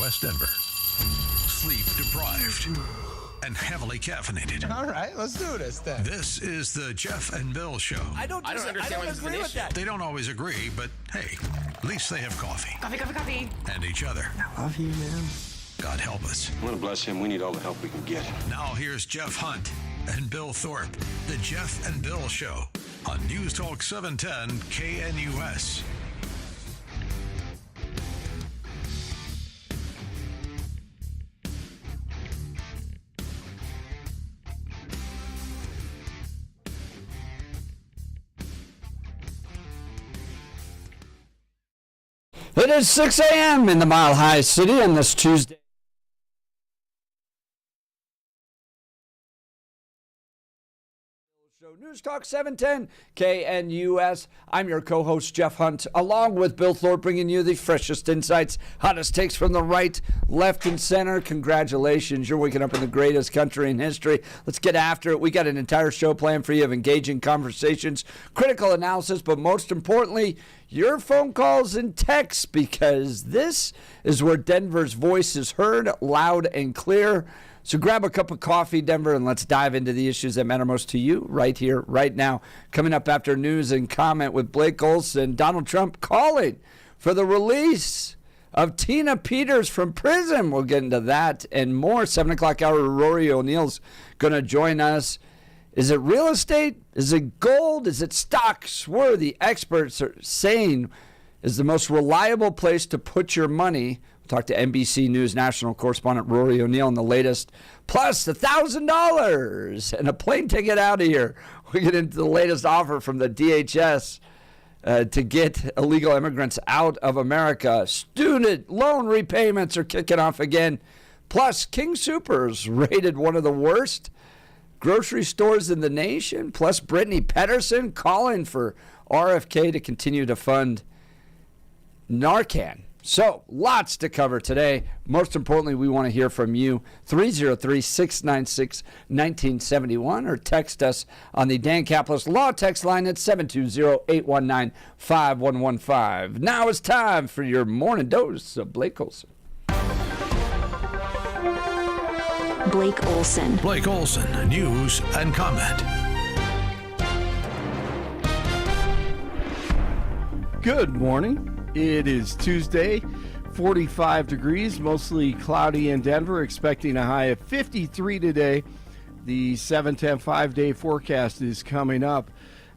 West Denver. Sleep deprived and heavily caffeinated. All right, let's do this then. This is the Jeff and Bill Show. I don't understand what's agree with that. They don't always agree, but hey, at least they have coffee. Coffee. And each other. I love you, man. God help us. I want to bless him. We need all the help we can get. Now here's Jeff Hunt and Bill Thorpe. The Jeff and Bill Show on News Talk 710 KNUS. It is 6 a.m. in the Mile High City on this Tuesday. News Talk 710 KNUS. I'm your co-host, Jeff Hunt, along with Bill Thorpe, bringing you the freshest insights, hottest takes from the right, left, and center. Congratulations. You're waking up in the greatest country in history. Let's get after it. We got an entire show planned for you of engaging conversations, critical analysis, but most importantly, your phone calls and texts, because this is where Denver's voice is heard loud and clear. So grab a cup of coffee, Denver, and let's dive into the issues that matter most to you right here, right now. Coming up after news and comment with Blake Olson, Donald Trump calling for the release of Tina Peters from prison. We'll get into that and more. 7 o'clock hour, Rory O'Neill's going to join us. Is it real estate? Is it gold? Is it stocks? Where the experts are saying is the most reliable place to put your money. Talk to NBC News national correspondent Rory O'Neill on the latest, plus $1,000 and a plane ticket out of here. We get into the latest offer from the DHS to get illegal immigrants out of America. Student loan repayments are kicking off again. Plus, King Soopers rated one of the worst grocery stores in the nation. Plus, Brittany Pedersen calling for RFK to continue to fund Narcan. So, lots to cover today. Most importantly, we want to hear from you. 303-696-1971 or text us on the Dan Caplis Law text line at 720-819-5115. Now it's time for your morning dose of Blake Olson. Blake Olson. Blake Olson, news and comment. Good morning. It is Tuesday, 45 degrees, mostly cloudy in Denver, expecting a high of 53 today. The 7-10 5-day forecast is coming up.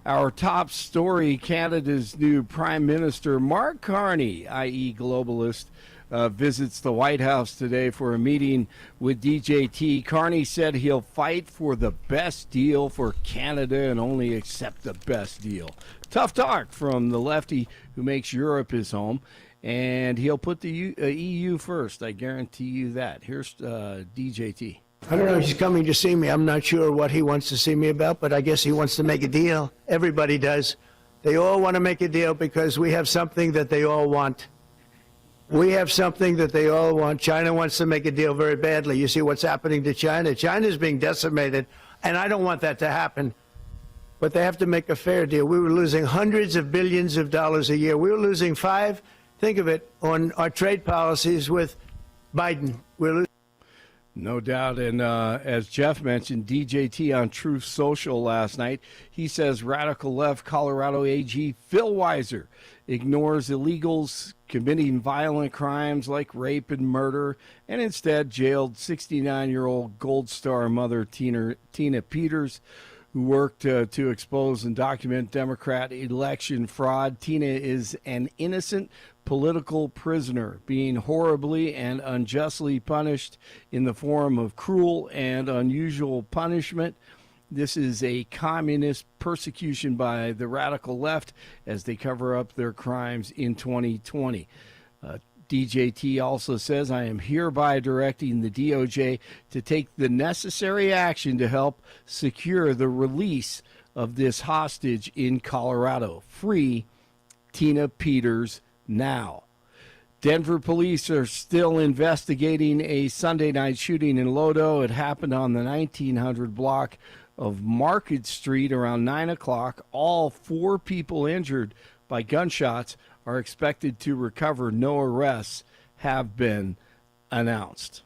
Our top story, Canada's new Prime Minister, Mark Carney, i.e. globalist, visits the White House today for a meeting with DJT. Carney said he'll fight for the best deal for Canada and only accept the best deal. Tough talk from the lefty who makes Europe his home, and he'll put the EU first. I guarantee you that. Here's DJT. I don't know if he's coming to see me. I'm not sure what he wants to see me about, but I guess he wants to make a deal. Everybody does. They all want to make a deal because we have something that they all want. We have something that they all want. China wants to make a deal very badly. You see what's happening to China. China's being decimated, and I don't want that to happen. But they have to make a fair deal. We were losing hundreds of billions of dollars a year. We were losing $5, think of it, on our trade policies with Biden. No doubt. And as Jeff mentioned, DJT on Truth Social last night, he says radical left Colorado AG Phil Weiser ignores illegals committing violent crimes like rape and murder and instead jailed 69-year-old Gold Star mother Tina Peters, who worked to expose and document Democrat election fraud. Tina is an innocent political prisoner being horribly and unjustly punished in the form of cruel and unusual punishment. This is a communist persecution by the radical left as they cover up their crimes in 2020. DJT also says, I am hereby directing the DOJ to take the necessary action to help secure the release of this hostage in Colorado. Free Tina Peters now. Denver police are still investigating a Sunday night shooting in Lodo. It happened on the 1900 block of Market Street around 9 o'clock. All 4 people injured by gunshots are expected to recover. No arrests have been announced.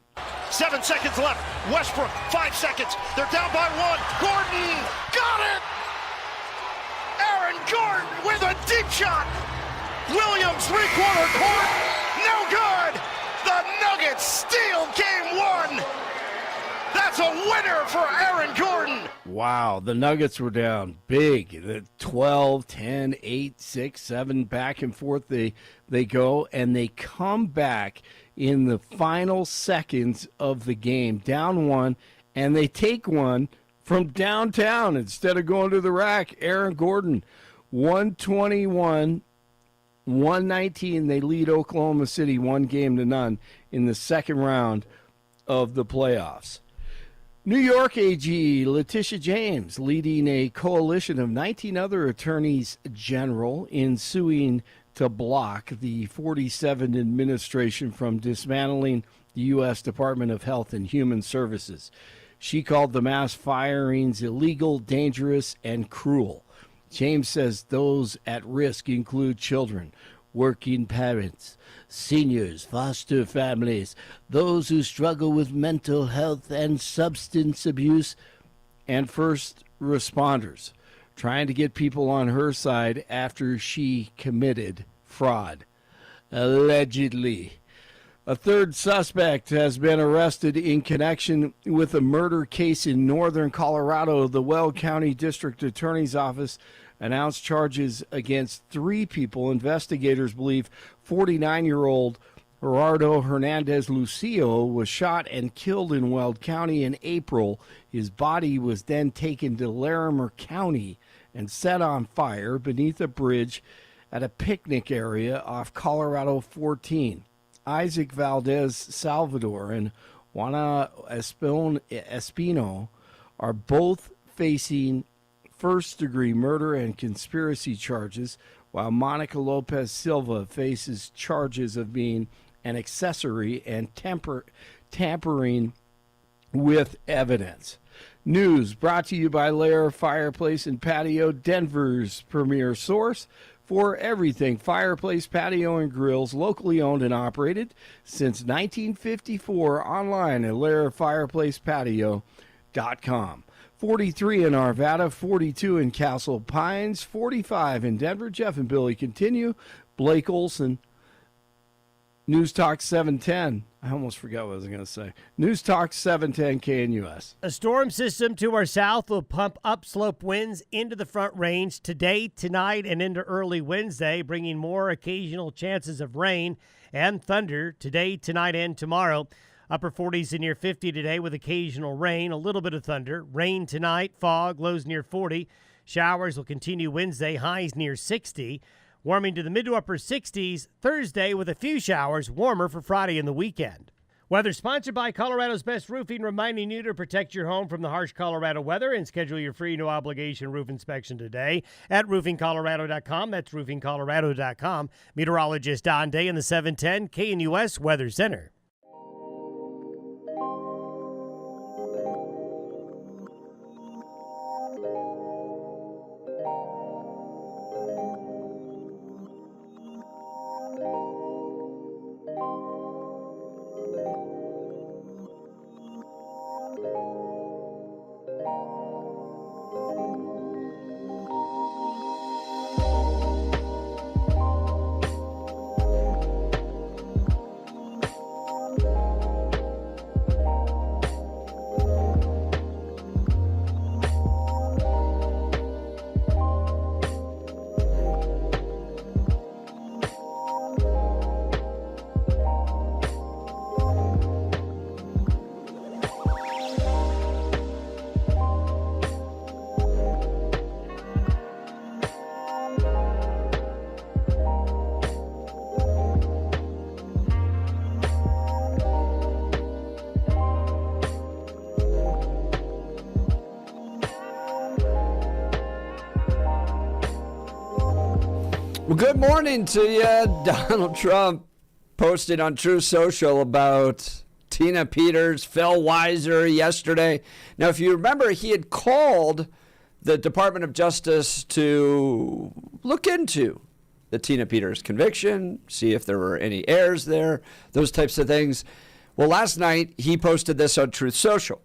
7 seconds left. Westbrook, 5 seconds. They're down by 1. Gordon got it! Aaron Gordon with a deep shot. Williams, three-quarter court. No good. The Nuggets steal game 1. That's a winner for Aaron Gordon. Wow, the Nuggets were down big. The 12, 10, 8, 6, 7, back and forth they go, and they come back in the final seconds of the game, down 1, and they take one from downtown instead of going to the rack. Aaron Gordon, 121, 119. They lead Oklahoma City 1-0 in the second round of the playoffs. New York AG Letitia James leading a coalition of 19 other attorneys general in suing to block the 47 administration from dismantling the U.S. Department of Health and Human Services. She called the mass firings illegal, dangerous, and cruel. James says those at risk include children, working parents, seniors, foster families, those who struggle with mental health and substance abuse, and first responders, trying to get people on her side after she committed fraud. Allegedly. A third suspect has been arrested in connection with a murder case in northern Colorado. The Weld County District Attorney's Office announced charges against 3 people. Investigators believe 49-year-old Gerardo Hernandez Lucio was shot and killed in Weld County in April. His body was then taken to Larimer County and set on fire beneath a bridge at a picnic area off Colorado 14. Isaac Valdez Salvador and Juana Espino are both facing first-degree murder and conspiracy charges, while Monica Lopez Silva faces charges of being an accessory and tampering with evidence. News brought to you by Lair Fireplace and Patio, Denver's premier source for everything fireplace, patio, and grills, locally owned and operated since 1954, online at lairfireplacepatio.com. 43 in Arvada, 42 in Castle Pines, 45 in Denver. Jeff and Billy continue. Blake Olson, News Talk 710. I almost forgot what I was going to say. News Talk 710 KNUS. A storm system to our south will pump upslope winds into the front range today, tonight, and into early Wednesday, bringing more occasional chances of rain and thunder today, tonight, and tomorrow. Upper 40s and near 50 today with occasional rain, a little bit of thunder. Rain tonight, fog, lows near 40. Showers will continue Wednesday, highs near 60. Warming to the mid to upper 60s Thursday with a few showers, warmer for Friday and the weekend. Weather sponsored by Colorado's Best Roofing, reminding you to protect your home from the harsh Colorado weather and schedule your free no-obligation roof inspection today at roofingcolorado.com. That's roofingcolorado.com. Meteorologist Don Day in the 710 KNUS Weather Center. Well, good morning to you. Donald Trump posted on Truth Social about Tina Peters, Phil Weiser yesterday. Now, if you remember, he had called the Department of Justice to look into the Tina Peters conviction, see if there were any errors there, those types of things. Well, last night he posted this on Truth Social.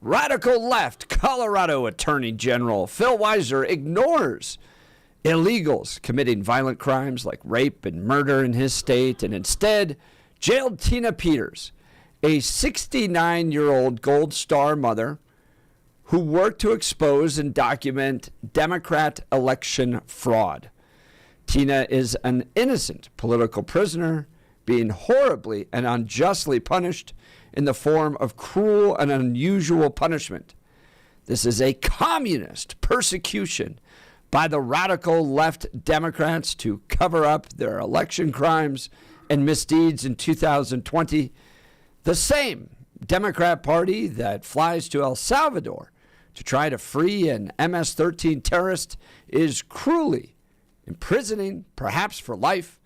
Radical left Colorado Attorney General Phil Weiser ignores illegals committing violent crimes like rape and murder in his state and instead jailed Tina Peters, a 69-year-old Gold Star mother who worked to expose and document Democrat election fraud. Tina is an innocent political prisoner being horribly and unjustly punished in the form of cruel and unusual punishment. This is a communist persecution by the radical left Democrats to cover up their election crimes and misdeeds in 2020. The same Democrat Party that flies to El Salvador to try to free an MS-13 terrorist is cruelly imprisoning, perhaps for life,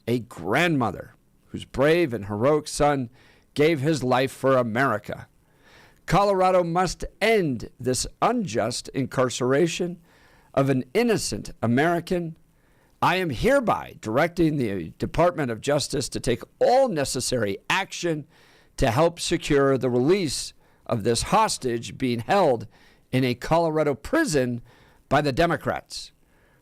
a grandmother whose brave and heroic son gave his life for America. Colorado must end this unjust incarceration of an innocent American. I am hereby directing the Department of Justice to take all necessary action to help secure the release of this hostage being held in a Colorado prison by the Democrats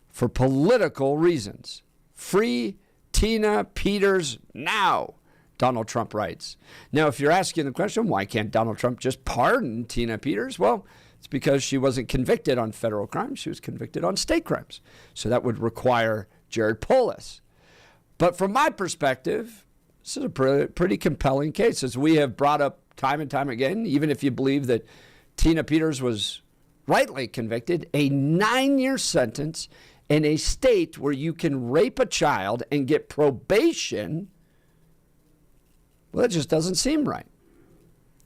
for political reasons. Free Tina Peters now, Donald Trump writes. Now, if you're asking the question, why can't Donald Trump just pardon Tina Peters? Well, it's because she wasn't convicted on federal crimes. She was convicted on state crimes. So that would require Jared Polis. But from my perspective, this is a pretty compelling case, as we have brought up time and time again, even if you believe that Tina Peters was rightly convicted, a 9-year sentence in a state where you can rape a child and get probation. Well, that just doesn't seem right.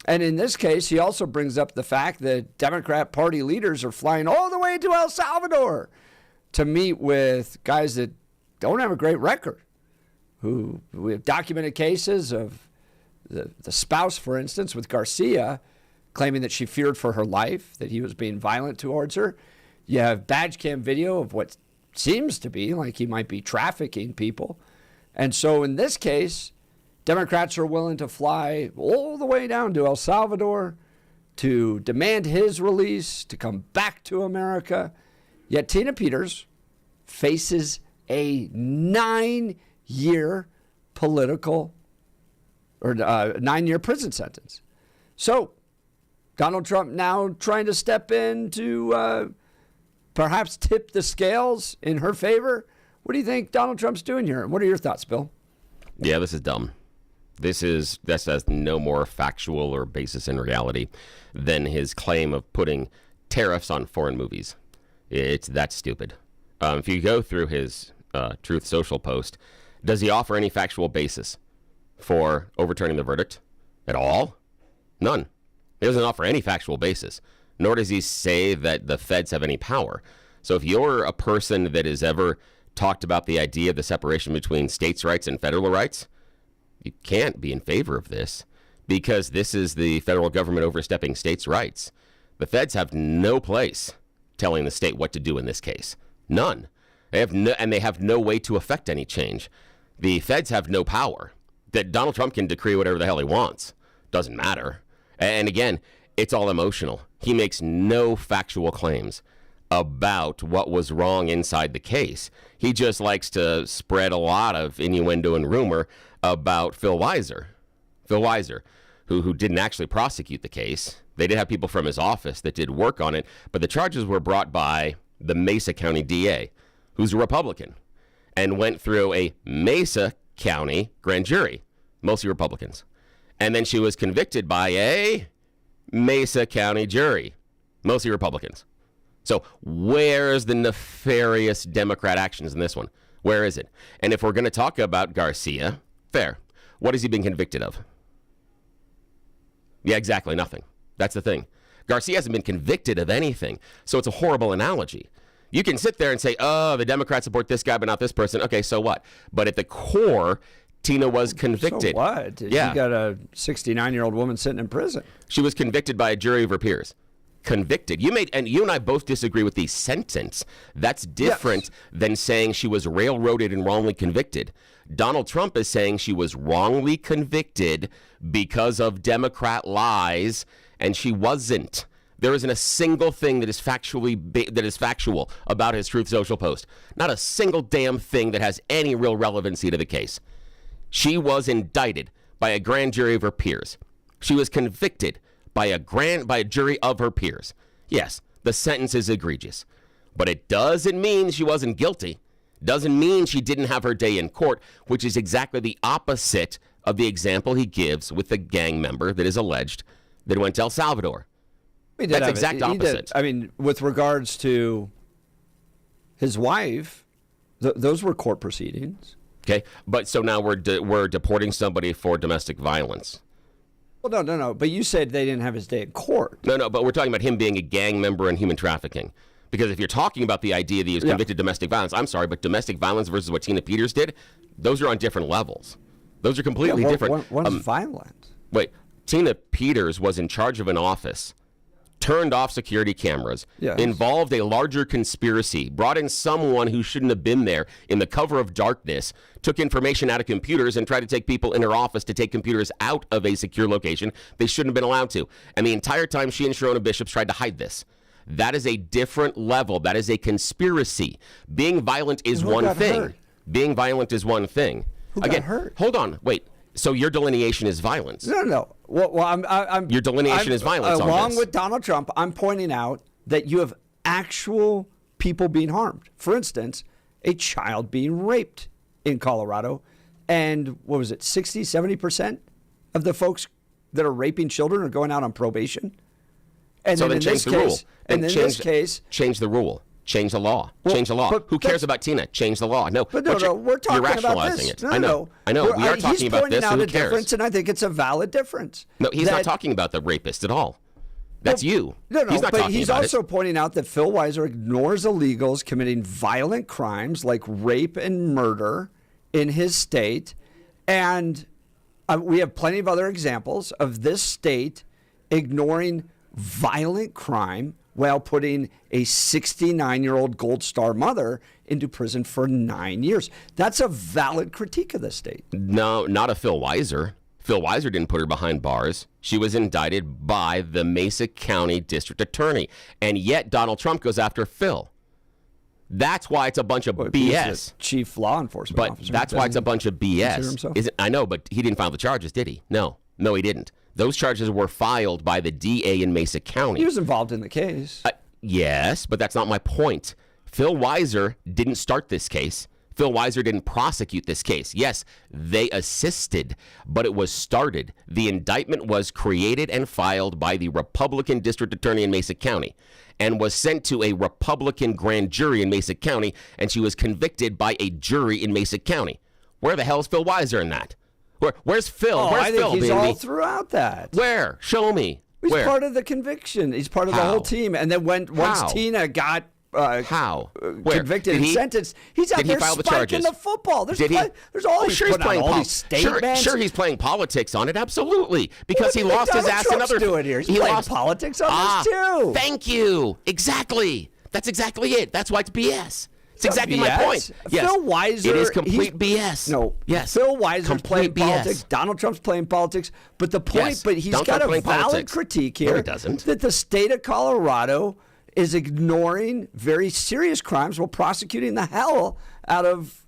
And in this case, he also brings up the fact that Democrat Party leaders are flying all the way to El Salvador to meet with guys that don't have a great record, who we have documented cases of the spouse, for instance, with Garcia, claiming that she feared for her life, that he was being violent towards her. You have badge cam video of what seems to be like he might be trafficking people. And so in this case, Democrats are willing to fly all the way down to El Salvador to demand his release, to come back to America. Yet Tina Peters faces a 9-year political or 9-year prison sentence. So Donald Trump now trying to step in to perhaps tip the scales in her favor. What do you think Donald Trump's doing here? What are your thoughts, Bill? Yeah, this is dumb. This has no more factual or basis in reality than his claim of putting tariffs on foreign movies. It's that stupid. If you go through his Truth Social post, does he offer any factual basis for overturning the verdict at all? None. He doesn't offer any factual basis, nor does he say that the feds have any power. So if you're a person that has ever talked about the idea of the separation between states' rights and federal rights, you can't be in favor of this, because this is the federal government overstepping states' rights. The feds have no place telling the state what to do in this case. None. They have no way to affect any change. The feds have no power. That Donald Trump can decree whatever the hell he wants. Doesn't matter. And again, it's all emotional. He makes no factual claims about what was wrong inside the case. He just likes to spread a lot of innuendo and rumor about Phil Weiser, who didn't actually prosecute the case. They did have people from his office that did work on it, but the charges were brought by the Mesa County DA, who's a Republican, and went through a Mesa County grand jury, mostly Republicans. And then she was convicted by a Mesa County jury, mostly Republicans. So where's the nefarious Democrat actions in this one? Where is it? And if we're going to talk about Garcia, fair. What has he been convicted of? Yeah, exactly nothing. That's the thing. Garcia hasn't been convicted of anything. So it's a horrible analogy. You can sit there and say, oh, the Democrats support this guy, but not this person. Okay, so what? But at the core, Tina was convicted. So what? Yeah. You got a 69-year-old woman sitting in prison. She was convicted by a jury of her peers. convicted. You and I both disagree with the sentence. That's different than saying she was railroaded and wrongly convicted. Donald Trump is saying she was wrongly convicted because of Democrat lies, and she wasn't. There isn't a single thing that is factual about his Truth Social post. Not a single damn thing that has any real relevancy to the case. She was indicted by a grand jury of her peers. She was convicted by a jury of her peers. Yes, the sentence is egregious, but it doesn't mean she wasn't guilty. Doesn't mean she didn't have her day in court, which is exactly the opposite of the example he gives with the gang member that is alleged that went to El Salvador. That's exact opposite. I mean, with regards to his wife, those were court proceedings. Okay, but so now we're deporting somebody for domestic violence. Well, no. But you said they didn't have his day in court. No. But we're talking about him being a gang member and human trafficking. Because if you're talking about the idea that he was convicted of domestic violence, I'm sorry, but domestic violence versus what Tina Peters did, those are on different levels. Those are completely different. One's violent. Wait, Tina Peters was in charge of an office, turned off security cameras, involved a larger conspiracy, brought in someone who shouldn't have been there in the cover of darkness, took information out of computers and tried to take people in her office to take computers out of a secure location they shouldn't have been allowed to. And the entire time she and Sharona Bishops tried to hide this. That is a different level. That is a conspiracy. Being violent is one thing. Hurt? Being violent is one thing. Who got hurt? Hold on. Wait. So your delineation is violence? No. Well, I'm your delineation is violence. Along with Donald Trump, I'm pointing out that you have actual people being harmed. For instance, a child being raped in Colorado. And what was it, 60, 70% of the folks that are raping children are going out on probation? And so then change the rule. And in this case, change the rule. Change the law. Change the law. Who cares about Tina? Change the law. No, we're talking you're about rationalizing this. it. No, I know. We are talking about this. He's pointing out who a cares? difference, and I think it's a valid difference. No, he's not talking about the rapist at all. That's you. No, he's not but talking he's about also pointing out that Phil Weiser ignores illegals committing violent crimes like rape and murder in his state, and we have plenty of other examples of this state ignoring violent crime while putting a 69-year-old Gold Star mother into prison for 9 years. That's a valid critique of the state. No, not of Phil Weiser. Phil Weiser didn't put her behind bars. She was indicted by the Mesa County District Attorney. And yet Donald Trump goes after Phil. That's why it's a bunch of BS. He's the chief law enforcement officer. But that's why it's a bunch of BS. I know, but he didn't file the charges, did he? No, he didn't. Those charges were filed by the DA in Mesa County. He was involved in the case. Yes, but that's not my point. Phil Weiser didn't start this case. Phil Weiser didn't prosecute this case. Yes, they assisted, but it was started. The indictment was created and filed by the Republican District Attorney in Mesa County and was sent to a Republican grand jury in Mesa County, and she was convicted by a jury in Mesa County. Where the hell is Phil Weiser in that? Where's Phil? Oh, Where's I think Phil? he's all throughout that. Where? Show me. He's Where? part of the conviction. He's part of the whole team. And then once Tina got convicted and sentenced, he's out there spiking the football. There's all these statements. Sure, he's playing politics on it. Absolutely, because he lost his ass in other. Doing here? He's playing politics on this too. Thank you. Exactly. That's exactly it. That's why it's BS. It's exactly my point. Yes. Phil Weiser. It is complete BS. No. Yes. Phil Weiser's playing BS. politics. Donald Trump's playing politics. But the point, Yes. but he's Donald got Trump a playing valid politics. critique here. No, he doesn't. That the state of Colorado is ignoring very serious crimes while prosecuting the hell out of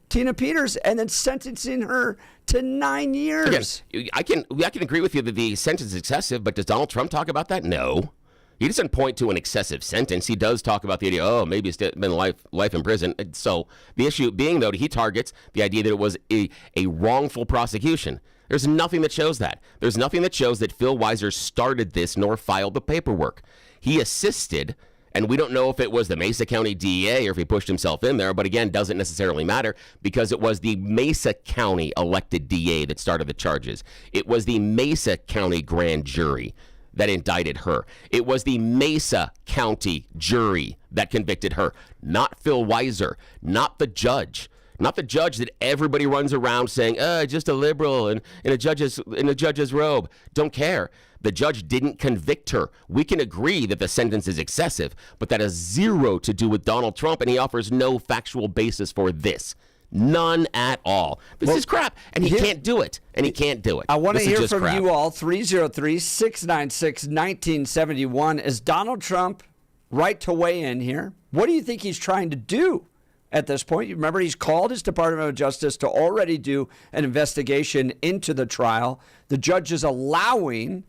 Tina Peters and then sentencing her to 9 years. Again, I can agree with you that the sentence is excessive, but does Donald Trump talk about that? No. He doesn't point to an excessive sentence. He does talk about the idea, maybe it's been life in prison. So the issue being, though, he targets the idea that it was a wrongful prosecution. There's nothing that shows that. There's nothing that shows that Phil Weiser started this nor filed the paperwork. He assisted, and we don't know if it was the Mesa County DA or if he pushed himself in there, but again, doesn't necessarily matter because it was the Mesa County elected DA that started the charges. It was the Mesa County grand jury that indicted her. It was the Mesa County jury that convicted her, not Phil Weiser, not the judge. Not the judge that everybody runs around saying, just a liberal in a judge's robe. Don't care. The judge didn't convict her. We can agree that the sentence is excessive, but that has zero to do with Donald Trump, and he offers no factual basis for this. None at all. This is crap, and he can't do it. I want to hear from you all. 303-696-1971. Is Donald Trump right to weigh in here? What do you think he's trying to do at this point? You remember, he's called his Department of Justice to already do an investigation into the trial. The judge is allowing,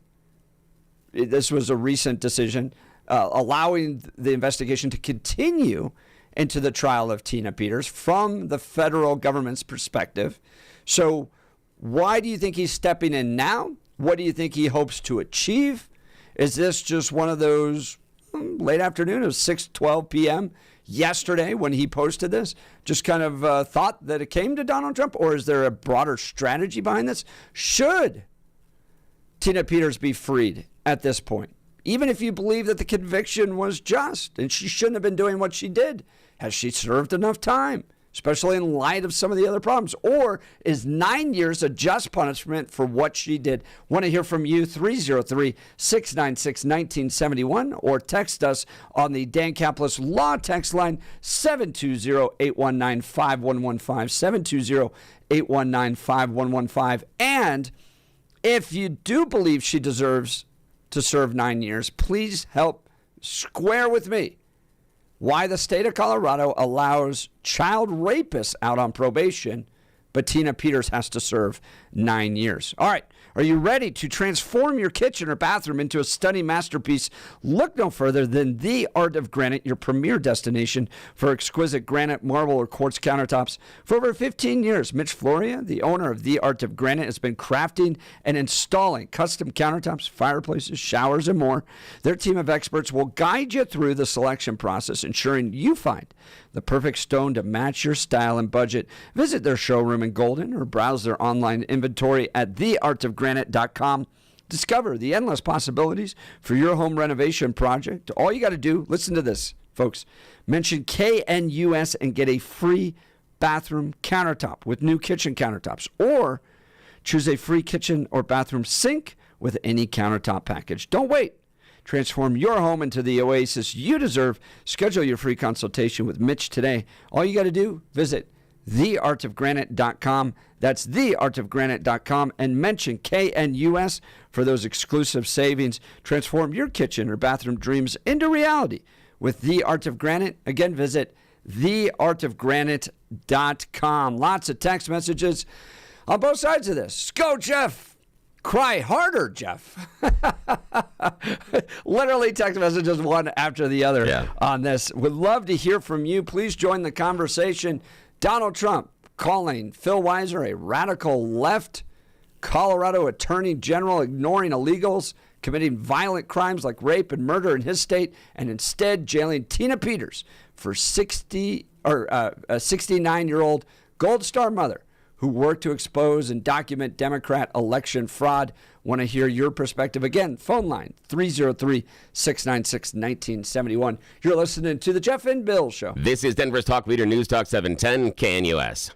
this was a recent decision, allowing the investigation to continue into the trial of Tina Peters from the federal government's perspective. So why do you think he's stepping in now? What do you think he hopes to achieve? Is this just one of those late afternoon, it was 6:12 p.m. yesterday when he posted this, just kind of thought that it came to Donald Trump? Or is there a broader strategy behind this? Should Tina Peters be freed at this point? Even if you believe that the conviction was just and she shouldn't have been doing what she did, has she served enough time, especially in light of some of the other problems? Or is 9 years a just punishment for what she did? Want to hear from you, 303-696-1971, or text us on the Dan Caplis Law text line, 720-819-5115, 720-819-5115. And if you do believe she deserves to serve 9 years, please help square with me why the state of Colorado allows child rapists out on probation, but Tina Peters has to serve 9 years. All right. Are you ready to transform your kitchen or bathroom into a stunning masterpiece? Look no further than The Art of Granite, your premier destination for exquisite granite, marble, or quartz countertops. For over 15 years, Mitch Floria, the owner of The Art of Granite, has been crafting and installing custom countertops, fireplaces, showers, and more. Their team of experts will guide you through the selection process, ensuring you find the perfect stone to match your style and budget. Visit their showroom in Golden or browse their online inventory at theartofgranite.com. Discover the endless possibilities for your home renovation project. All you got to do, listen to this, folks, mention KNUS and get a free bathroom countertop with new kitchen countertops, or choose a free kitchen or bathroom sink with any countertop package. Don't wait. Transform your home into the oasis you deserve. Schedule your free consultation with Mitch today. All you got to do, visit theartofgranite.com. That's theartofgranite.com, and mention KNUS for those exclusive savings. Transform your kitchen or bathroom dreams into reality with The Art of Granite. Again, visit theartofgranite.com. Lots of text messages on both sides of this. Go, Jeff. Cry harder, Jeff. Literally text messages one after the other on this. Would love to hear from you. Please join the conversation. Donald Trump calling Phil Weiser a radical left Colorado attorney general, ignoring illegals, committing violent crimes like rape and murder in his state, and instead jailing Tina Peters for a 69-year-old Gold Star mother who worked to expose and document Democrat election fraud. Want to hear your perspective. Again, phone line 303-696-1971. You're listening to the Jeff and Bill Show. This is Denver's Talk Leader, News Talk 710 KNUS.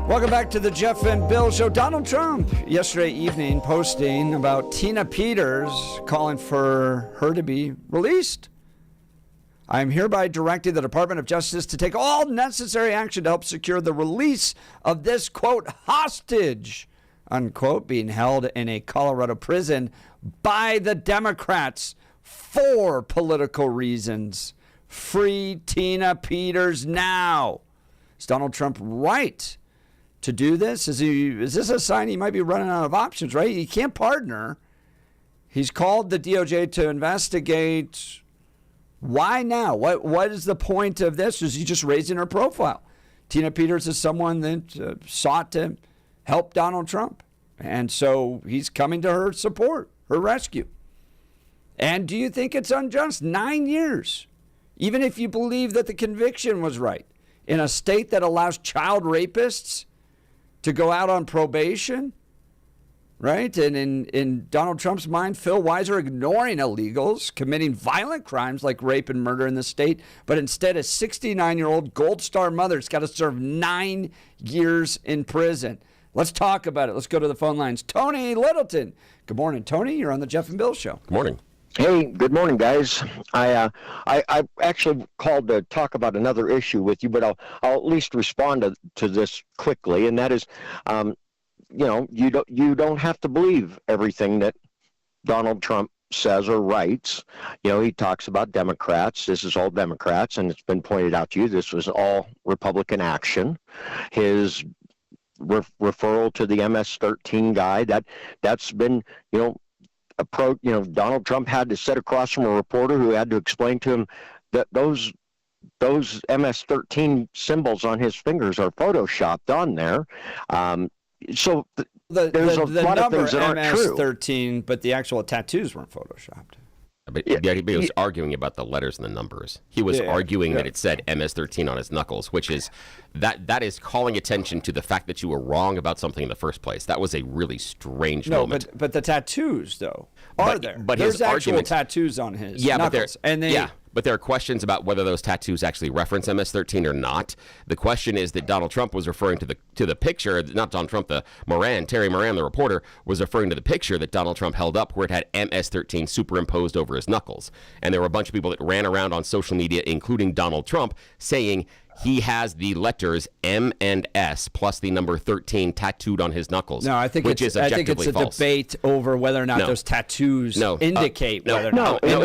Welcome back to the Jeff and Bill Show. Donald Trump yesterday evening posting about Tina Peters calling for her to be released. I am hereby directing the Department of Justice to take all necessary action to help secure the release of this, quote, hostage, unquote, being held in a Colorado prison by the Democrats for political reasons. Free Tina Peters now. Is Donald Trump right to do this? Is this a sign he might be running out of options, right? He can't pardon her. He's called the DOJ to investigate. Why now? What is the point of this? Is he just raising her profile? Tina Peters is someone that sought to help Donald Trump. And so he's coming to her support, her rescue. And do you think it's unjust? 9 years. Even if you believe that the conviction was right, in a state that allows child rapists to go out on probation, right? And in Donald Trump's mind, Phil Weiser ignoring illegals, committing violent crimes like rape and murder in the state, but instead a 69-year-old Gold Star mother's got to serve 9 years in prison. Let's talk about it. Let's go to the phone lines. Tony Littleton. Good morning, Tony. You're on the Jeff and Bill Show. Good morning. Hey, good morning, guys. I actually called to talk about another issue with you, but I'll at least respond to this quickly, and that is, you don't have to believe everything that Donald Trump says or writes. He talks about Democrats. This is all Democrats, and it's been pointed out to you, this was all Republican action. His referral to the MS-13 guy, that's been, Donald Trump had to sit across from a reporter who had to explain to him that those MS-13 symbols on his fingers are photoshopped on there. So there's a lot of things that aren't true. MS-13, but the actual tattoos weren't photoshopped. But he was arguing about the letters and the numbers. He was arguing that it said MS-13 on his knuckles, which is that is calling attention to the fact that you were wrong about something in the first place. That was a really strange moment. But the tattoos though are there. But there's his actual tattoos on his knuckles, but there are questions about whether those tattoos actually reference MS-13 or not. The question is that Donald Trump was referring to the picture, not Donald Trump, Terry Moran, the reporter, was referring to the picture that Donald Trump held up where it had MS-13 superimposed over his knuckles. And there were a bunch of people that ran around on social media, including Donald Trump, saying he has the letters M and S plus the number 13 tattooed on his knuckles. No, I think it's a debate over whether or not those tattoos indicate whether or not. He's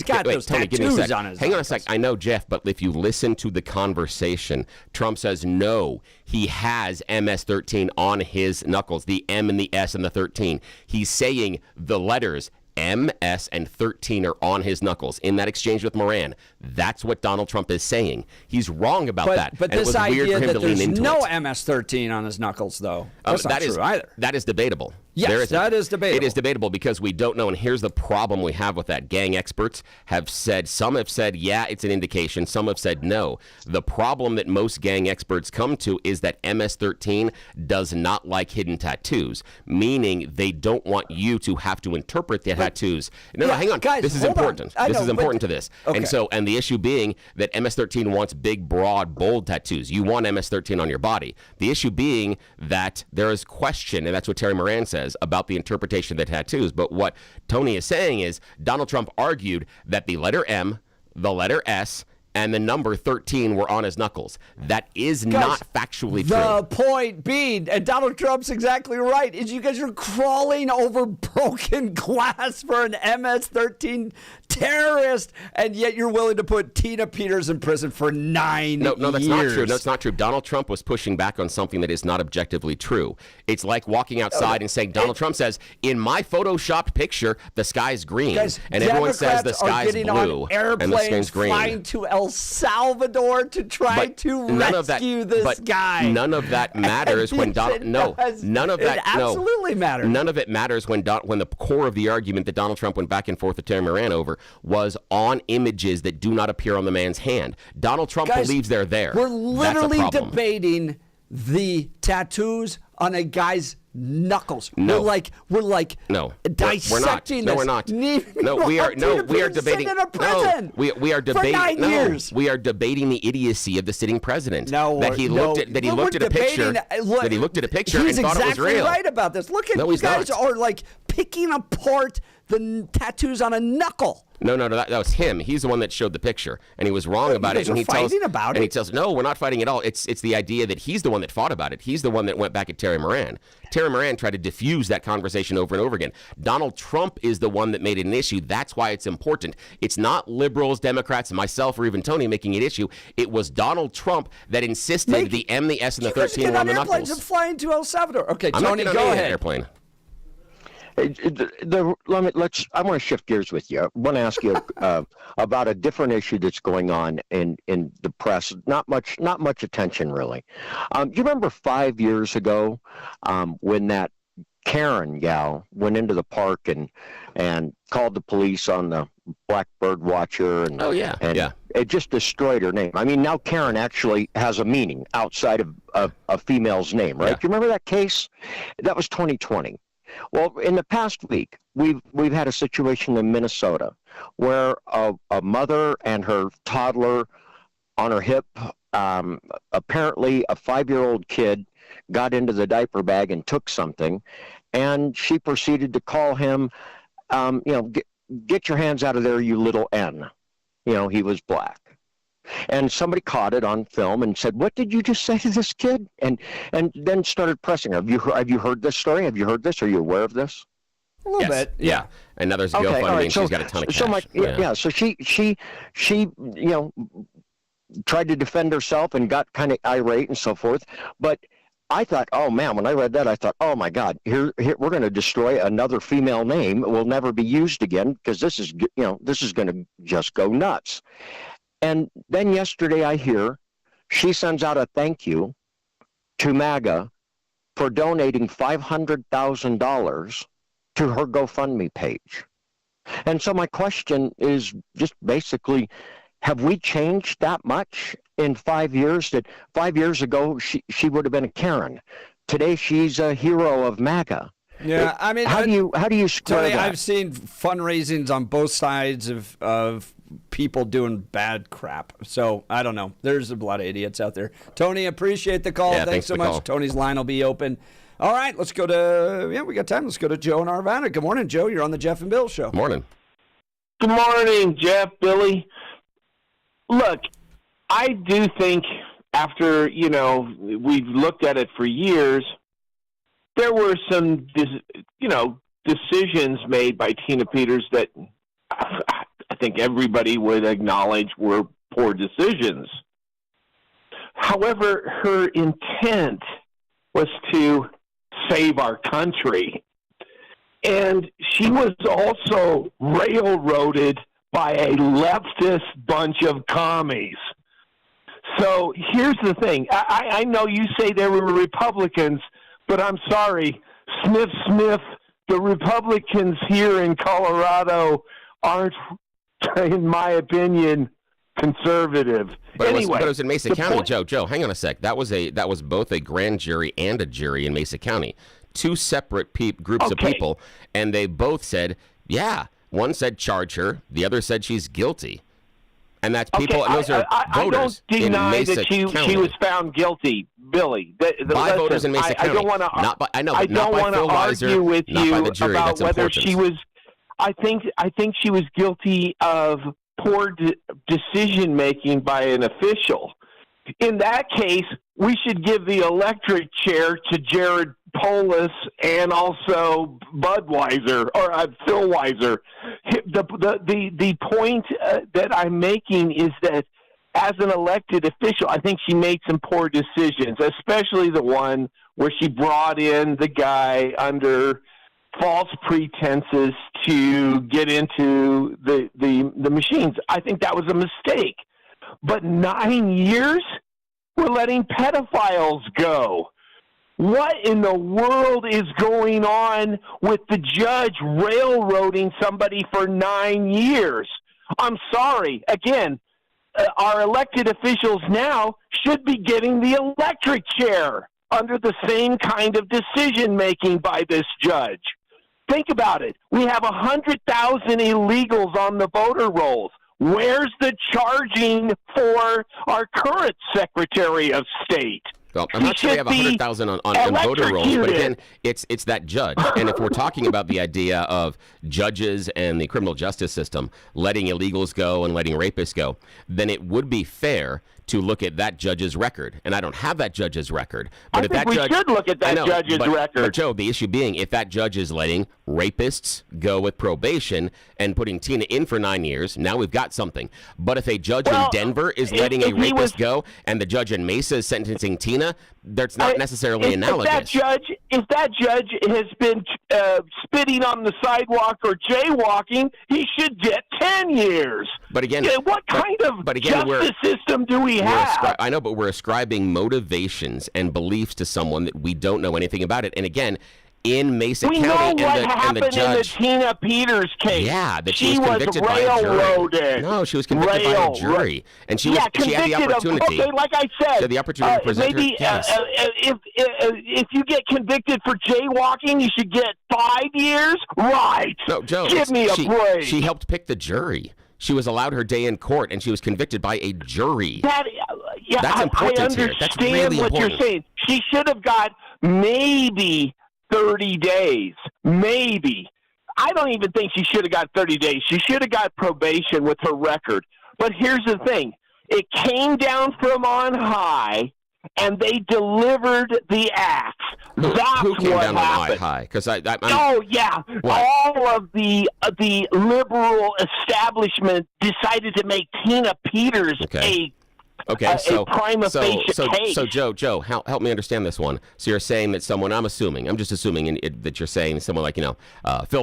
got those tattoos on his knuckles. Hang on a sec. I know, Jeff, but if you listen to the conversation, Trump says no, he has MS-13 on his knuckles, the M and the S and the 13. He's saying the letters M, S, and 13 are on his knuckles. In that exchange with Moran, that's what Donald Trump is saying. He's wrong about that. But this idea that there's no MS-13 on his knuckles, though, that's not true either. That is debatable. Yes, that is debatable. It is debatable because we don't know, and here's the problem we have with that. Gang experts have said, some have said, yeah, it's an indication. Some have said no. The problem that most gang experts come to is that MS-13 does not like hidden tattoos, meaning they don't want you to have to interpret the tattoos. No, hang on. Guys, this is important. This is important to this. Okay. And the issue being that MS-13 wants big, broad, bold tattoos. You want MS-13 on your body. The issue being that there is question, and that's what Terry Moran says, about the interpretation of the tattoos. But what Tony is saying is Donald Trump argued that the letter M, the letter S, and the number 13 were on his knuckles. That is not factually true. The point being, and Donald Trump's exactly right, is you guys are crawling over broken glass for an MS-13 terrorist, and yet you're willing to put Tina Peters in prison for 9 years. No, that's not true. No, it's not true. Donald Trump was pushing back on something that is not objectively true. It's like walking outside and saying, Donald Trump says, in my photoshopped picture, the sky's green. Guys, and everyone says the sky's blue and the sky's green. Flying to El Salvador to try to rescue this guy. None of that matters when Donald. None of that. It absolutely matters. None of it matters when the core of the argument that Donald Trump went back and forth with Terry Moran over was on images that do not appear on the man's hand. Donald Trump believes they're there. We're literally debating the tattoos on a guy's knuckles. No. We're like No, dissecting we're not. this. No, we are debating. In a prison we are debating. for 9 years. We are debating the idiocy of the sitting president. That he looked at a picture. That he looked at a picture and thought it was real. He's exactly right about this. Look at you guys are like picking apart the tattoos on a knuckle. No, that was him. He's the one that showed the picture, and he was wrong about it. And he tells, about it. And he tells, no, we're not fighting at all. It's the idea that he's the one that fought about it. He's the one that went back at Terry Moran. Terry Moran tried to diffuse that conversation over and over again. Donald Trump is the one that made it an issue. That's why it's important. It's not liberals, Democrats, myself, or even Tony making it issue. It was Donald Trump that insisted the M, the S, and the 13 were on the knuckles. And flying to El Salvador. Okay, Tony, go ahead. Airplane. I want to shift gears with you. I want to ask you about a different issue that's going on in the press. Not much attention, really. You remember 5 years ago when that Karen gal went into the park and called the police on the black bird watcher, and it just destroyed her name. I mean, now Karen actually has a meaning outside of a female's name, right? Yeah. Do you remember that case? That was 2020. Well, in the past week, we've had a situation in Minnesota where a mother and her toddler on her hip, apparently a 5-year-old kid got into the diaper bag and took something, and she proceeded to call him, get your hands out of there, you little N. He was black. And somebody caught it on film and said, "What did you just say to this kid?" And then started pressing her. Have you heard this story? Have you heard this? Are you aware of this? A little bit, yeah. And now there's a GoFundMe, and she's got a ton of cash. So she tried to defend herself and got kind of irate and so forth. But I thought, oh man, when I read that, I thought, oh my God, here we're going to destroy another female name. It will never be used again because this is going to just go nuts. And then yesterday I hear she sends out a thank you to MAGA for donating $500,000 to her GoFundMe page. And so my question is just basically, have we changed that much in 5 years? That 5 years ago she would have been a Karen. Today she's a hero of MAGA. Yeah, I mean, how do you square Tony, that? I've seen fundraisings on both sides of people doing bad crap. So I don't know. There's a lot of idiots out there. Tony, appreciate the call. Yeah, thanks so for the much. call. Tony's line will be open. All right, let's go to we got time. Let's go to Joe in Arvada. Good morning, Joe. You're on the Jeff and Bill Show. Morning. Good morning, Jeff, Billy. Look, I do think after, we've looked at it for years, there were some, decisions made by Tina Peters that I think everybody would acknowledge were poor decisions. However, her intent was to save our country. And she was also railroaded by a leftist bunch of commies. So here's the thing. I know you say they were Republicans, but I'm sorry. Smith, the Republicans here in Colorado aren't, in my opinion, conservative. But anyway, it was in Mesa County, Joe, hang on a sec. That was both a grand jury and a jury in Mesa County. Two separate groups of people, and they both said, yeah. One said charge her, the other said she's guilty. And that's people, and those are voters I don't deny in Mesa that County. she was found guilty, Billy. By voters in Mesa County. I don't want to. I don't want to argue with you about whether she was. I think she was guilty of poor decision making by an official. In that case, we should give the electric chair to Jared Polis and also Budweiser or Phil Weiser. The point that I'm making is that as an elected official, I think she made some poor decisions, especially the one where she brought in the guy under false pretenses to get into the machines. I think that was a mistake. But 9 years? We're letting pedophiles go. What in the world is going on with the judge railroading somebody for 9 years? I'm sorry. Again, our elected officials now should be getting the electric chair. under the same kind of decision-making by this judge. Think about it. We have 100,000 illegals on the voter rolls. Where's the charging for our current Secretary of State? Well, I'm not sure we have 100,000 on voter rolls, but again, it's that judge. And if we're talking about the idea of judges and the criminal justice system letting illegals go and letting rapists go, then it would be fair to look at that judge's record. And I don't have that judge's record. But I think we should look at that judge's record. But Joe, the issue being, if that judge is letting rapists go with probation and putting Tina in for 9 years, now we've got something. But if a judge in Denver is letting a rapist go and the judge in Mesa is sentencing Tina, that's not necessarily analogous. If that judge has been spitting on the sidewalk or jaywalking, he should get 10 years. But again, what kind of justice system do we have? I know, but we're ascribing motivations and beliefs to someone that we don't know anything about it. And again, in Mesa County, we know what and happened the judge, in the Tina Peters case. Yeah, that she was convicted by a jury. Railroaded. No, she was convicted by a jury, and she had the opportunity. Okay, like I said, she had the opportunity to present her case. If you get convicted for jaywalking, you should get 5 years. Right? No, Joe, give me a break. She helped pick the jury. She was allowed her day in court, and she was convicted by a jury. That's important here. That's really I understand what important. you're saying. She should have got maybe 30 days. Maybe. I don't even think she should have got 30 days. She should have got probation with her record. But here's the thing. It came down from on high, and they delivered the axe. That's who came what down happened. on high? Because What? All of the liberal establishment decided to make Tina Peters a prima facie case. So Joe, help me understand this one. So you're saying that someone, I'm just assuming that you're saying someone like, Phil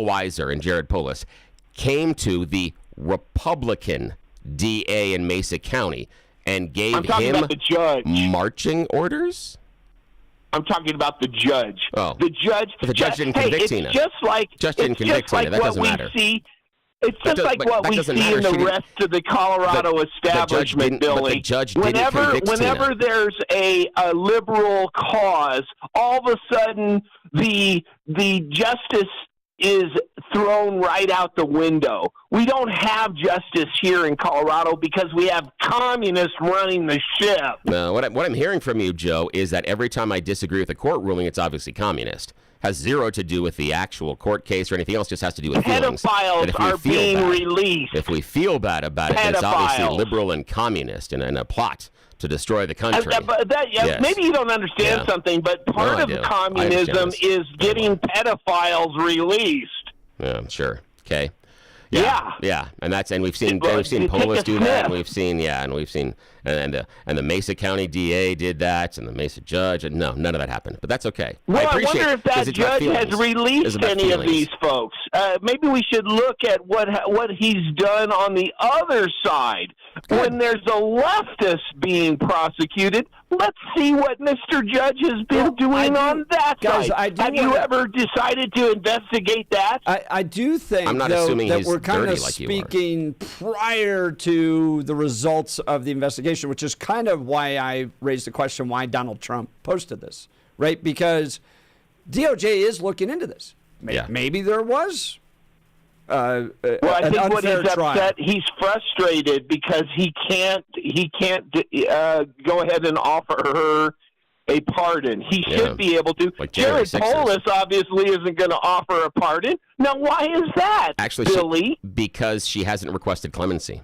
Weiser and Jared Polis came to the Republican DA in Mesa County and gave him marching orders? I'm talking about the judge. Oh. The judge didn't convict Tina. It's just like Judge didn't convict Tina. That doesn't matter. It's just like what we see in the rest of the Colorado establishment, Billy. But the judge didn't convict whenever Tina. there's a liberal cause, all of a sudden the justice is thrown right out the window. We don't have justice here in Colorado because we have communists running the ship. No, what I'm hearing from you, Joe, is that every time I disagree with a court ruling, it's obviously communist. Has zero to do with the actual court case or anything else, just has to do with feelings. Pedophiles are being released. If we feel bad about it, it's obviously liberal and communist and a plot to destroy the country. Maybe you don't understand something, but part of communism is getting pedophiles released. Yeah, sure. Okay. Yeah, and we've seen Polis do that, and we've seen and the Mesa County DA did that, and the Mesa judge, and no, none of that happened. But that's okay. Well, I wonder if that judge has released any of these folks. Maybe we should look at what he's done on the other side. When there's a leftist being prosecuted, let's see what Mr. Judge has been doing on that side. Have you ever decided to investigate that? I do think, I'm not assuming that he's we're kind of like speaking prior to the results of the investigation, which is kind of why I raised the question why Donald Trump posted this, right? Because DOJ is looking into this. Maybe there was I think what he's upset, he's frustrated because he can't go ahead and offer her a pardon. He should be able to. Jared Polis obviously isn't going to offer a pardon. Now, why is that, actually, Billy? Because she hasn't requested clemency.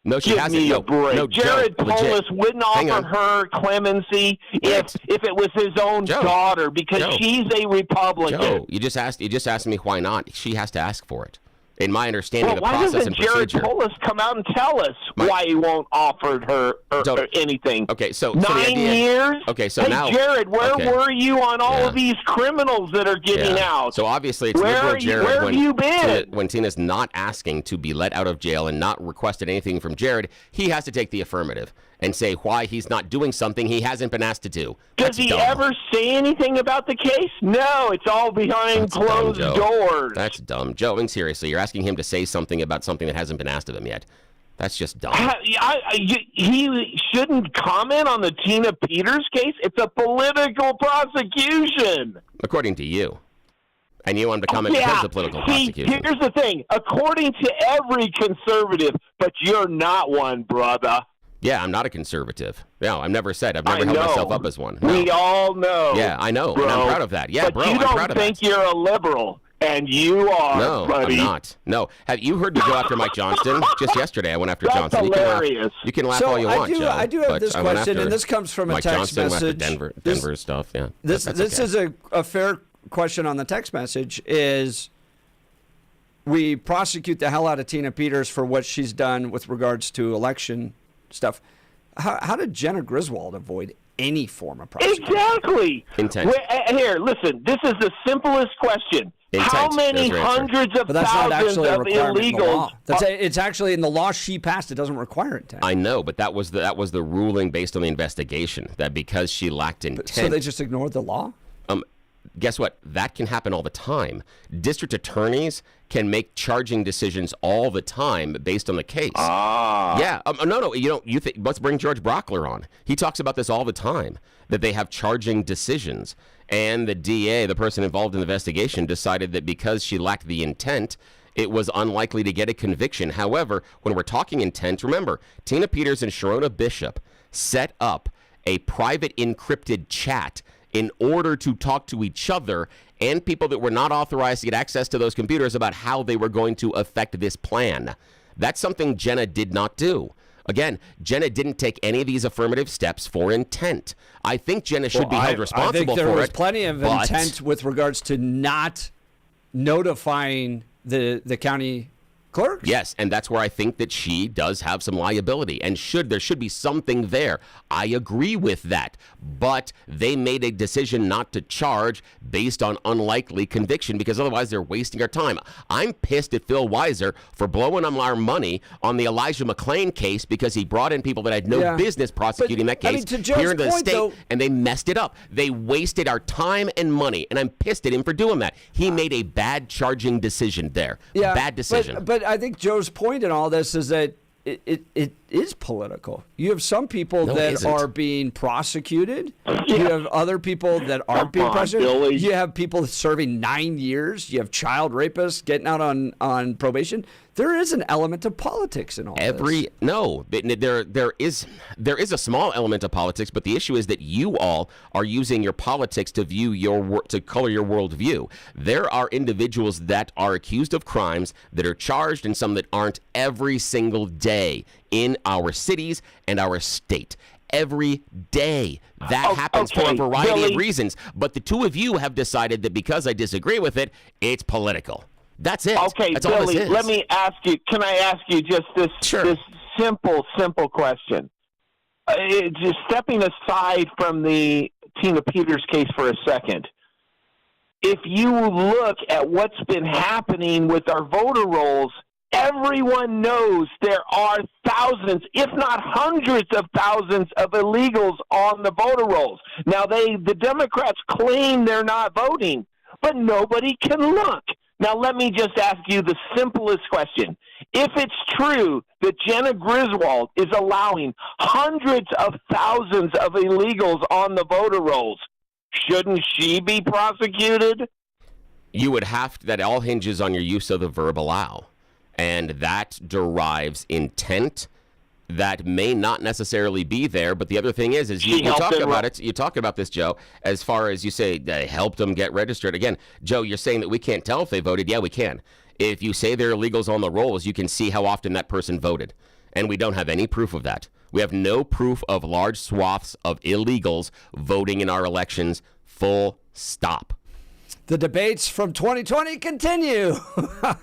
No, she Give hasn't. me a break. No, Jared Joe, Polis wouldn't offer her clemency if it was his own daughter because she's a Republican. Joe, you just asked me why not. She has to ask for it. In my understanding of the process and Jared procedure. Polis come out and tell us why he won't offer her anything? Okay, so 9 years. Okay, so hey, now, Jared, where were you on all of these criminals that are getting out? So obviously, it's liberal Jared. Where have you been? When Tina's not asking to be let out of jail and not requested anything from Jared, he has to take the affirmative and say why he's not doing something he hasn't been asked to do. Does he ever say anything about the case? No, it's all behind closed doors. That's dumb. Joe, I mean, seriously, you're asking him to say something about something that hasn't been asked of him yet. That's just dumb. He shouldn't comment on the Tina Peters case. It's a political prosecution. According to you. And you wanted to comment because of political prosecution. Here's the thing. According to every conservative, but you're not one, brother. Yeah, I'm not a conservative. No, I've never said. I've never held myself up as one. No. We all know. Yeah, I know. Bro. And I'm proud of that. Yeah, but bro, you I'm proud don't of think that. you're a liberal. And you are, no, buddy. I'm not. No. Have you heard me go after Mike Johnston? Just yesterday, I went after That's Johnston. Hilarious. You can laugh all you want, Joe. I do have this question, and this comes from a Mike text Johnston message. Went after Denver stuff. Yeah. This is a fair question on the text message. Is we prosecute the hell out of Tina Peters for what she's done with regards to election stuff. How did Jenna Griswold avoid any form of prosecution? Exactly. Intent. Here, listen. This is the simplest question. Intent. How many hundreds of thousands of illegals? It's actually in the law she passed. It doesn't require intent. I know, but that was the ruling based on the investigation. That because she lacked intent. So they just ignored the law? Guess what? That can happen all the time. District attorneys can make charging decisions all the time based on the case. Yeah. No. Let's bring George Brockler on. He talks about this all the time, that they have charging decisions. And the DA, the person involved in the investigation, decided that because she lacked the intent, it was unlikely to get a conviction. However, when we're talking intent, remember, Tina Peters and Sharona Bishop set up a private encrypted chat in order to talk to each other and people that were not authorized to get access to those computers about how they were going to affect this plan. That's something Jenna did not do. Again, Jenna didn't take any of these affirmative steps for intent. I think Jenna should be held responsible for it. I think there was plenty of intent with regards to not notifying the county clerks. Yes, and that's where I think that she does have some liability, and there should be something there. I agree with that, but they made a decision not to charge based on unlikely conviction because otherwise they're wasting our time. I'm pissed at Phil Weiser for blowing our money on the Elijah McClain case because he brought in people that had no business prosecuting that case here in the state, and they messed it up. They wasted our time and money, and I'm pissed at him for doing that. He made a bad charging decision there. Bad decision. But I think Joe's point in all this is that it is political. You have some people that are being prosecuted. You have other people that aren't being prosecuted. Billy. You have people serving 9 years. You have child rapists getting out on probation. There is an element of politics in all this. No, there is a small element of politics, but the issue is that you all are using your politics to to color your worldview. There are individuals that are accused of crimes that are charged and some that aren't every single day in our cities and our state. Every day. That happens for a variety of reasons. But the two of you have decided that because I disagree with it, it's political. That's it. Okay, That's Billy, all this is. let me ask you, can I ask you just this simple question? Just stepping aside from the Tina Peters case for a second. If you look at what's been happening with our voter rolls, everyone knows there are thousands, if not hundreds of thousands of illegals on the voter rolls. Now, the Democrats claim they're not voting, but nobody can look. Now, let me just ask you the simplest question. If it's true that Jenna Griswold is allowing hundreds of thousands of illegals on the voter rolls, shouldn't she be prosecuted? You would have to, that all hinges on your use of the verb allow. And that derives intent that may not necessarily be there. But the other thing is you talk about it. You talk about this, Joe, as far as you say they helped them get registered. Again, Joe, you're saying that we can't tell if they voted. Yeah, we can. If you say they're illegals on the rolls, you can see how often that person voted. And we don't have any proof of that. We have no proof of large swaths of illegals voting in our elections. Full stop. The debates from 2020 continue.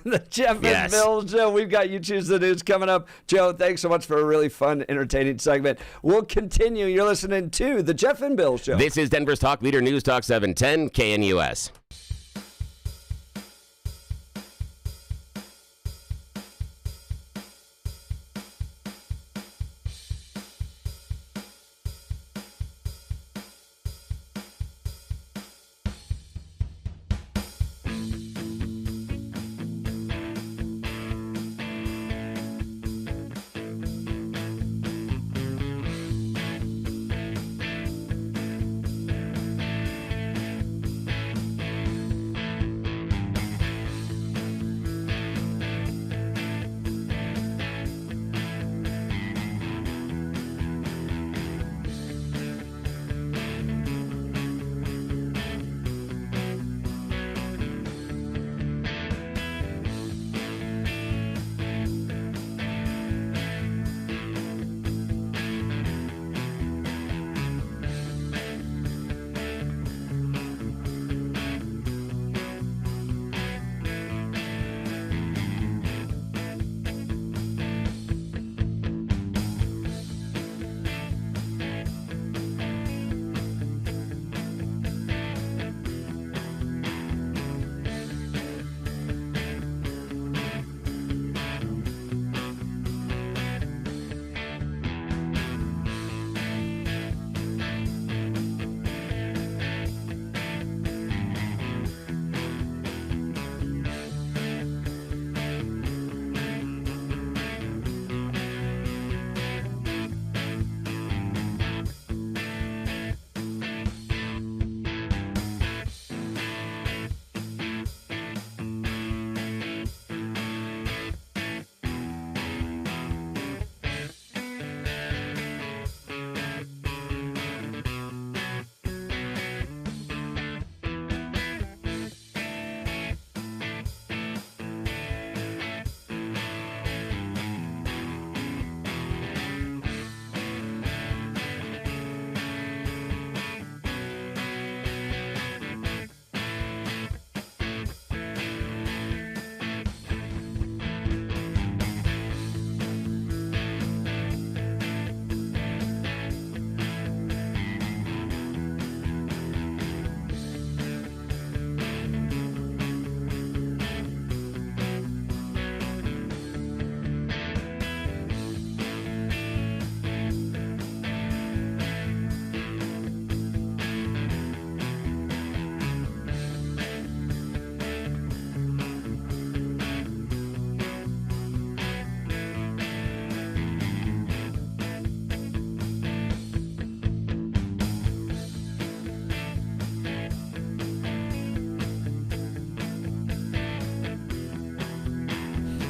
The Jeff and Bill Show. We've got You Choose the News coming up. Joe, thanks so much for a really fun, entertaining segment. We'll continue. You're listening to The Jeff and Bill Show. This is Denver's Talk Leader News Talk 710 KNUS.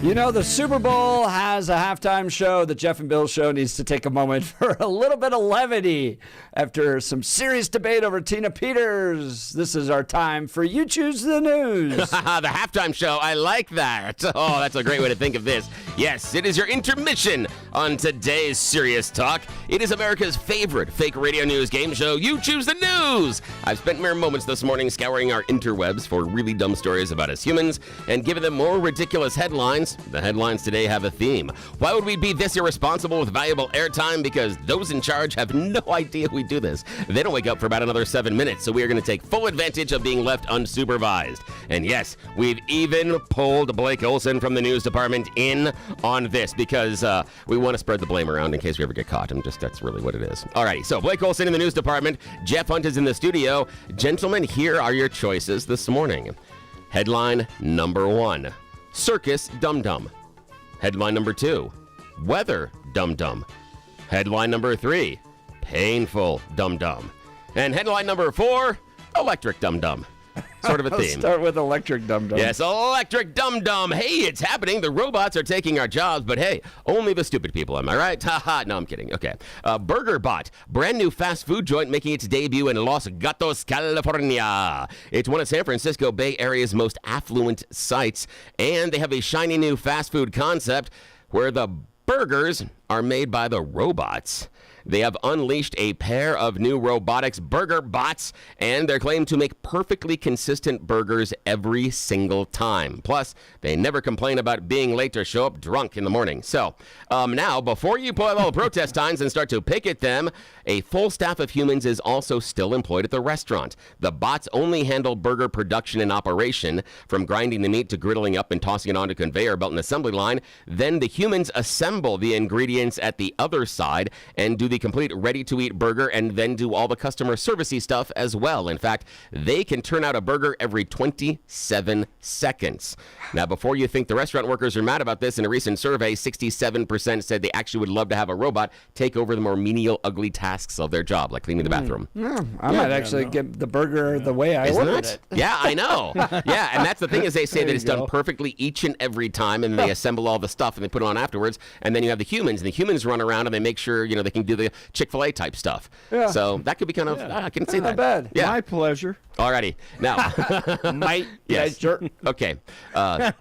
You know, the Super Bowl has a halftime show. The Jeff and Bill Show needs to take a moment for a little bit of levity after some serious debate over Tina Peters. This is our time for You Choose the News. The halftime show. I like that. Oh, that's a great way to think of this. Yes, it is your intermission on today's Serious Talk. It is America's favorite fake radio news game show, You Choose the News. I've spent mere moments this morning scouring our interwebs for really dumb stories about us humans and giving them more ridiculous headlines. The headlines today have a theme. Why would we be this irresponsible with valuable airtime? Because those in charge have no idea we do this. They don't wake up for about another 7 minutes, so we are going to take full advantage of being left unsupervised. And yes, we've even pulled Blake Olson from the news department in on this because we want to spread the blame around in case we ever get caught. That's really what it is. Alrighty, so Blake Olson in the news department. Jeff Hunt is in the studio. Gentlemen, here are your choices this morning. Headline number 1. Circus Dum Dum. Headline number 2, Weather Dum Dum. Headline number 3, Painful Dum Dum. And headline number 4, Electric Dum Dum. Sort of a theme. Start with Electric Dum Dum. Yes, Electric Dum Dum. Hey, it's happening. The robots are taking our jobs, but hey, only the stupid people, am I right? Haha, no, I'm kidding. Okay. Burger Bot, brand new fast food joint making its debut in Los Gatos, California. It's one of San Francisco Bay Area's most affluent sites, and they have a shiny new fast food concept where the burgers are made by the robots. They have unleashed a pair of new robotics burger bots, and they're claimed to make perfectly consistent burgers every single time. Plus, they never complain about being late or show up drunk in the morning. So, now, before you pull out all the protest signs and start to picket them, a full staff of humans is also still employed at the restaurant. The bots only handle burger production and operation, from grinding the meat to griddling up and tossing it onto a conveyor belt and assembly line. Then the humans assemble the ingredients at the other side and do the complete ready-to-eat burger, and then do all the customer servicey stuff as well. In fact, they can turn out a burger every 27 seconds. Now, before you think the restaurant workers are mad about this, in a recent survey, 67% said they actually would love to have a robot take over the more menial, ugly tasks of their job, like cleaning the bathroom. I might actually get the burger the way I ordered it. Yeah, I know. Yeah, and that's the thing is they say that it's done perfectly each and every time, and they assemble all the stuff and they put it on afterwards, and then you have the humans, and the humans run around and they make sure, they can do the Chick-fil-A type stuff. Yeah. So that could be kind of, I can say that. Not bad. Yeah. My pleasure. Alrighty. Now. Yes. Sure. Okay.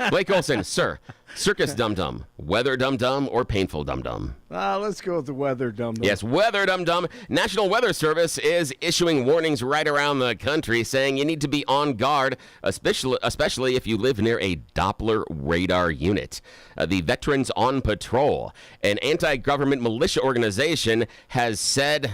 Blake Olson, sir. Circus Dum Dum, Weather Dum Dum, or Painful Dum Dum? Let's go with the Weather Dum Dum. Yes, Weather Dum Dum. National Weather Service is issuing warnings right around the country saying you need to be on guard, especially if you live near a Doppler radar unit. The Veterans on Patrol, an anti-government militia organization, has said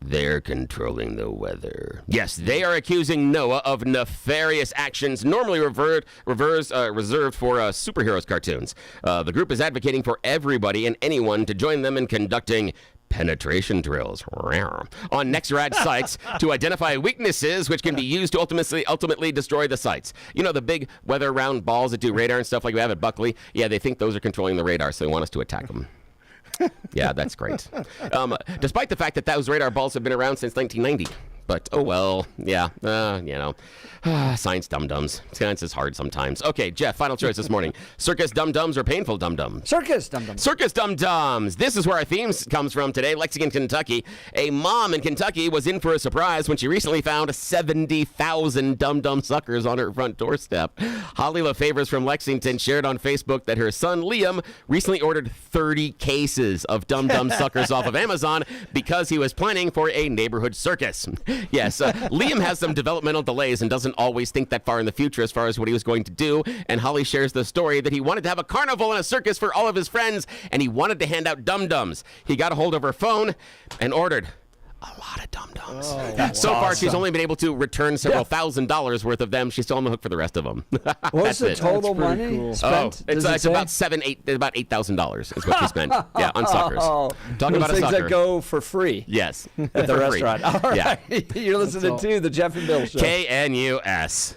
they're controlling the weather. Yes, they are accusing NOAA of nefarious actions normally reserved for superheroes cartoons. The group is advocating for everybody and anyone to join them in conducting penetration drills on NEXRAD sites to identify weaknesses which can be used to ultimately destroy the sites. You know, the big weather round balls that do radar and stuff like we have at Buckley? Yeah, they think those are controlling the radar, so they want us to attack them. Yeah, that's great. Despite the fact that those radar balls have been around since 1990. But, oh well, yeah, science dum-dums. Science is hard sometimes. Okay, Jeff, final choice this morning. Circus dum-dums or painful dum-dums? Circus dum-dums. Circus dum-dums. This is where our theme comes from today, Lexington, Kentucky. A mom in Kentucky was in for a surprise when she recently found 70,000 dum-dum suckers on her front doorstep. Holly LaFavors from Lexington shared on Facebook that her son, Liam, recently ordered 30 cases of dum-dum suckers off of Amazon because he was planning for a neighborhood circus. Yes, Liam has some developmental delays and doesn't always think that far in the future as far as what he was going to do. And Holly shares the story that he wanted to have a carnival and a circus for all of his friends, and he wanted to hand out dum-dums. He got a hold of her phone and ordered a lot of dum-dums. So far, she's only been able to return several $1,000s worth of them. She's still on the hook for the rest of them. What's the total money spent? It's about $8,000 is what she spent. Yeah, on suckers. Talking about a things sucker. that go for free. Yes. At the restaurant. All right. Yeah. You're listening to the Jeff and Bill Show. KNUS.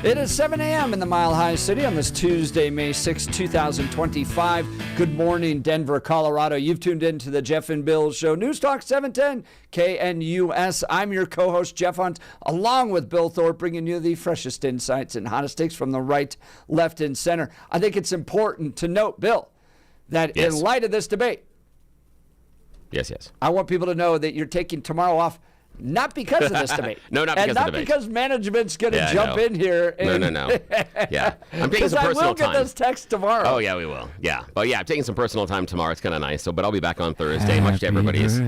It is 7 a.m. in the Mile High City on this Tuesday, May 6, 2025. Good morning, Denver, Colorado. You've tuned in to the Jeff and Bill Show. News Talk 710 KNUS. I'm your co-host, Jeff Hunt, along with Bill Thorpe, bringing you the freshest insights and hottest takes from the right, left, and center. I think it's important to note, Bill, that in light of this debate, yes, I want people to know that you're taking tomorrow off. Not because of this debate. No, not because of the debate. And not because management's going to jump in here. And, no. Yeah. I'm taking some personal time. I will get those texts tomorrow. Oh, yeah, we will. Yeah. But, yeah, I'm taking some personal time tomorrow. It's kind of nice. But I'll be back on Thursday, much to everybody's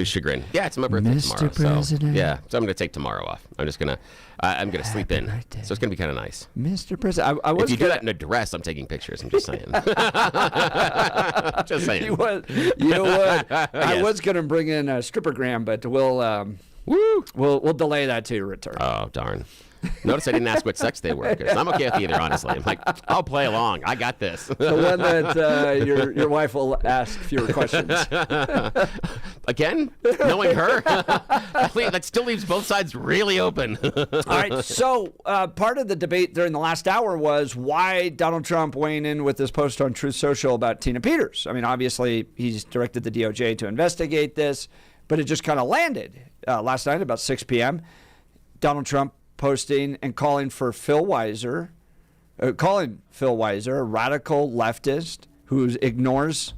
chagrin. Yeah, it's my birthday Mr. tomorrow. President. So I'm going to take tomorrow off. I'm just going to sleep in. Birthday. So it's going to be kind of nice. Mr. President. If you do that in a dress, I'm taking pictures. I'm just saying. Just saying. You would. I was going to bring in a strippergram, but we'll delay that to your return. Oh, darn. Notice I didn't ask what sex they were, because I'm okay with either, honestly. I'm like, I'll play along. I got this. The one that your wife will ask fewer questions. Again? Knowing her? That still leaves both sides really open. All right, so part of the debate during the last hour was why Donald Trump weighing in with this post on Truth Social about Tina Peters. I mean, obviously, he's directed the DOJ to investigate this, but it just kind of landed last night about 6 p.m. Donald Trump posting and calling Phil Weiser, a radical leftist who ignores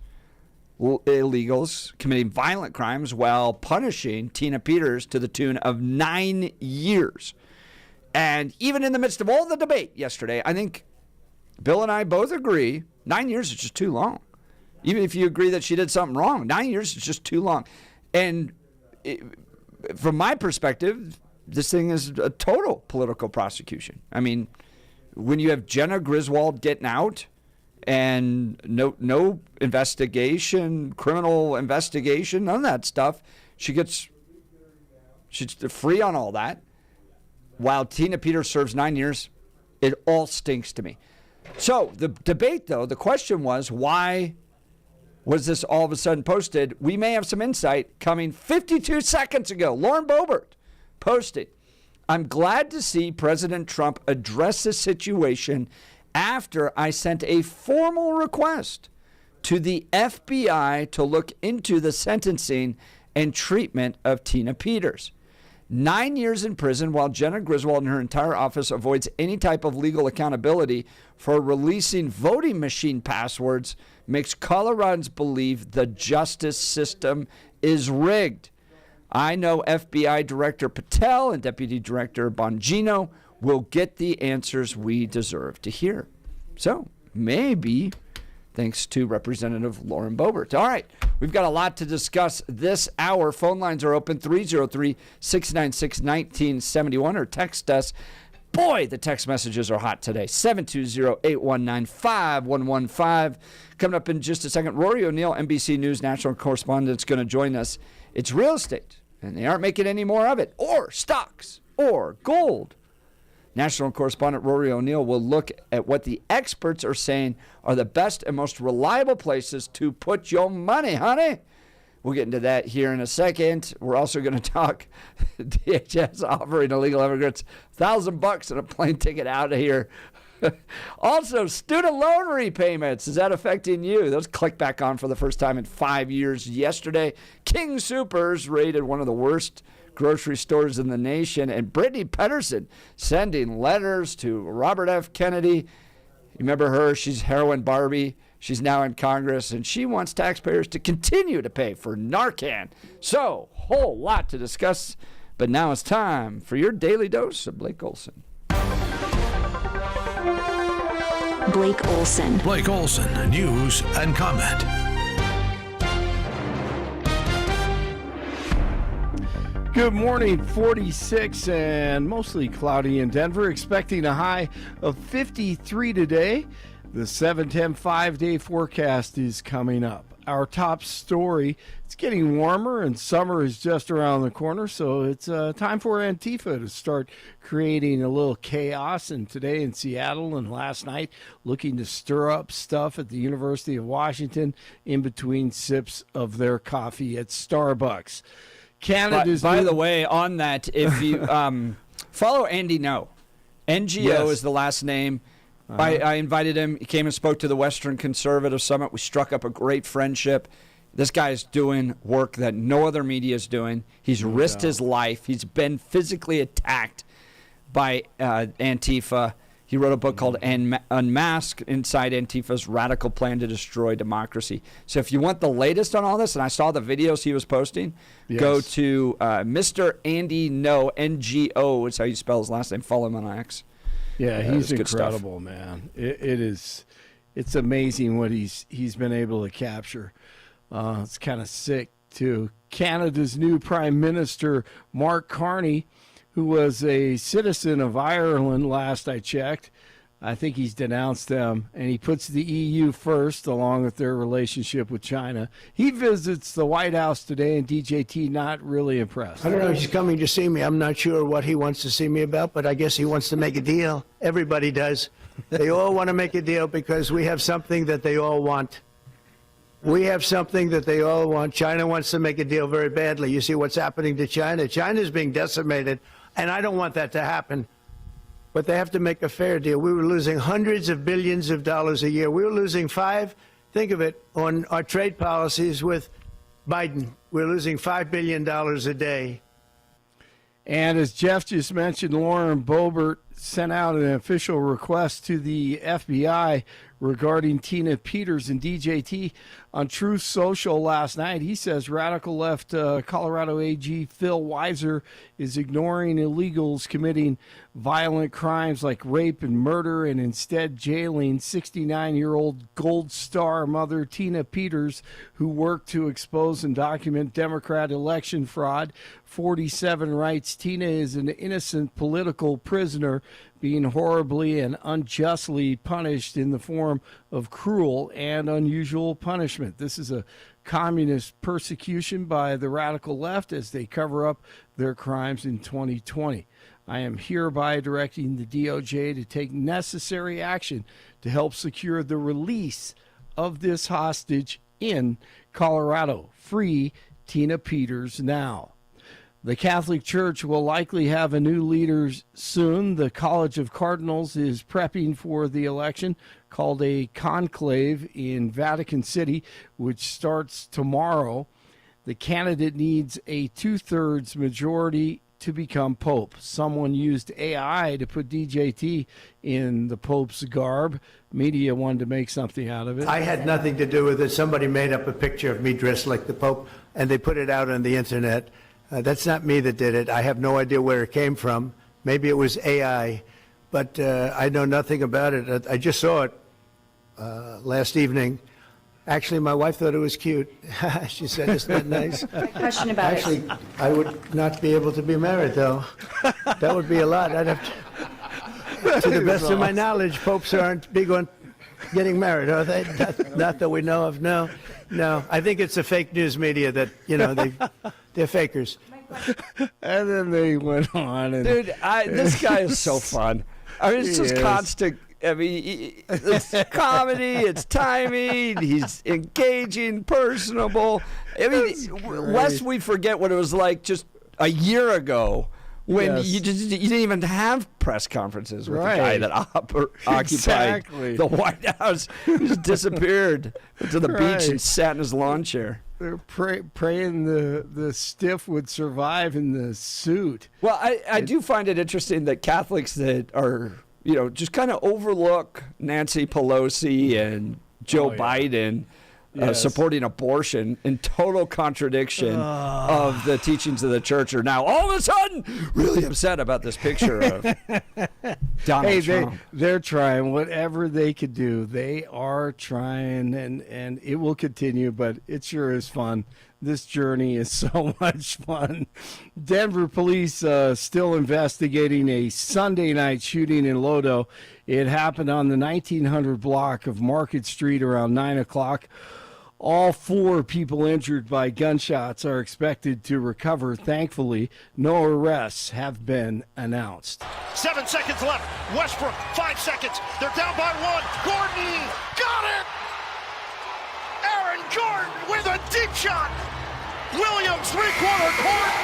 illegals committing violent crimes while punishing Tina Peters to the tune of 9 years. And even in the midst of all the debate yesterday, I think Bill and I both agree 9 years is just too long. Even if you agree that she did something wrong, 9 years is just too long. And from my perspective, this thing is a total political prosecution. I mean, when you have Jenna Griswold getting out and no investigation, criminal investigation, none of that stuff, she's free on all that, while Tina Peters serves 9 years, it all stinks to me. So the debate, though, the question was, why was this all of a sudden posted? We may have some insight coming 52 seconds ago. Lauren Boebert posted, I'm glad to see President Trump address the situation after I sent a formal request to the FBI to look into the sentencing and treatment of Tina Peters. 9 years in prison while Jenna Griswold and her entire office avoids any type of legal accountability for releasing voting machine passwords makes Coloradans believe the justice system is rigged. I know FBI Director Patel and Deputy Director Bongino will get the answers we deserve to hear. So, maybe thanks to Representative Lauren Boebert. All right, we've got a lot to discuss this hour. Phone lines are open, 303-696-1971, or text us. Boy, the text messages are hot today, 720-819-5115. Coming up in just a second, Rory O'Neill, NBC News national correspondent, is going to join us. It's real estate, and they aren't making any more of it, or stocks, or gold. National correspondent Rory O'Neill will look at what the experts are saying are the best and most reliable places to put your money, honey. We'll get into that here in a second. We're also going to talk DHS offering illegal immigrants $1,000 and a plane ticket out of here. Also, student loan repayments. Is that affecting you? Those clicked back on for the first time in 5 years yesterday. King Soopers rated one of the worst grocery stores in the nation. And Brittany Pedersen sending letters to Robert F. Kennedy. You remember her? She's Heroin Barbie. She's now in Congress, and she wants taxpayers to continue to pay for Narcan. So, whole lot to discuss. But now it's time for your daily dose of Blake Olson. Blake Olson. Blake Olson, news and comment. Good morning, 46 and mostly cloudy in Denver. Expecting a high of 53 today. The 7-10 5-day forecast is coming up. Our top story, it's getting warmer and summer is just around the corner, so it's time for Antifa to start creating a little chaos. And today in Seattle and last night, looking to stir up stuff at the University of Washington in between sips of their coffee at Starbucks. Canada's by the way, on that, if you follow Andy No, NGO is the last name. I invited him. He came and spoke to the Western Conservative Summit. We struck up a great friendship. This guy is doing work that no other media is doing. He's risked his life. He's been physically attacked by Antifa. He wrote a book called Unmasked, Inside Antifa's Radical Plan to Destroy Democracy. So if you want the latest on all this, and I saw the videos he was posting, go to Mr. Andy No, NGO is how you spell his last name. Follow him on X. Yeah, he's incredible, man. It's amazing what he's been able to capture. It's kind of sick, too. Canada's new Prime Minister, Mark Carney, who was a citizen of Ireland last I checked. I think he's denounced them, and he puts the EU first, along with their relationship with China. He visits the White House today, and DJT not really impressed. I don't know. He's coming to see me. I'm not sure what he wants to see me about, but I guess he wants to make a deal. Everybody does. They all want to make a deal because we have something that they all want. We have something that they all want. China wants to make a deal very badly. You see what's happening to China. China's being decimated, and I don't want that to happen. But they have to make a fair deal. We were losing hundreds of billions of dollars a year. We were losing think of it, on our trade policies with Biden. We're losing $5 billion a day. And as Jeff just mentioned, Lauren Boebert sent out an official request to the FBI regarding Tina Peters and DJT on Truth Social last night. He says radical left Colorado AG Phil Weiser is ignoring illegals committing violent crimes like rape and murder and instead jailing 69-year-old Gold Star mother Tina Peters, who worked to expose and document Democrat election fraud. 47 writes Tina is an innocent political prisoner being horribly and unjustly punished in the form of cruel and unusual punishment. This is a communist persecution by the radical left as they cover up their crimes in 2020. I am hereby directing the DOJ to take necessary action to help secure the release of this hostage in Colorado. Free Tina Peters now. The Catholic Church will likely have a new leader soon. The College of Cardinals is prepping for the election called a conclave in Vatican City, which starts tomorrow. The candidate needs a 2/3 majority to become Pope. Someone used AI to put DJT in the Pope's garb. Media wanted to make something out of it. I had nothing to do with it. Somebody made up a picture of me dressed like the Pope, and they put it out on the internet. That's not me that did it. I have no idea where it came from. Maybe it was AI, but I know nothing about it. I just saw it last evening. Actually, my wife thought it was cute. She said, "Isn't that nice?" Question about Actually, I would not be able to be married, though. That would be a lot. I'd have to the best of my knowledge, popes aren't big on getting married, are they? Not that we know of. No. I think it's a fake news media that, they're fakers. And then they went on. And Dude, this guy is so fun. I mean, it's just constant. I mean, it's comedy, it's timing, he's engaging, personable. I mean, lest we forget what it was like just a year ago when you didn't even have press conferences with the guy that occupied the White House. He just disappeared to the beach and sat in his lawn chair. They're praying the stiff would survive in the suit. Well, I do find it interesting that Catholics that are, just kind of overlook Nancy Pelosi and Joe Biden supporting abortion in total contradiction of the teachings of the church are now all of a sudden really upset about this picture of Donald Trump. They're trying whatever they could do. They are trying, and it will continue, but it sure is fun. This journey is so much fun. Denver police still investigating a Sunday night shooting in Lodo. It happened on the 1900 block of Market Street around 9 o'clock. All 4 people injured by gunshots are expected to recover. Thankfully, no arrests have been announced. 7 seconds left. Westbrook, 5 seconds. They're down by 1. Gordon, got it! Aaron Gordon with a deep shot. Williams, three-quarter court,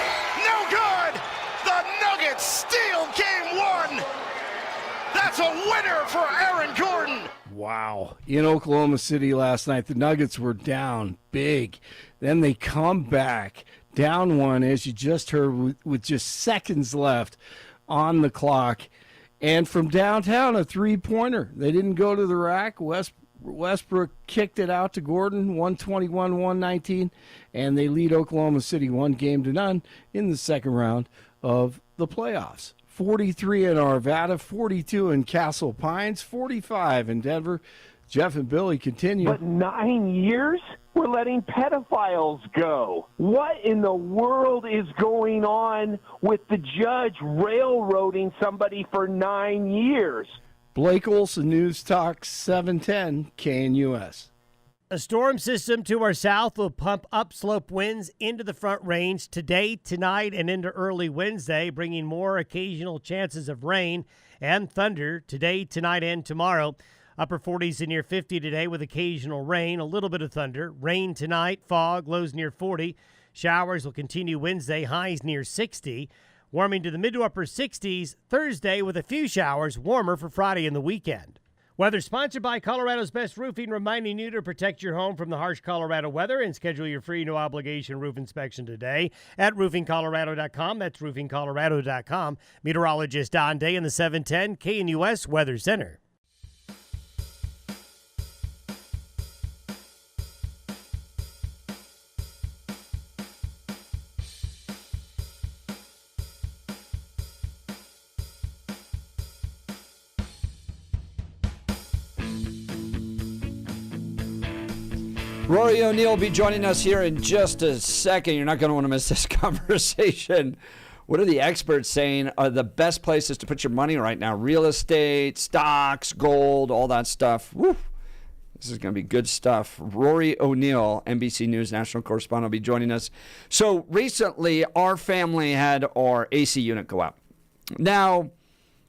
no good. The Nuggets steal game 1. a winner for Aaron Gordon. Wow. In Oklahoma City last night, the Nuggets were down big. Then they come back down one, as you just heard, with just seconds left on the clock. And from downtown, a three-pointer. They didn't go to the rack. Westbrook kicked it out to Gordon, 121-119, and they lead Oklahoma City 1-0 in the second round of the playoffs. 43 in Arvada, 42 in Castle Pines, 45 in Denver. Jeff and Billy continue. But 9 years? We're letting pedophiles go. What in the world is going on with the judge railroading somebody for 9 years? Blake Olson, News Talk 710 KNUS. A storm system to our south will pump upslope winds into the Front Range today, tonight, and into early Wednesday, bringing more occasional chances of rain and thunder today, tonight, and tomorrow. Upper 40s and near 50 today with occasional rain, a little bit of thunder. Rain tonight, fog, lows near 40. Showers will continue Wednesday, highs near 60. Warming to the mid to upper 60s Thursday with a few showers, warmer for Friday and the weekend. Weather sponsored by Colorado's Best Roofing, reminding you to protect your home from the harsh Colorado weather and schedule your free no-obligation roof inspection today at roofingcolorado.com. That's roofingcolorado.com. Meteorologist Don Day in the 710 KNUS Weather Center. Rory O'Neill will be joining us here in just a second. You're not going to want to miss this conversation. What are the experts saying are the best places to put your money right now? Real estate, stocks, gold, all that stuff. Woo. This is going to be good stuff. Rory O'Neill, NBC News national correspondent, will be joining us. So recently, our family had our AC unit go out. Now,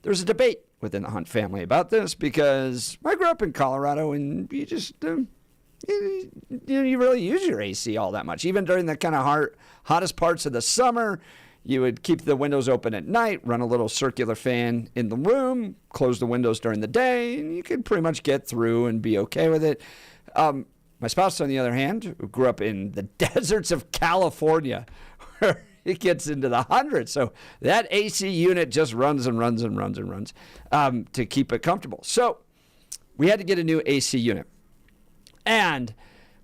there's a debate within the Hunt family about this because I grew up in Colorado and you just... you really use your AC all that much. Even during the kind of hottest parts of the summer, you would keep the windows open at night, run a little circular fan in the room, close the windows during the day, and you could pretty much get through and be okay with it. My spouse, on the other hand, who grew up in the deserts of California, where it gets into the hundreds. So that AC unit just runs and runs and runs and runs to keep it comfortable. So we had to get a new AC unit. And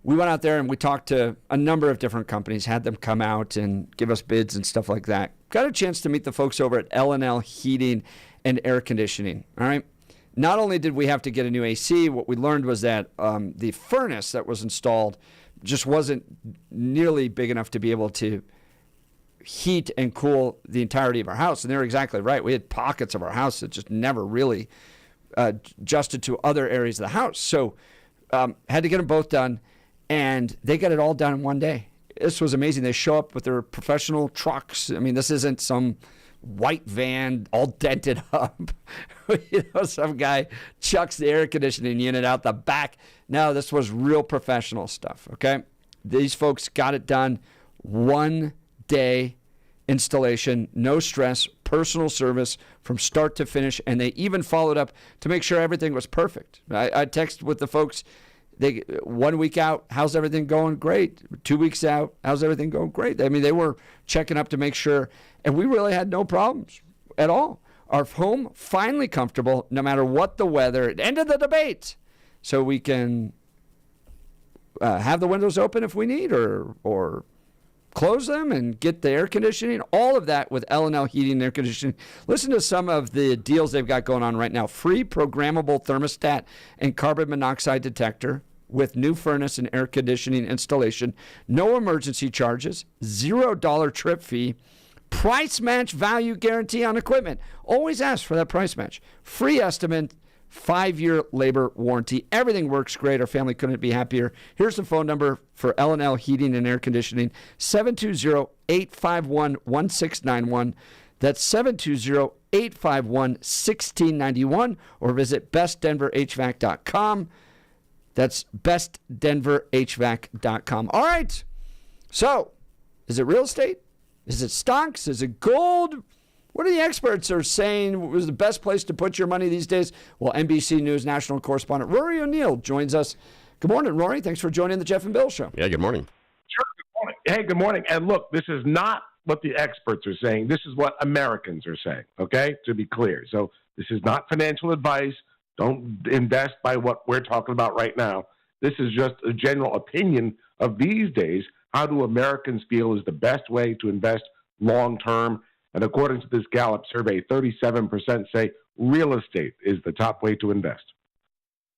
we went out there and we talked to a number of different companies, had them come out and give us bids and stuff like that. Got a chance to meet the folks over at L&L Heating and Air Conditioning. All right. Not only did we have to get a new AC, what we learned was that the furnace that was installed just wasn't nearly big enough to be able to heat and cool the entirety of our house. And they're exactly right. We had pockets of our house that just never really adjusted to other areas of the house. So had to get them both done, and they got it all done in one day. This was amazing. They show up with their professional trucks. I mean, this isn't some white van all dented up. Some guy chucks the air conditioning unit out the back. No, this was real professional stuff, okay? These folks got it done. 1 day installation, no stress, personal service from start to finish, and they even followed up to make sure everything was perfect. I texted with the folks, 1 week out, how's everything going? Great. 2 weeks out, how's everything going? Great. I mean, they were checking up to make sure, and we really had no problems at all. Our home finally comfortable no matter what the weather. It ended the debate. So we can have the windows open if we need, or close them and get the air conditioning, all of that with L&L Heating and Air Conditioning. Listen to some of the deals they've got going on right now. Free programmable thermostat and carbon monoxide detector with new furnace and air conditioning installation. No emergency charges, $0 trip fee, price match value guarantee on equipment. Always ask for that price match. Free estimate, 5-year labor warranty. Everything works great. Our family couldn't be happier. Here's the phone number for L&L Heating and Air Conditioning, 720-851-1691. That's 720-851-1691, or visit bestdenverhvac.com. That's bestdenverhvac.com. All right. So, is it real estate? Is it stocks? Is it gold? What are the experts are saying was the best place to put your money these days? Well, NBC News national correspondent Rory O'Neill joins us. Good morning, Rory. Thanks for joining the Jeff and Bill Show. Yeah, good morning. Sure, good morning. Hey, good morning. And look, this is not what the experts are saying. This is what Americans are saying, okay, to be clear. So this is not financial advice. Don't invest by what we're talking about right now. This is just a general opinion of these days. How do Americans feel is the best way to invest long term? And according to this Gallup survey, 37% say real estate is the top way to invest.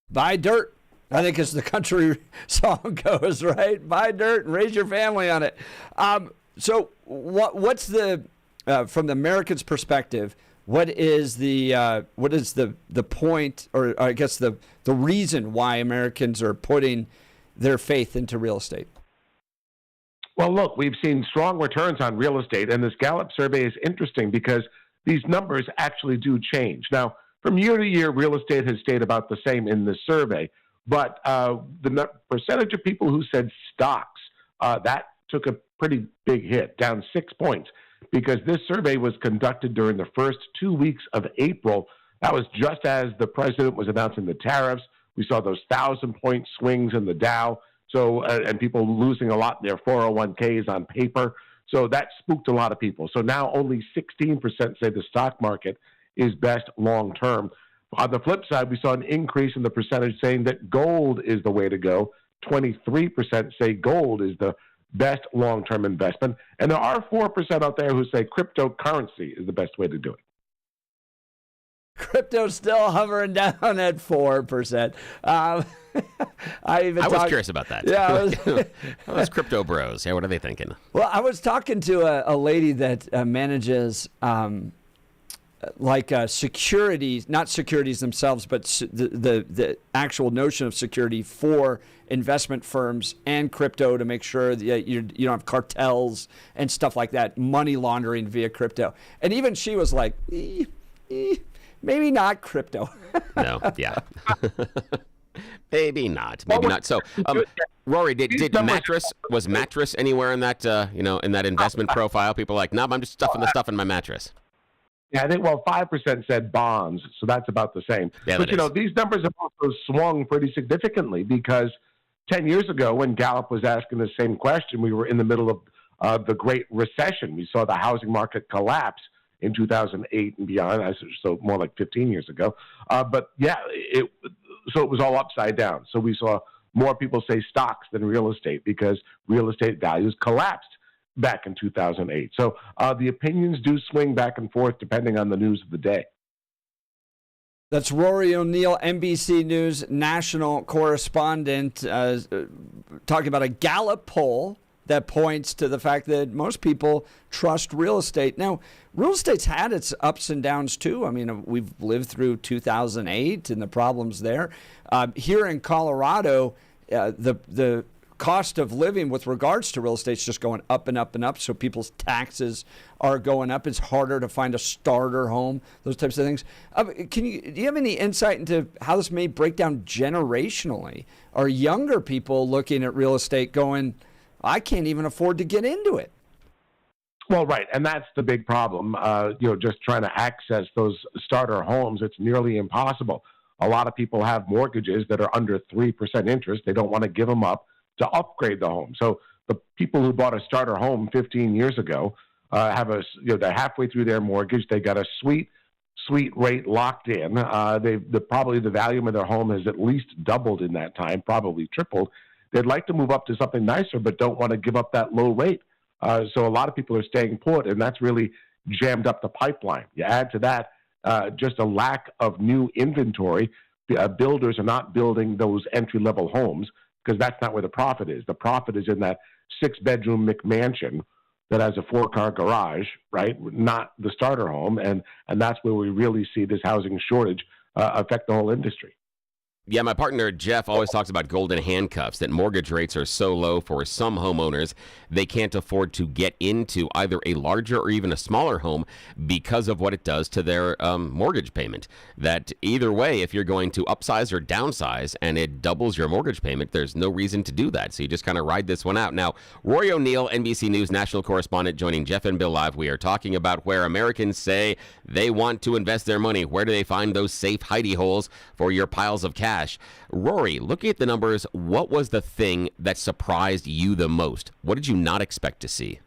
Buy dirt, I think as the country song goes, right? Buy dirt and raise your family on it. So what's the, from the American's perspective, what is the point, or I guess the reason why Americans are putting their faith into real estate? Well, look, we've seen strong returns on real estate, and this Gallup survey is interesting because these numbers actually do change. Now, from year to year, real estate has stayed about the same in this survey, but the percentage of people who said stocks, that took a pretty big hit, down 6 points, because this survey was conducted during the first 2 weeks of April. That was just as the president was announcing the tariffs. We saw those 1,000-point swings in the Dow. So, and people losing a lot in their 401ks on paper. So that spooked a lot of people. So now only 16% say the stock market is best long term. On the flip side, we saw an increase in the percentage saying that gold is the way to go. 23% say gold is the best long-term investment. And there are 4% out there who say cryptocurrency is the best way to do it. Crypto's still hovering down at 4%. I was curious about that. Yeah, those crypto bros. Yeah, what are they thinking? Well, I was talking to a lady that manages securities, not securities themselves, but the actual notion of security for investment firms and crypto to make sure that you don't have cartels and stuff like that, money laundering via crypto. And even she was like, maybe not crypto. No, yeah. Maybe not. Maybe not. So, Rory, was mattress anywhere in that, in that investment profile? People are like, no, I'm just stuffing the stuff in my mattress. Yeah, I think, 5% said bonds, so that's about the same. Yeah, but, these numbers have also swung pretty significantly because 10 years ago when Gallup was asking the same question, we were in the middle of the Great Recession. We saw the housing market collapse in 2008 and beyond, so more like 15 years ago. But, yeah, it was all upside down. So we saw more people say stocks than real estate because real estate values collapsed back in 2008. So the opinions do swing back and forth depending on the news of the day. That's Rory O'Neill, NBC News national correspondent, talking about a Gallup poll that points to the fact that most people trust real estate. Now, real estate's had its ups and downs too. I mean, we've lived through 2008 and the problems there. Here in Colorado, the cost of living with regards to real estate is just going up and up and up. So people's taxes are going up. It's harder to find a starter home, those types of things. Do you have any insight into how this may break down generationally? Are younger people looking at real estate going, I can't even afford to get into it? Well, right. And that's the big problem. Just trying to access those starter homes, it's nearly impossible. A lot of people have mortgages that are under 3% interest. They don't want to give them up to upgrade the home. So the people who bought a starter home 15 years ago they're halfway through their mortgage. They got a sweet rate locked in. Probably the value of their home has at least doubled in that time, probably tripled. They'd like to move up to something nicer, but don't want to give up that low rate. So a lot of people are staying put, and that's really jammed up the pipeline. You add to that just a lack of new inventory. Builders are not building those entry-level homes because that's not where the profit is. The profit is in that 6-bedroom McMansion that has a 4-car garage, right? Not the starter home, and that's where we really see this housing shortage affect the whole industry. Yeah, my partner Jeff always talks about golden handcuffs, that mortgage rates are so low for some homeowners, they can't afford to get into either a larger or even a smaller home because of what it does to their mortgage payment. That either way, if you're going to upsize or downsize and it doubles your mortgage payment, there's no reason to do that. So you just kind of ride this one out. Now, Rory O'Neill, NBC News national correspondent, joining Jeff and Bill live. We are talking about where Americans say they want to invest their money. Where do they find those safe hidey holes for your piles of cash? Rory, looking at the numbers, what was the thing that surprised you the most? What did you not expect to see?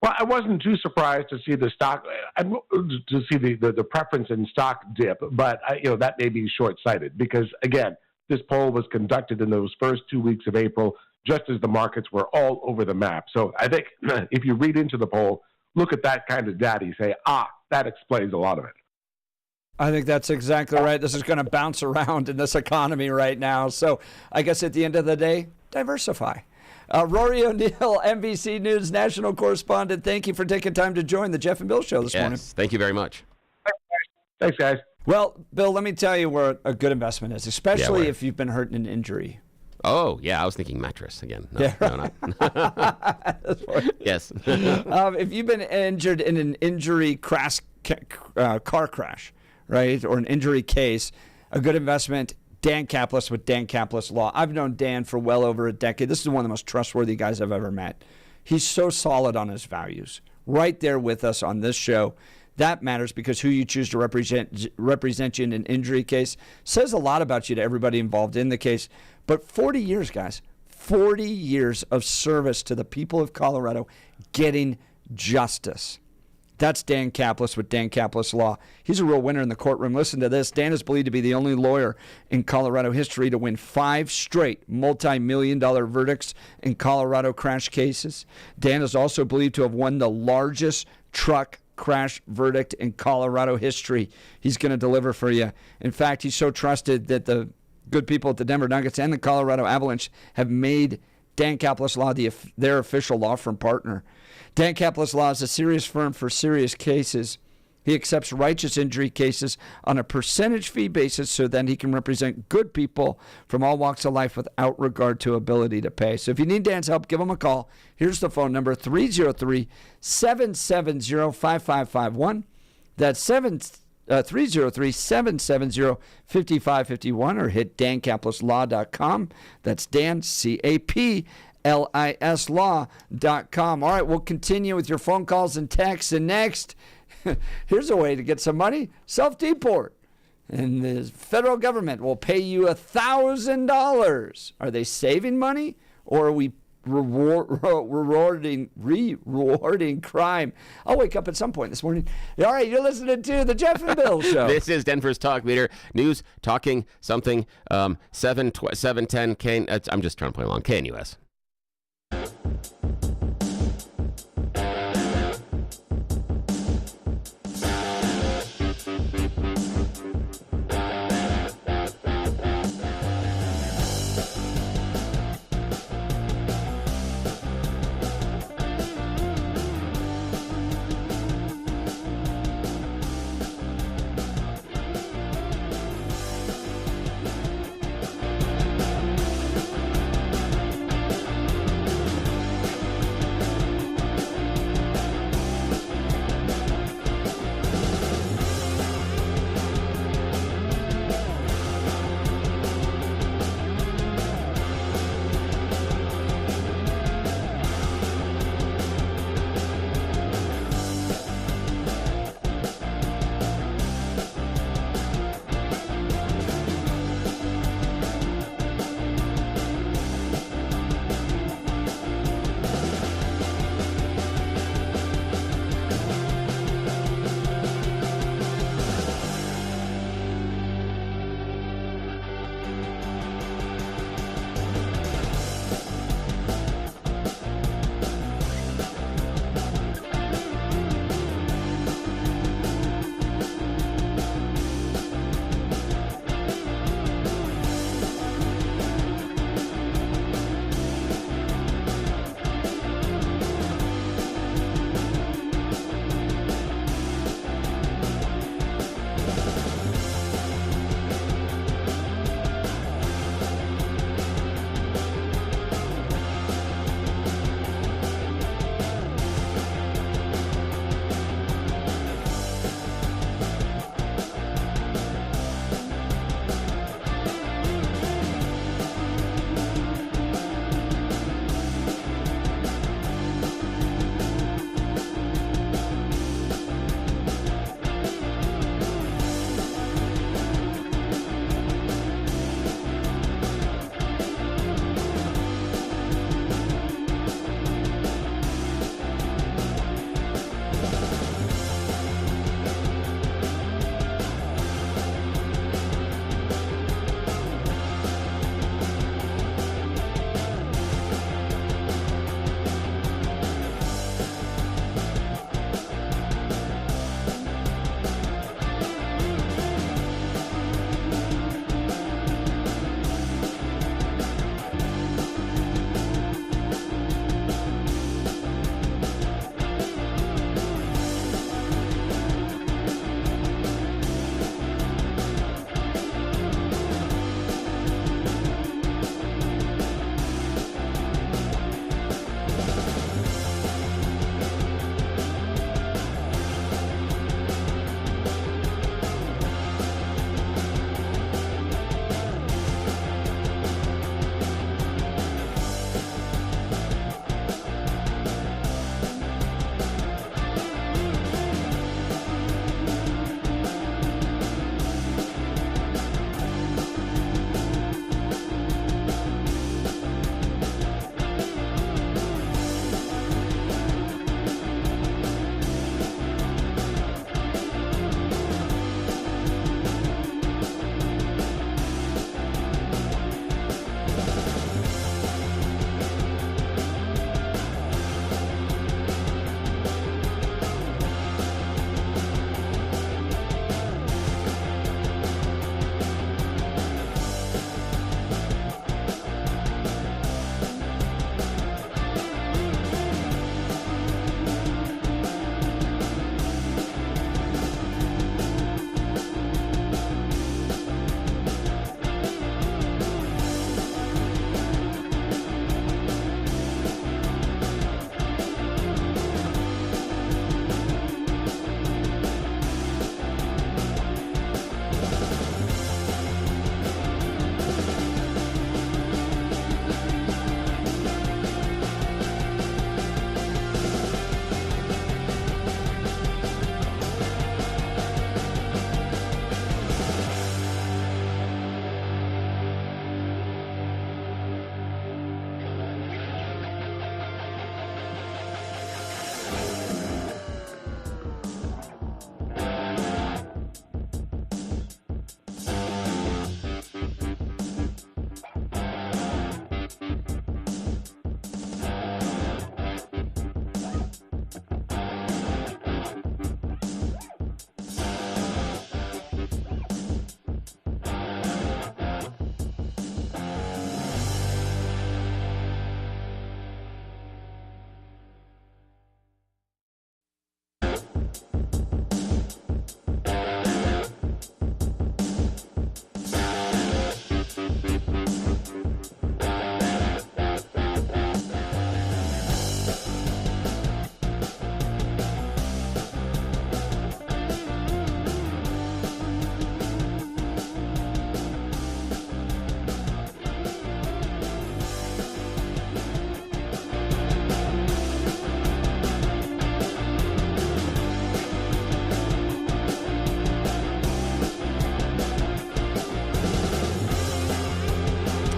Well, I wasn't too surprised to see the stock, to see the preference in stock dip, but that may be short-sighted because, again, this poll was conducted in those first 2 weeks of April, just as the markets were all over the map. So I think if you read into the poll, look at that kind of data, you say, that explains a lot of it. I think that's exactly right. This is going to bounce around in this economy right now. So I guess at the end of the day, diversify. Rory O'Neill, NBC News national correspondent, thank you for taking time to join the Jeff and Bill Show this morning. Thank you very much. Thanks, guys. Well, Bill, let me tell you where a good investment is, especially if you've been hurt in an injury. Oh, yeah, I was thinking mattress again. No, not. Yes. If you've been injured in an injury car crash, right, or an injury case, a good investment, Dan Caplis with Dan Caplis Law. I've known Dan for well over a decade. This is one of the most trustworthy guys I've ever met. He's so solid on his values. Right there with us on this show. That matters because who you choose to represent you in an injury case says a lot about you to everybody involved in the case. But 40 years, guys, 40 years of service to the people of Colorado getting justice. That's Dan Caplis with Dan Caplis Law. He's a real winner in the courtroom. Listen to this. Dan is believed to be the only lawyer in Colorado history to win 5 straight multi-million-dollar verdicts in Colorado crash cases. Dan is also believed to have won the largest truck crash verdict in Colorado history. He's going to deliver for you. In fact, he's so trusted that the good people at the Denver Nuggets and the Colorado Avalanche have made Dan Caplis Law their official law firm partner. Dan Caplis Law is a serious firm for serious cases. He accepts righteous injury cases on a percentage fee basis so that he can represent good people from all walks of life without regard to ability to pay. So if you need Dan's help, give him a call. Here's the phone number, 303-770-5551. That's 303-770-5551, or hit dancaplisLaw.com. That's Dan, CAPLIS Law.com. All right, we'll continue with your phone calls and texts. And next, here's a way to get some money, self-deport. And the federal government will pay you $1,000. Are they saving money, or are we rewarding crime? I'll wake up at some point this morning. All right, you're listening to the Jeff and Bill Show. This is Denver's talk leader, news, talking something, 710 K. I'm just trying to play along. KNUS.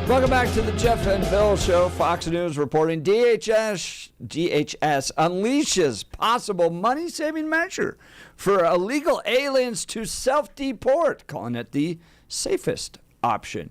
Welcome back to the Jeff and Bill Show. Fox News reporting DHS unleashes possible money-saving measure for illegal aliens to self-deport, calling it the safest option.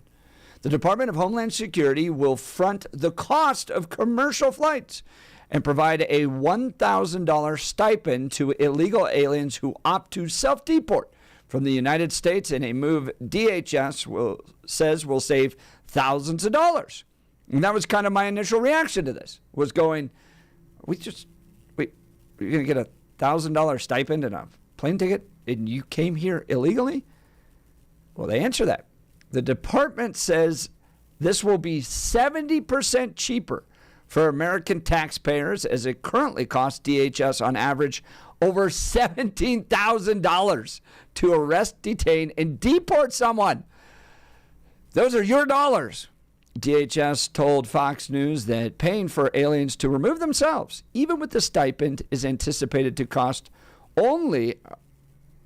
The Department of Homeland Security will front the cost of commercial flights and provide a $1,000 stipend to illegal aliens who opt to self-deport from the United States in a move DHS says will save thousands of dollars. And that was kind of my initial reaction to this, was going, you're going to get a $1,000 stipend and a plane ticket and you came here illegally? Well, they answer that. The department says this will be 70% cheaper for American taxpayers, as it currently costs DHS on average over $17,000 to arrest, detain, and deport someone. Those are your dollars. DHS told Fox News that paying for aliens to remove themselves, even with the stipend, is anticipated to cost only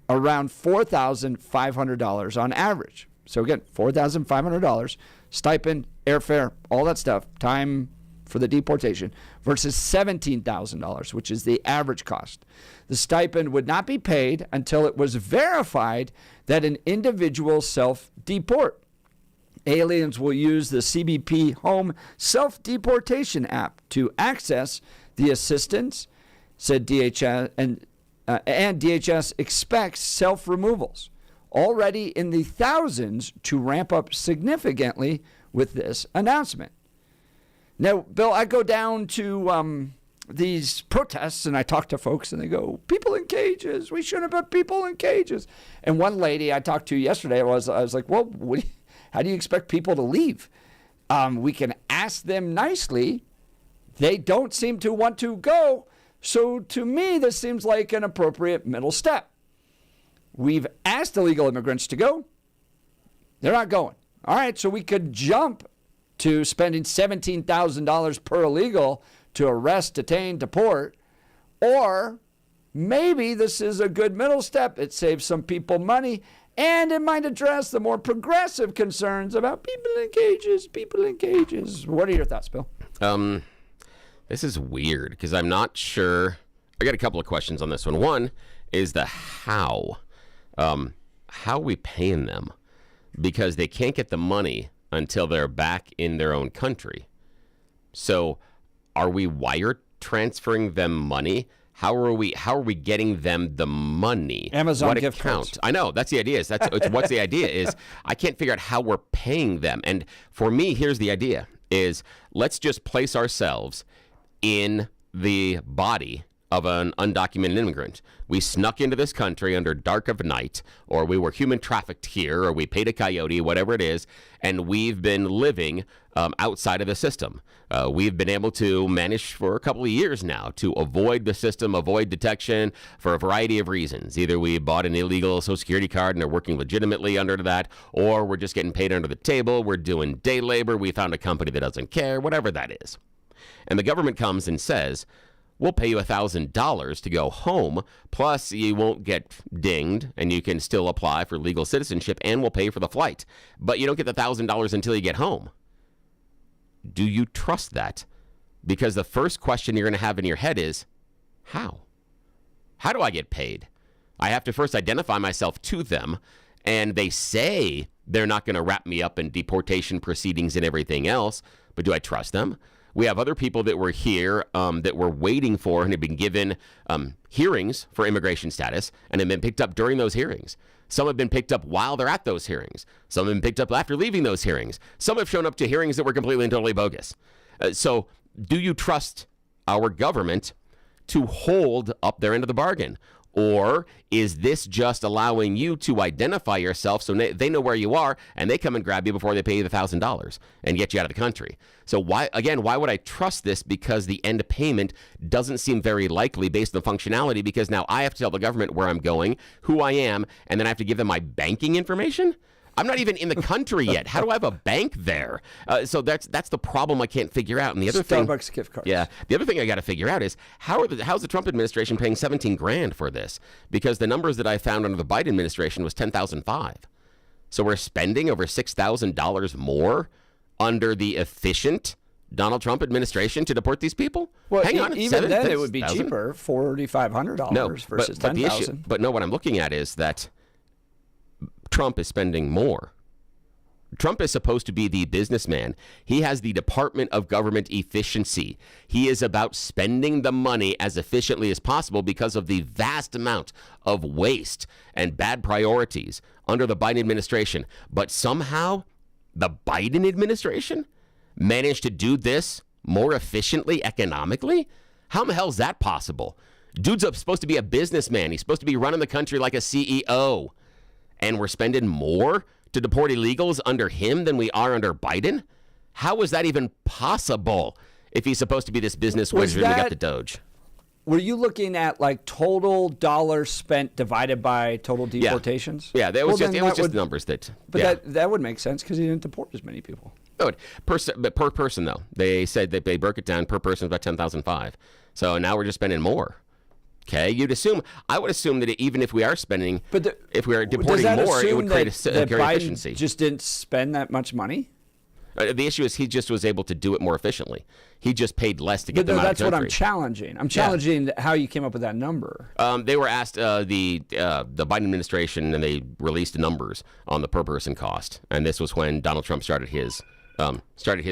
around $4,500 on average. So again, $4,500, stipend, airfare, all that stuff, time for the deportation, versus $17,000, which is the average cost. The stipend would not be paid until it was verified that an individual self-deport. Aliens will use the CBP Home Self-Deportation app to access the assistance, said DHS, and DHS expects self-removals already in the thousands to ramp up significantly with this announcement. Now, Bill, I go down to these protests and I talk to folks and they go, people in cages. We shouldn't have put people in cages. And one lady I talked to yesterday, I was like, well, how do you expect people to leave? We can ask them nicely. They don't seem to want to go. So to me, this seems like an appropriate middle step. We've asked illegal immigrants to go. They're not going. All right, so we could jump to spending $17,000 per illegal to arrest, detain, deport. Or maybe this is a good middle step. It saves some people money, and it might address the more progressive concerns about people in cages, people in cages. What are your thoughts, Bill? This is weird because I'm not sure. I got a couple of questions on this one. One is the how. How are we paying them? Because they can't get the money until they're back in their own country. So are we wire transferring them money? How are we getting them the money? Amazon what gift account? cards. I know, that's the idea. What's the idea is I can't figure out how we're paying them. And for me, here's the idea is let's just place ourselves in the body of an undocumented immigrant. We snuck into this country under dark of night, or we were human trafficked here, or we paid a coyote, whatever it is, and we've been living outside of the system. We've been able to manage for a couple of years now to avoid the system, avoid detection for a variety of reasons. Either we bought an illegal Social Security card and are working legitimately under that, or we're just getting paid under the table, we're doing day labor, we found a company that doesn't care, whatever that is. And the government comes and says, we'll pay you $1,000 to go home, plus you won't get dinged, and you can still apply for legal citizenship, and we'll pay for the flight. But you don't get the $1,000 until you get home. Do you trust that? Because the first question you're going to have in your head is, how? How do I get paid? I have to first identify myself to them, and they say they're not going to wrap me up in deportation proceedings and everything else, but do I trust them? We have other people that were here that were waiting for and have been given hearings for immigration status and have been picked up during those hearings. Some have been picked up while they're at those hearings. Some have been picked up after leaving those hearings. Some have shown up to hearings that were completely and totally bogus. So do you trust our government to hold up their end of the bargain? Or is this just allowing you to identify yourself so they know where you are and they come and grab you before they pay you the $1,000 and get you out of the country? So why would I trust this? Because the end payment doesn't seem very likely based on functionality, because now I have to tell the government where I'm going, who I am, and then I have to give them my banking information? I'm not even in the country yet. How do I have a bank there? So that's the problem I can't figure out. And the other Starbucks gift cards. Yeah. The other thing I got to figure out is how's the Trump administration paying $17,000 for this? Because the numbers that I found under the Biden administration was $10,500. So we're spending over $6,000 more under the efficient Donald Trump administration to deport these people? Well, hang on, even then it would be cheaper, $4,500 versus $10,000. The issue, but no, what I'm looking at is that Trump is spending more. Trump is supposed to be the businessman. He has the Department of Government Efficiency. He is about spending the money as efficiently as possible because of the vast amount of waste and bad priorities under the Biden administration. But somehow the Biden administration managed to do this more efficiently economically? How the hell is that possible? Dude's supposed to be a businessman. He's supposed to be running the country like a CEO. And we're spending more to deport illegals under him than we are under Biden? How is that even possible if he's supposed to be this business wizard and we got the Doge? Were you looking at like total dollars spent divided by total deportations? Yeah, that was just numbers that. But that would make sense because he didn't deport as many people. But per person though, they said that they broke it down per person about 10,005. So now we're just spending more. Okay, I would assume that even if we are spending, if we are deporting more, it would create a greater efficiency. Just didn't spend that much money. The issue is he just was able to do it more efficiently. He just paid less to get them out of the country. That's what I'm challenging. I'm challenging how you came up with that number. They were asked the Biden administration, and they released numbers on the per person cost. And this was when Donald Trump started his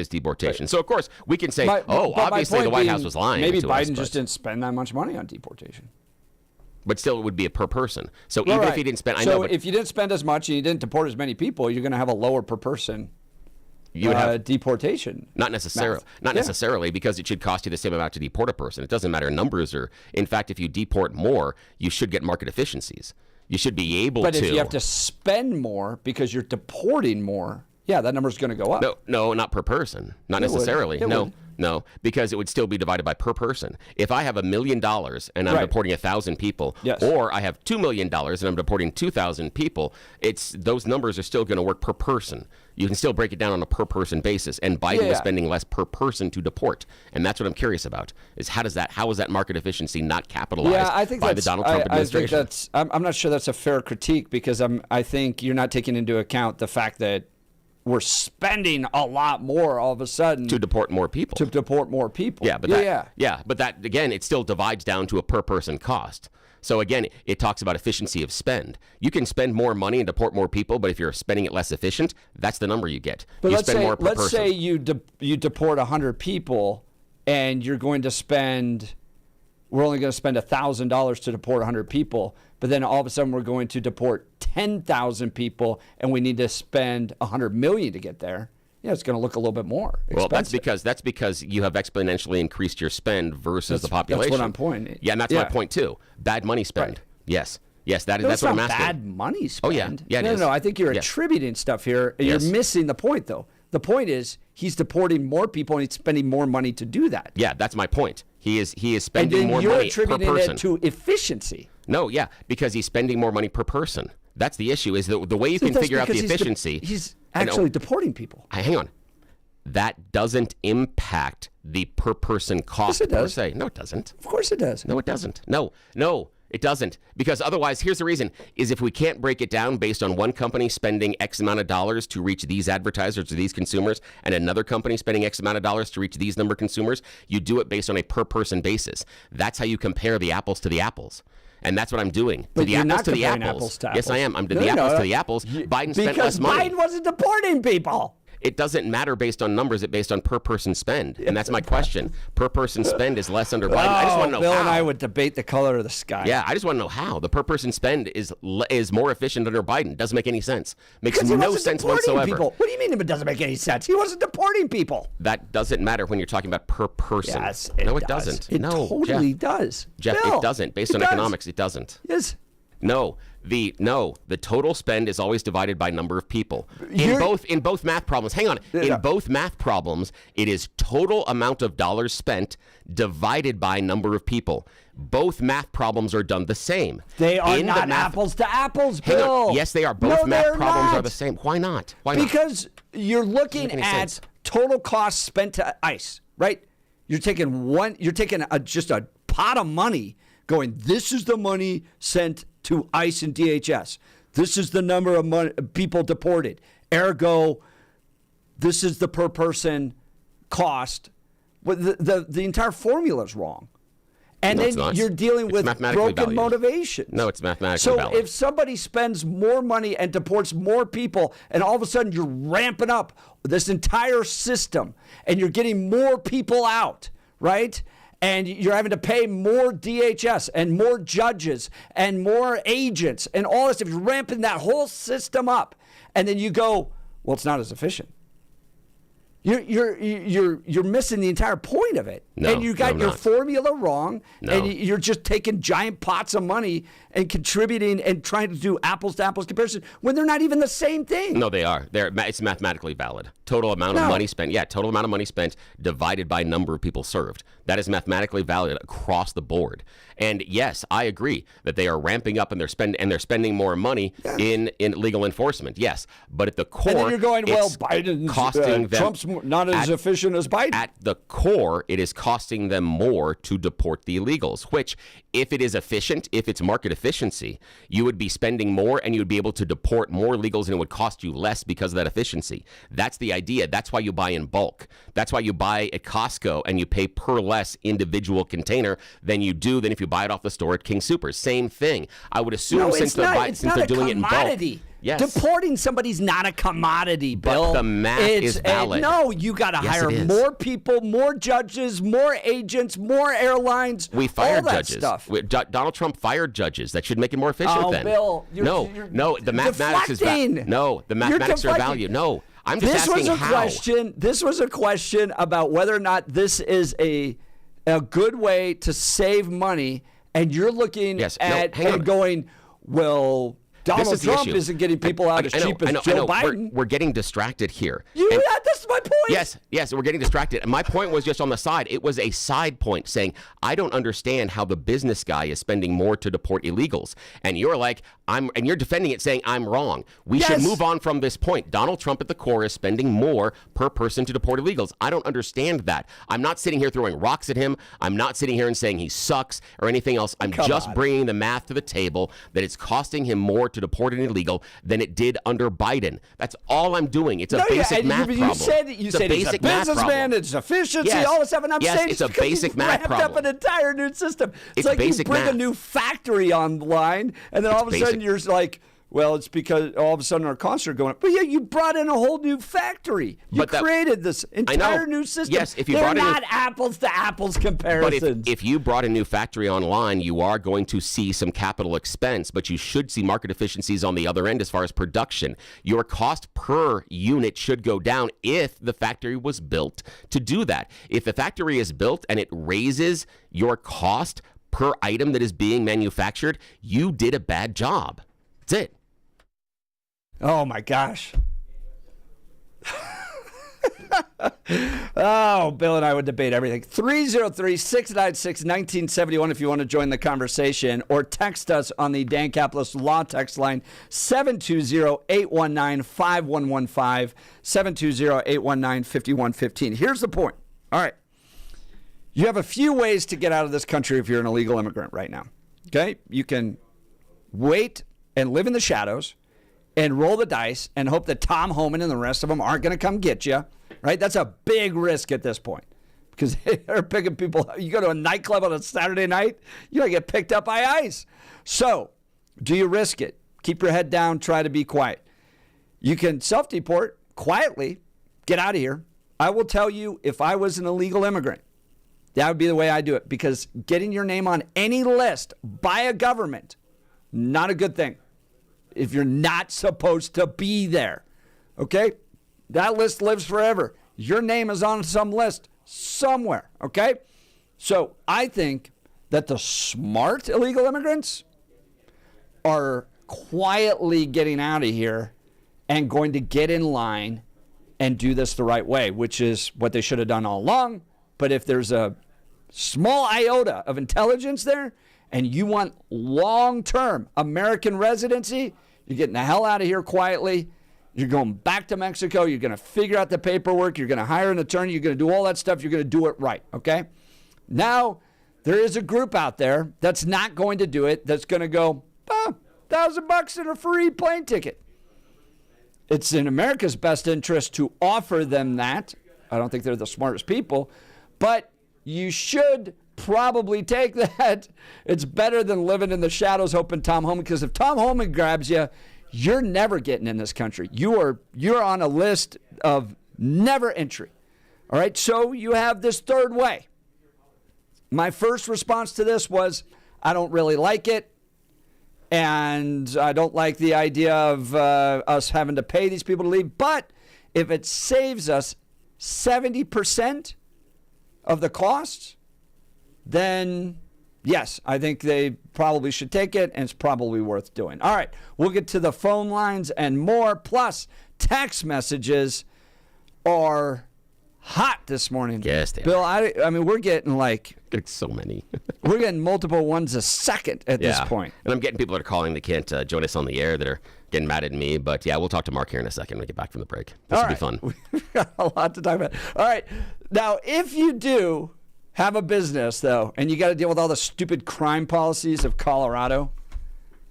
deportation. Right. So of course we can say, obviously the White House was lying. Maybe Biden just didn't spend that much money on deportation. But still, it would be a per person. So even if he didn't spend, if you didn't spend as much and you didn't deport as many people, you're going to have a lower per person. You would have deportation. Not necessarily, because it should cost you the same amount to deport a person. It doesn't matter. Numbers are. In fact, if you deport more, you should get market efficiencies. You should be able to. But if you have to spend more because you're deporting more, yeah, that number's going to go up. No, not per person. Not necessarily. No, because it would still be divided by per person. If I have $1 million and I'm deporting 1,000 people, or I have $2 million and I'm deporting 2,000 people, those numbers are still going to work per person. You can still break it down on a per person basis, and Biden was spending less per person to deport, and that's what I'm curious about: is how is that market efficiency not capitalized by the Donald Trump administration? I think I'm not sure that's a fair critique, because I think you're not taking into account the fact that we're spending a lot more all of a sudden to deport more people. Yeah, but that again, it still divides down to a per person cost. So again, it talks about efficiency of spend. You can spend more money and deport more people, but if you're spending it less efficient, that's the number you get. But let's say you deport 100 people, and you're going to spend. We're only going to spend $1,000 to deport 100 people, but then all of a sudden we're going to deport 10,000 people, and we need to spend $100 million to get there. Yeah, it's going to look a little bit more expensive. Well, that's because you have exponentially increased your spend versus the population. That's what I'm pointing. Yeah, and that's my point too. Bad money spend. Right. Yes, that's what I'm asking. Bad money spend. Oh yeah, No. I think you're attributing stuff here. You're missing the point, though. The point is he's deporting more people and he's spending more money to do that. Yeah, that's my point. He is spending more money per person. And you're attributing it to efficiency. No, yeah, because he's spending more money per person. That's the issue. Is the way you can figure out the efficiency? He's actually deporting people. Hang on. That doesn't impact the per person cost per se. No, it doesn't. Of course it does. No, it doesn't. No, it doesn't. Because otherwise, here's the reason, is if we can't break it down based on one company spending X amount of dollars to reach these advertisers or these consumers, and another company spending X amount of dollars to reach these number of consumers, you do it based on a per person basis. That's how you compare the apples to the apples. And that's what I'm doing. But you're not comparing apples to apples. Yes, I am. I'm doing the apples to the apples. Biden spent less money. Because Biden wasn't deporting people. It doesn't matter based on numbers. It's based on per person spend. And that's my question. Per person spend is less under Biden. I just want to know Bill how. And I would debate the color of the sky. Yeah, I just want to know how. The per person spend is more efficient under Biden. Doesn't make any sense. Makes no sense whatsoever. People. What do you mean it doesn't make any sense? He wasn't deporting people. That doesn't matter when you're talking about per person. Yes, it doesn't. It totally does. Jeff, Bill, it doesn't. Based on economics, it doesn't. Yes. No, the total spend is always divided by number of people. In both math problems, hang on. In both math problems, it is total amount of dollars spent divided by number of people. Both math problems are done the same. They are not apples to apples, Bill. Hang on. Yes, they are. Both math problems are the same. Why not? Because you're looking at total costs spent to ICE, right? You're taking just a pot of money going, this is the money sent to ICE and DHS. This is the number of people deported. Ergo, this is the per person cost. But the entire formula is wrong. And then you're dealing with broken motivation. No, it's mathematically so valid. If somebody spends more money and deports more people, and all of a sudden you're ramping up this entire system, and you're getting more people out, right? And you're having to pay more DHS and more judges and more agents and all this stuff. You're ramping that whole system up, and then you go, well, it's not as efficient. You're missing the entire point of it. No, and you got your formula wrong, No. and you're just taking giant pots of money and contributing and trying to do apples to apples comparison when they're not even the same thing. No, they are. It's mathematically valid. Total amount of money spent. Yeah, total amount of money spent divided by number of people served. That is mathematically valid across the board. And yes, I agree that they are ramping up and they're spending more money in legal enforcement. Yes, but at the core, and then you're going, well, Biden's costing them, Trump's not as efficient as Biden. At the core, it is costing them more to deport the illegals. Which, if it is efficient, if it's market efficiency, you would be spending more and you would be able to deport more illegals, and it would cost you less because of that efficiency. That's the idea. That's why you buy in bulk. That's why you buy at Costco and you pay per less individual container than if you buy it off the store at King Soopers. Same thing. I would assume since they're doing it in bulk. Yes. Deporting somebody's not a commodity, Bill. But the math is valid. No, you got to hire more people, more judges, more agents, more airlines. We fired all that judges. Stuff. Donald Trump fired judges. That should make it more efficient. Oh, then. Bill, no. The mathematics is No, the mathematics are value. No, I'm just asking how. This was a question about whether or not this is a good way to save money, and you're looking at and going, well, Donald Trump isn't getting people out as cheap as Joe Biden. We're getting distracted here. That's my point. Yes, we're getting distracted. And my point was just on the side. It was a side point saying, I don't understand how the business guy is spending more to deport illegals. And you're like, and you're defending it saying I'm wrong. We should move on from this point. Donald Trump at the core is spending more per person to deport illegals. I don't understand that. I'm not sitting here throwing rocks at him. I'm not sitting here and saying he sucks or anything else. I'm just bringing the math to the table that it's costing him more to deport an illegal than it did under Biden. That's all I'm doing. It's a basic math problem. You said it's a businessman, it's efficiency, all this stuff, and I'm saying it's a basic math problem. Ramped up an entire new system. It's like basic you bring math. a new factory online, and then all of a sudden you're like, well, it's because all of a sudden our costs are going up. But yeah, you brought in a whole new factory. You created this entire new system. Yes, if you They're brought in not apples to apples comparisons. But if you brought a new factory online, you are going to see some capital expense, but you should see market efficiencies on the other end as far as production. Your cost per unit should go down if the factory was built to do that. If the factory is built and it raises your cost per item that is being manufactured, you did a bad job. That's it. Oh, my gosh. Oh, Bill and I would debate everything. 303-696-1971 if you want to join the conversation, or text us on the Dan Caplis Law text line, 720-819-5115, 720-819-5115. Here's the point. All right. You have a few ways to get out of this country if you're an illegal immigrant right now. Okay? You can wait and live in the shadows and roll the dice and hope that Tom Homan and the rest of them aren't going to come get you, right? That's a big risk at this point because they're picking people. You go to a nightclub on a Saturday night, you're going to get picked up by ICE. So do you risk it? Keep your head down. Try to be quiet. You can self-deport quietly. Get out of here. I will tell you, if I was an illegal immigrant, that would be the way I do it, because getting your name on any list by a government, not a good thing. If you're not supposed to be there, okay? That list lives forever. Your name is on some list somewhere, okay? So I think that the smart illegal immigrants are quietly getting out of here and going to get in line and do this the right way, which is what they should have done all along. But if there's a small iota of intelligence there and you want long-term American residency, you're getting the hell out of here quietly. You're going back to Mexico. You're going to figure out the paperwork. You're going to hire an attorney. You're going to do all that stuff. You're going to do it right, okay? Now, there is a group out there that's not going to do it, that's going to go, $1,000 and a free plane ticket. it's in America's best interest to offer them that. I don't think they're the smartest people, but you should probably take that. It's better than living in the shadows hoping Tom Homan, because if Tom Homan grabs you, you're never getting in this country. You're on a list of never entry. All right, so you have this third way. My first response to this was, I don't really like it, and I don't like the idea of us having to pay these people to leave, but if it saves us 70% of the costs, then yes, I think they probably should take it, and it's probably worth doing. All right, we'll get to the phone lines and more, plus text messages are hot this morning. Yes, they Bill, are. I mean, we're getting like so many. We're getting multiple ones a second at this point. And I'm getting people that are calling that can't join us on the air that are getting mad at me. But yeah, we'll talk to Mark here in a second when we get back from the break. This will be fun. We've got a lot to talk about. All right. Now, if you do have a business, though, and you got to deal with all the stupid crime policies of Colorado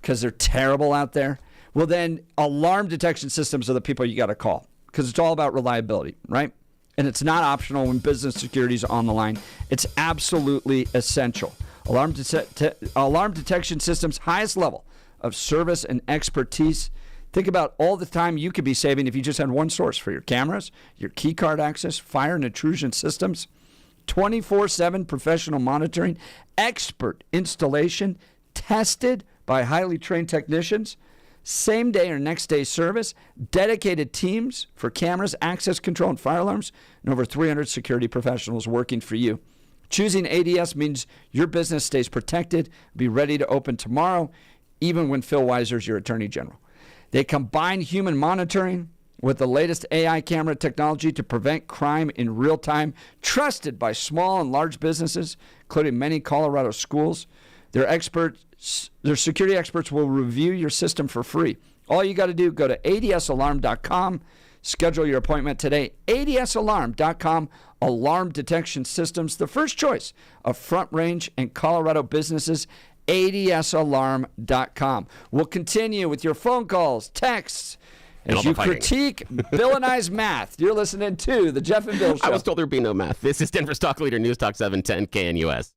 because they're terrible out there, well, then alarm detection systems are the people you got to call, because it's all about reliability, right? And it's not optional when business security is on the line. It's absolutely essential. Alarm detection systems, highest level of service and expertise. Think about all the time you could be saving if you just had one source for your cameras, your key card access, fire and intrusion systems, 24/7 professional monitoring, expert installation, tested by highly trained technicians, same day or next day service, dedicated teams for cameras, access control, and fire alarms, and over 300 security professionals working for you. Choosing ADS means your business stays protected, be ready to open tomorrow, even when Phil Weiser's your attorney general. They combine human monitoring with the latest AI camera technology to prevent crime in real time, trusted by small and large businesses, including many Colorado schools. Their security experts will review your system for free. All you got to do, go to adsalarm.com, schedule your appointment today. adsalarm.com, alarm detection systems, the first choice of Front Range and Colorado businesses. adsalarm.com. We'll continue with your phone calls, texts, as you critique Bill and I's math. You're listening to The Jeff and Bill Show. I was told there'd be no math. This is Denver Stock Leader News Talk 710 KNUS.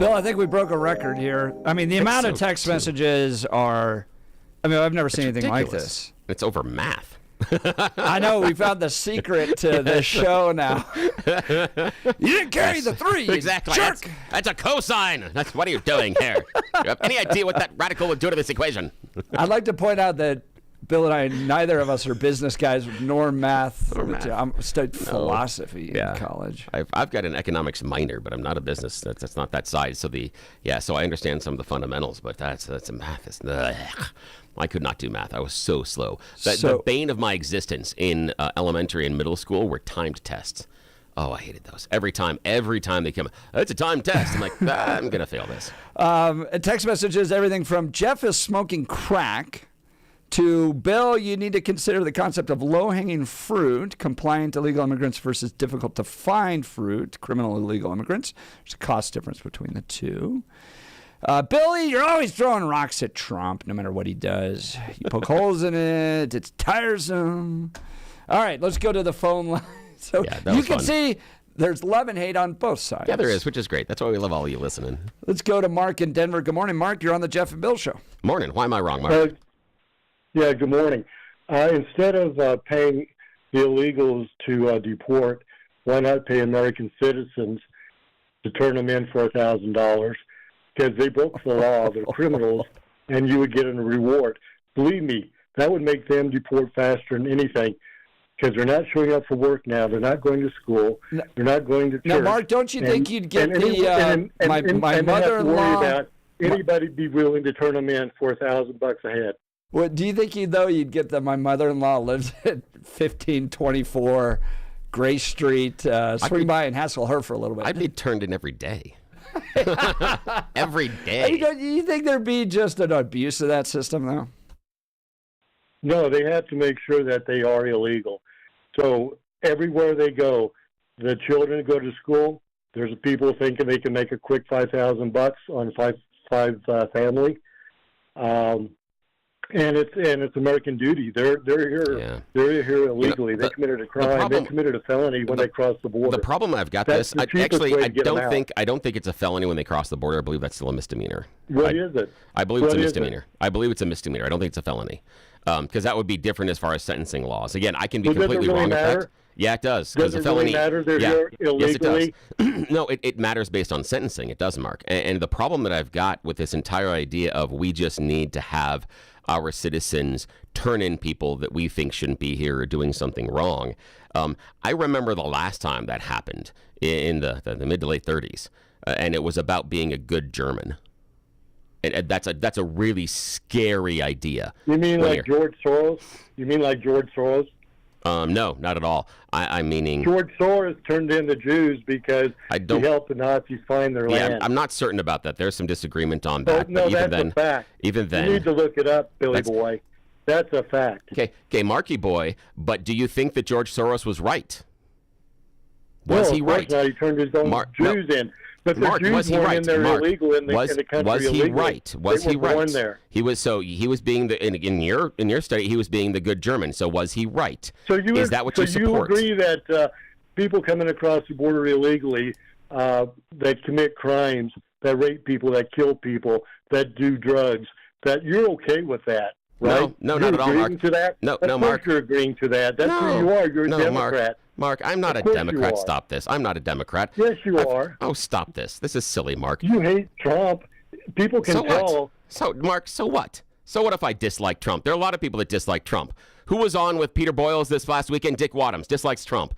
Bill, I think we broke a record here. I mean, the amount of text messages are, I've never seen anything like this. It's over math. I know, we found the secret to the show now. You didn't carry the 3. Exactly. That's a cosine. What are you doing here? You have any idea what that radical would do to this equation? I'd like to point out that Bill and I, neither of us are business guys nor math. I studied philosophy in college. I've got an economics minor, but I'm not a business. That's not that side. So so I understand some of the fundamentals, but that's a math. I could not do math. I was so slow. The bane of my existence in elementary and middle school were timed tests. Oh, I hated those. Every time they come, it's a timed test. I'm like, I'm going to fail this. Text messages, everything from Jeff is smoking crack to Bill, you need to consider the concept of low-hanging fruit, compliant illegal immigrants versus difficult to find fruit, criminal illegal immigrants. There's a cost difference between the two. Billy, you're always throwing rocks at Trump, no matter what he does. You poke holes in it. It's tiresome. All right, let's go to the phone line. So you can see there's love and hate on both sides. Yeah, there is, which is great. That's why we love all of you listening. Let's go to Mark in Denver. Good morning, Mark. You're on the Jeff and Bill Show. Morning. Why am I wrong, Mark? Good morning. Instead of paying the illegals to deport, why not pay American citizens to turn them in for $1,000? Because they broke the law, they're criminals, and you would get a reward. Believe me, that would make them deport faster than anything, because they're not showing up for work now. They're not going to school. They're not going to church. Now, Mark, don't you think you'd get my mother-in-law? About anybody be willing to turn them in for $1,000 a head? What do you think you'd get that my mother-in-law lives at 1524 Gray Street? Swing by and hassle her for a little bit. I'd be turned in every day. Every day. You think there'd be just an abuse of that system, though? No, they have to make sure that they are illegal. So everywhere they go, the children go to school. There's people thinking they can make a quick $5,000 on five family, and it's American duty. They're here. They're here illegally. They committed a crime. They committed a felony when they crossed the border. The problem I've got That's this. I don't think it's a felony when they cross the border. I believe that's still a misdemeanor. What is it? I believe it's a misdemeanor. I believe it's a misdemeanor. I don't think it's a felony. Because that would be different as far as sentencing laws. Again, I can be completely wrong with that. Yeah, it does. Does it really matter? They're here illegally? Yes, it does. No, it matters based on sentencing. It does, Mark. And the problem that I've got with this entire idea of we just need to have our citizens turn in people that we think shouldn't be here or doing something wrong. I remember the last time that happened in the mid to late 30s, and it was about being a good German. And that's a really scary idea. You mean like George Soros? No, not at all. I'm meaning George Soros turned in the Jews because he helped the Nazis find their land. I'm not certain about that. There's some disagreement on that. No, that's a fact. Even then, you need to look it up, Billy boy. That's a fact. Okay, Marky boy. But do you think that George Soros was right? Was he right? No, he turned his own Jews in. But the Mark, Jews was he weren't right? in there Mark, illegal in the country. Was he illegally. right? Was they he were right? Born there. He was being in your study. He was being the good German. So was he right? So is that what you support? So you agree that people coming across the border illegally that commit crimes, that rape people, that kill people, that do drugs, that you're okay with that, right? No, not at all, Mark. To that? No, Mark. You're agreeing to that. That's who you are. You're a Democrat. Mark, I'm not a Democrat. Stop this. I'm not a Democrat. Yes, you are. Oh, stop this. This is silly, Mark. You hate Trump. People can tell. What? So, Mark, so what? So what if I dislike Trump? There are a lot of people that dislike Trump. Who was on with Peter Boyles this last weekend? Dick Wadhams dislikes Trump.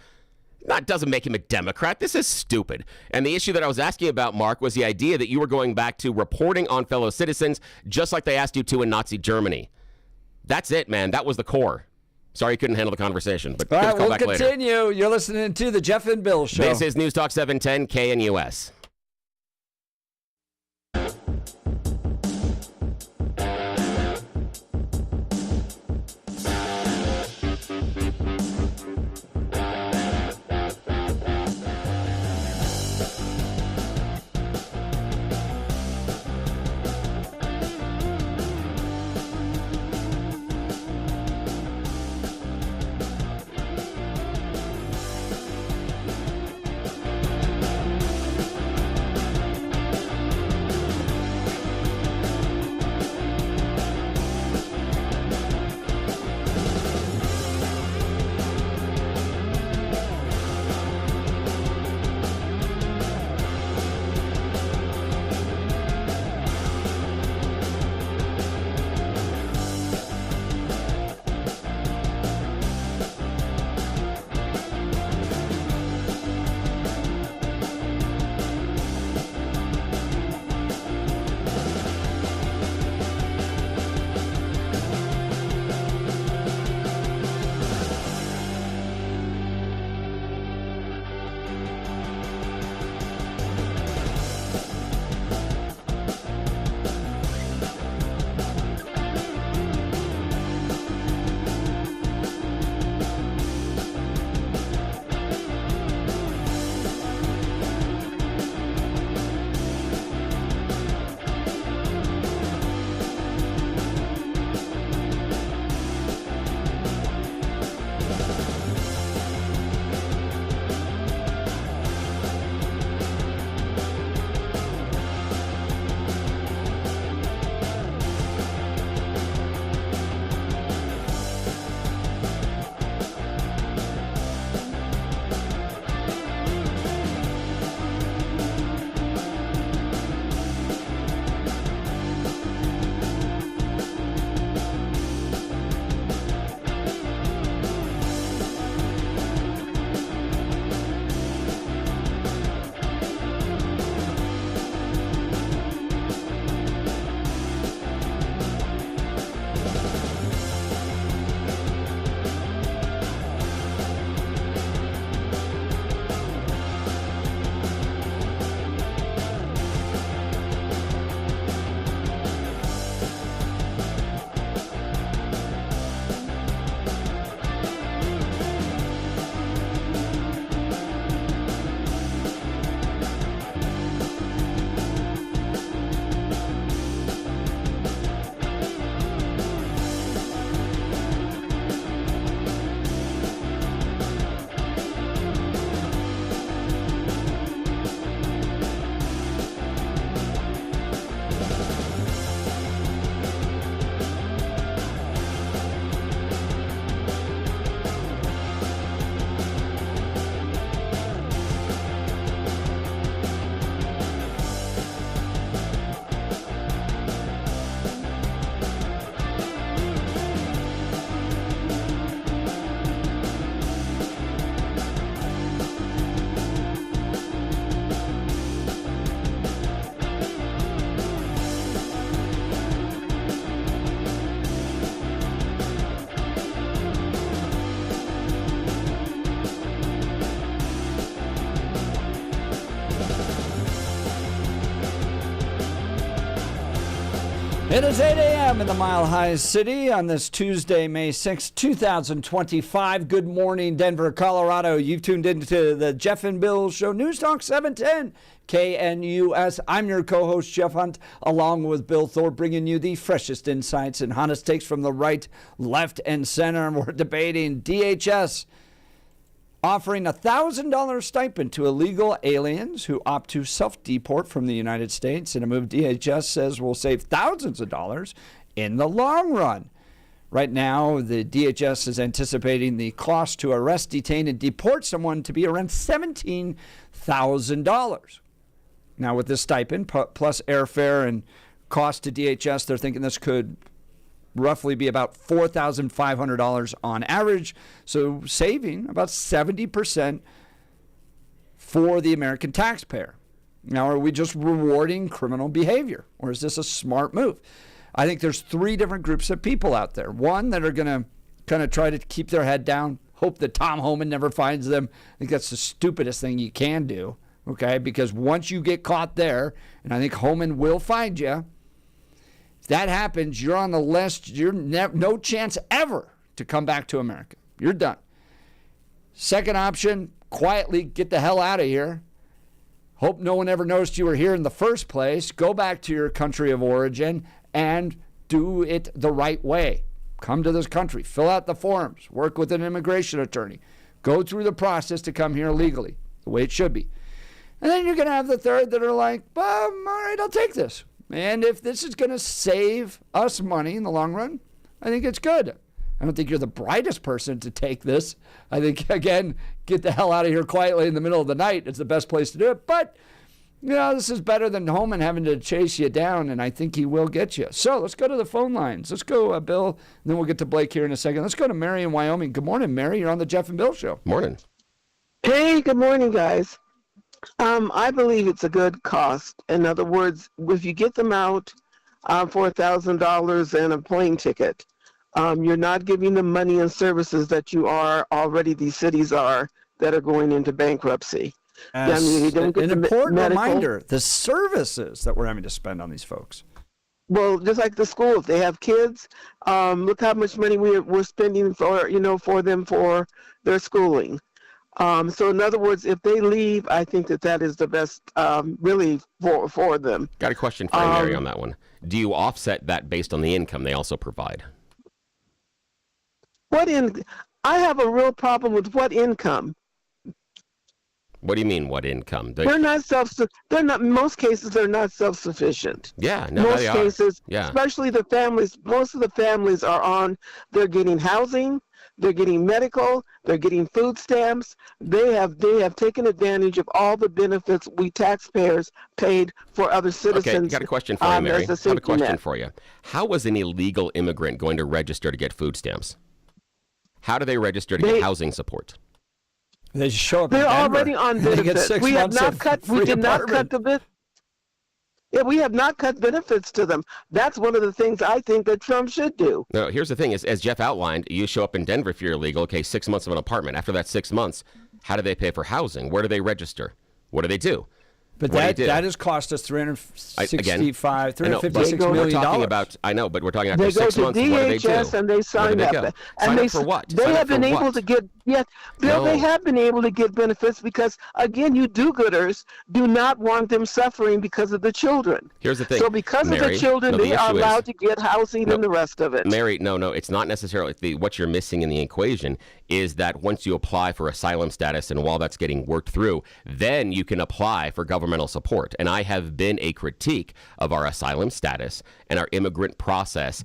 That doesn't make him a Democrat. This is stupid. And the issue that I was asking about, Mark, was the idea that you were going back to reporting on fellow citizens just like they asked you to in Nazi Germany. That's it, man. That was the core. Sorry you couldn't handle the conversation, but all right, call back later. We'll continue. You're listening to the Jeff and Bill Show. This is News Talk 710 KNUS. It is 8 a.m. in the Mile High City on this Tuesday, May 6, 2025. Good morning, Denver, Colorado. You've tuned into the Jeff and Bill Show, News Talk 710 KNUS. I'm your co-host, Jeff Hunt, along with Bill Thorpe, bringing you the freshest insights and hottest takes from the right, left, and center. And we're debating DHS offering a $1,000 stipend to illegal aliens who opt to self-deport from the United States in a move DHS says will save thousands of dollars in the long run. Right now, the DHS is anticipating the cost to arrest, detain, and deport someone to be around $17,000. Now, with this stipend, plus airfare and cost to DHS, they're thinking this could roughly be about $4,500 on average, so saving about 70% for the American taxpayer. Now, are we just rewarding criminal behavior, or is this a smart move? I think there's three different groups of people out there. One that are going to kind of try to keep their head down, hope that Tom Homan never finds them. I think that's the stupidest thing you can do, okay? Because once you get caught there, and I think Homan will find you, if that happens, you're on the list. You're no chance ever to come back to America. You're done. Second option, quietly get the hell out of here. Hope no one ever noticed you were here in the first place. Go back to your country of origin and do it the right way. Come to this country. Fill out the forms. Work with an immigration attorney. Go through the process to come here legally, the way it should be. And then you're going to have the third that are like, all right, I'll take this. And if this is going to save us money in the long run, I think it's good. I don't think you're the brightest person to take this. I think, again, get the hell out of here quietly in the middle of the night. It's the best place to do it. But, you know, this is better than Homan having to chase you down, and I think he will get you. So let's go to the phone lines. Let's go, Bill, and then we'll get to Blake here in a second. Let's go to Mary in Wyoming. Good morning, Mary. You're on the Jeff and Bill Show. Morning. Hey, good morning, guys. I believe it's a good cost. In other words, if you get them out for $1,000 and a plane ticket, you're not giving them money and services that you are already, these cities are, that are going into bankruptcy. I mean, you don't get an important reminder, the services that we're having to spend on these folks. Well, just like the schools, they have kids. Look how much money we're spending for them for their schooling. So in other words, if they leave, I think that is the best, really, for them. Got a question for you, Mary, on that one. Do you offset that based on the income they also provide? I have a real problem with what income. What do you mean, what income? They're not in most cases, they're not self-sufficient. Yeah, no, most they cases, are. Yeah. Especially the families, most of the families they're getting housing, they're getting medical, they're getting food stamps. They have taken advantage of all the benefits we taxpayers paid for other citizens. Okay, got a question for you, Mary. I have a question for you. How was an illegal immigrant going to register to get food stamps? How do they register to get housing support? They show up. They're already on benefits. We did not cut the benefits. Yeah, we have not cut benefits to them. That's one of the things I think that Trump should do. No, here's the thing: as Jeff outlined, you show up in Denver if you're illegal. Okay, 6 months of an apartment. After that 6 months, how do they pay for housing? Where do they register? What do they do? But that has cost us $356 million. I know, but we're talking after 6 months. They What do they do? go to DHS and they sign up. Sign up for what? They have been able to get they have been able to get benefits because, again, you do-gooders do not want them suffering because of the children. Here's the thing. So because of the children, they are allowed to get housing and the rest of it. Mary, no, it's not necessarily what you're missing in the equation is that once you apply for asylum status and while that's getting worked through, then you can apply for governmental support. And I have been a critique of our asylum status and our immigrant process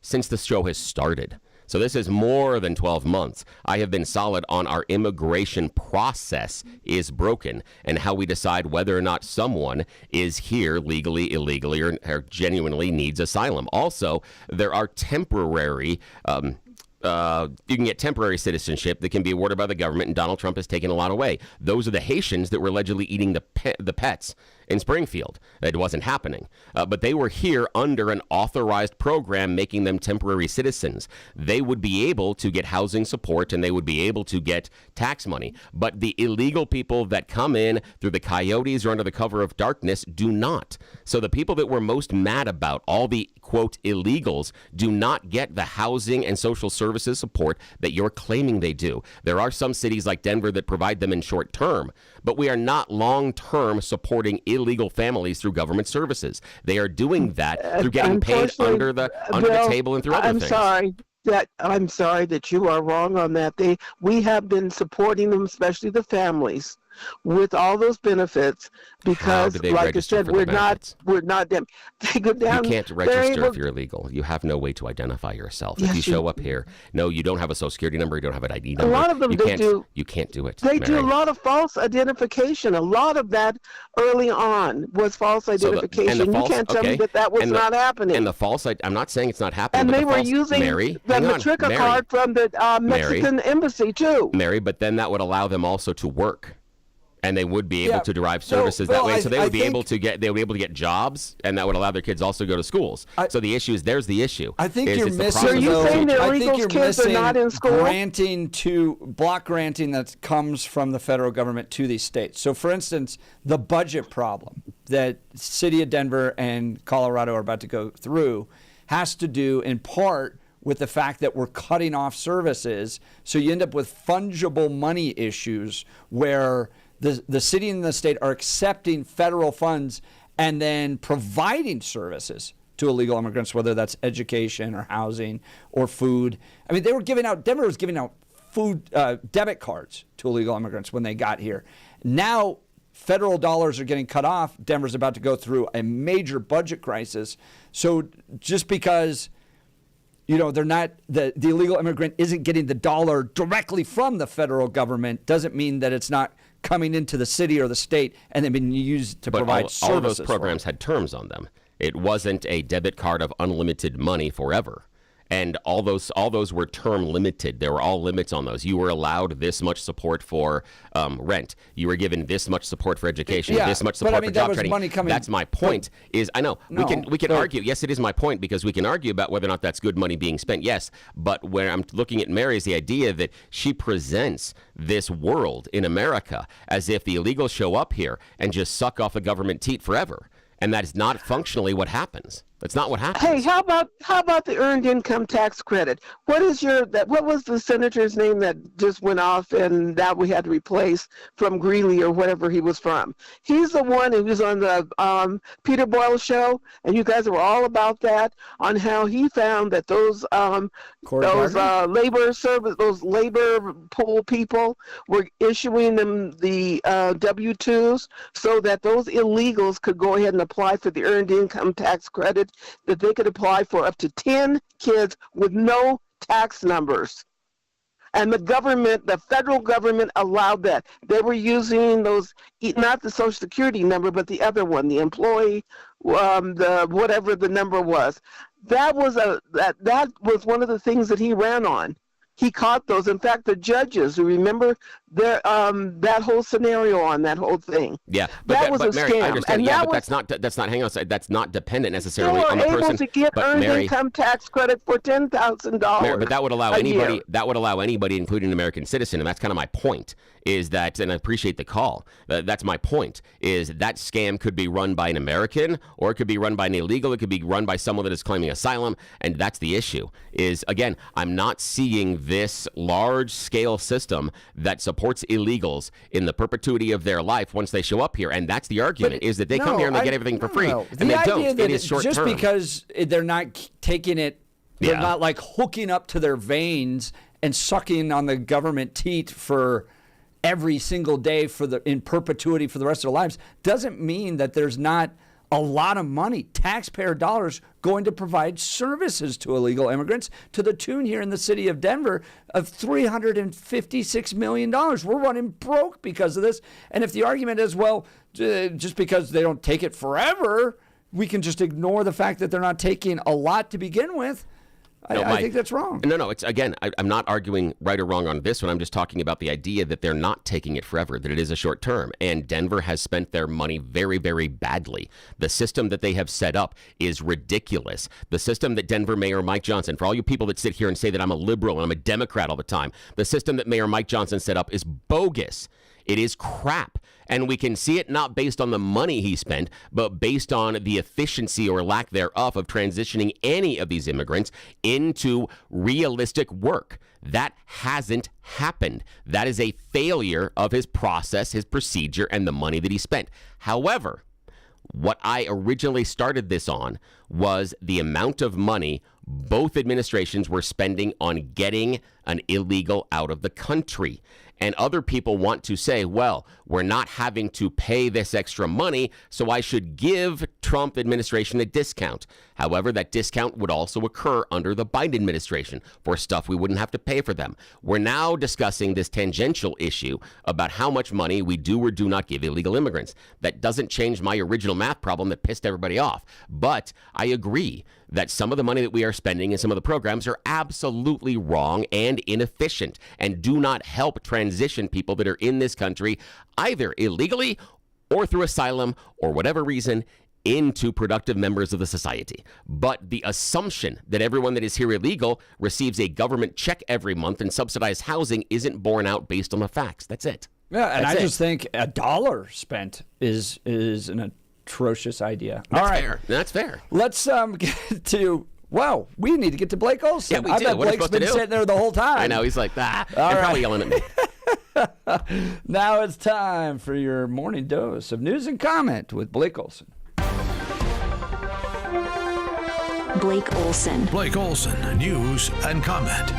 since the show has started. So this is more than 12 months. I have been solid on our immigration process is broken and how we decide whether or not someone is here legally, illegally, or genuinely needs asylum. Also, there are temporary you can get temporary citizenship that can be awarded by the government, and Donald Trump has taken a lot away. Those are the Haitians that were allegedly eating the pets in Springfield. It wasn't happening. But they were here under an authorized program making them temporary citizens. They would be able to get housing support and they would be able to get tax money. But the illegal people that come in through the coyotes or under the cover of darkness do not. So the people that we're most mad about, all the, quote, illegals, do not get the housing and social services support that you're claiming they do. There are some cities like Denver that provide them in short term, but we are not long term supporting illegal families through government services. They are doing that through getting paid under the table and through other things. I'm sorry that you are wrong on that. We have been supporting them, especially the families, with all those benefits because, like I said, we're not them. They go down. You can't register if you're illegal. You have no way to identify yourself. Yes, if you show up here, no, you don't have a social security number. You don't have an ID number. A lot of them You can't do it. They do a lot of false identification. A lot of that early on was false identification. You can't tell me that was not happening. And the false, I'm not saying it's not happening. And they were using the Matrica card from the Mexican embassy too. Mary, but then that would allow them also to work. And they would be able to derive services that way. So they would be able to get jobs, and that would allow their kids also go to schools. So the issue is, there's the issue. I think you're missing. Are you saying that illegal kids are not in school? Block granting that comes from the federal government to these states. So, for instance, the budget problem that City of Denver and Colorado are about to go through has to do in part with the fact that we're cutting off services. So you end up with fungible money issues where the city and the state are accepting federal funds and then providing services to illegal immigrants, whether that's education or housing or food. I mean, Denver was giving out food debit cards to illegal immigrants when they got here. Now, federal dollars are getting cut off. Denver's about to go through a major budget crisis. So just because they're not, the illegal immigrant isn't getting the dollar directly from the federal government doesn't mean that it's not coming into the city or the state and then being used to provide services. All of those programs had terms on them. It wasn't a debit card of unlimited money forever. And all those were term limited. There were all limits on those. You were allowed this much support for rent. You were given this much support for education. This much support for job training. That's my point. We can argue. Yes, it is my point, because we can argue about whether or not that's good money being spent. Yes, but where I'm looking at Mary is the idea that she presents this world in America as if the illegals show up here and just suck off the government teat forever, and that is not functionally what happens. That's not what happens. Hey, how about the earned income tax credit? What was the senator's name that just went off and that we had to replace from Greeley or whatever he was from? He's the one who was on the Peter Boyle show, and you guys were all about that, on how he found that those labor pool people were issuing them the W-2s so that those illegals could go ahead and apply for the earned income tax credit that they could apply for up to 10 kids with no tax numbers. And the federal government allowed that. They were using those, not the Social Security number, but the other one, the employee, whatever the number was. That was one of the things that he ran on. He caught those. In fact, the judges who remember that whole scenario on that whole thing. Yeah, that was a Mary, scam. I understand. That's not dependent necessarily on the person. They were able to get earned income tax credit for $10,000. But that would allow anybody. Year. That would allow anybody, including an American citizen, and that's kind of my point. Is that, and I appreciate the call. That's my point. Is that scam could be run by an American, or it could be run by an illegal. It could be run by someone that is claiming asylum, and that's the issue. Is, again, I'm not seeing this large-scale system that supports illegals in the perpetuity of their life once they show up here, and that's the argument. Is that they come here and they get everything for free, and they don't. It is short term. Just because they're not taking it, they're not like hooking up to their veins and sucking on the government teat for every single day in perpetuity for the rest of their lives, doesn't mean that there's not a lot of money, taxpayer dollars, going to provide services to illegal immigrants to the tune here in the city of Denver of $356 million. We're running broke because of this. And if the argument is, well, just because they don't take it forever, we can just ignore the fact that they're not taking a lot to begin with. I think that's wrong. No. It's again, I'm not arguing right or wrong on this one. I'm just talking about the idea that they're not taking it forever, that it is a short term. And Denver has spent their money very, very badly. The system that they have set up is ridiculous. The system that Denver Mayor Mike Johnson, for all you people that sit here and say that I'm a liberal and I'm a Democrat all the time, the system that Mayor Mike Johnson set up is bogus. It is crap. And we can see it not based on the money he spent, but based on the efficiency or lack thereof of transitioning any of these immigrants into realistic work. That hasn't happened. That is a failure of his process, his procedure, and the money that he spent. However, what I originally started this on was the amount of money both administrations were spending on getting an illegal out of the country. And other people want to say, well, we're not having to pay this extra money, so I should give Trump administration a discount. However, that discount would also occur under the Biden administration for stuff we wouldn't have to pay for them. We're now discussing this tangential issue about how much money we do or do not give illegal immigrants. That doesn't change my original math problem that pissed everybody off. But I agree that some of the money that we are spending in some of the programs are absolutely wrong and inefficient and do not help transition people that are in this country either illegally or through asylum or whatever reason into productive members of the society. But the assumption that everyone that is here illegal receives a government check every month and subsidized housing isn't borne out based on the facts. That's it. Yeah, and That's I just think $1 spent is an atrocious idea. All right. Fair. That's fair. Let's get to, well, we need to get to Blake Olson. Yeah, we I do. bet What are we Blake's supposed to been do? sitting there the whole time. I know. He's like, All and right. probably yelling at me. Now it's time for your morning dose of news and comment with Blake Olson. Blake Olson. Blake Olson, news and comment.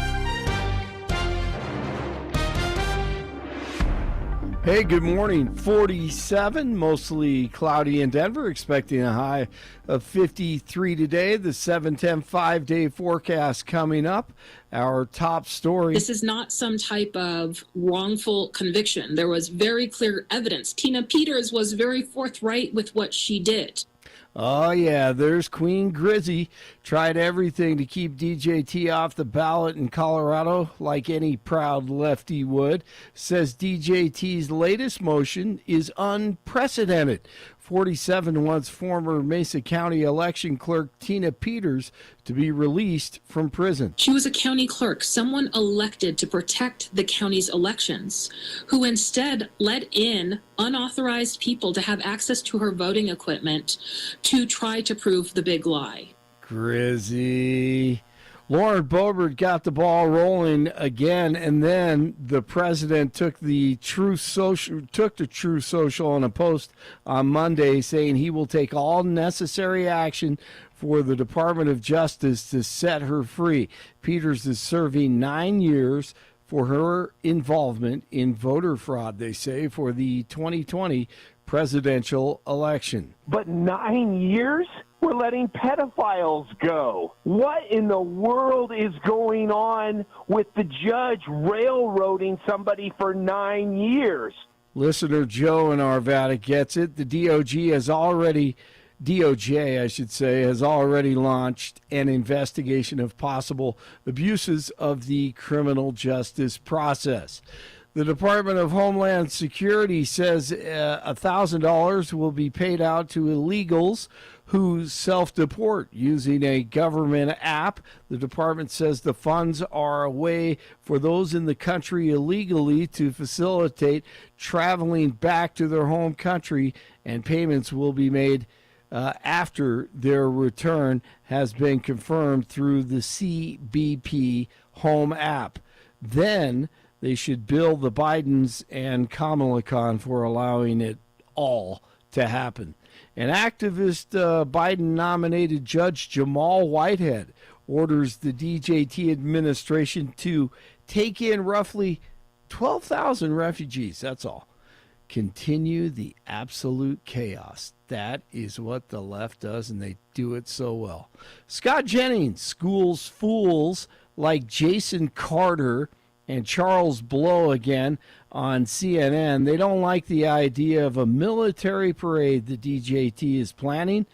Hey, good morning. 47, mostly cloudy in Denver, expecting a high of 53 today. The 7-10 5-day forecast coming up. Our top story. This is not some type of wrongful conviction. There was very clear evidence. Tina Peters was very forthright with what she did. Oh, yeah, there's Queen Grizzy. Tried everything to keep DJT off the ballot in Colorado, like any proud lefty would. Says DJT's latest motion is unprecedented. 47 wants former Mesa County election clerk Tina Peters to be released from prison. She was a county clerk, someone elected to protect the county's elections, who instead let in unauthorized people to have access to her voting equipment to try to prove the big lie. Grizzy. Lauren Boebert got the ball rolling again, and then the president took to Truth Social on a post on Monday saying he will take all necessary action for the Department of Justice to set her free. Peters is serving 9 years for her involvement in voter fraud, they say, for the 2020 presidential election. But 9 years? We're letting pedophiles go. What in the world is going on with the judge railroading somebody for 9 years? Listener Joe in Arvada gets it. The DOJ has already launched an investigation of possible abuses of the criminal justice process. The Department of Homeland Security says $1,000 will be paid out to illegals who self-deport using a government app. The department says the funds are a way for those in the country illegally to facilitate traveling back to their home country, and payments will be made after their return has been confirmed through the CBP Home app. Then they should bill the Bidens and Kamala Khan for allowing it all to happen. An activist Biden-nominated Judge Jamal Whitehead orders the DJT administration to take in roughly 12,000 refugees. That's all. Continue the absolute chaos. That is what the left does, and they do it so well. Scott Jennings schools fools like Jason Carter and Charles Blow again on CNN. They don't like the idea of a military parade the DJT is planning.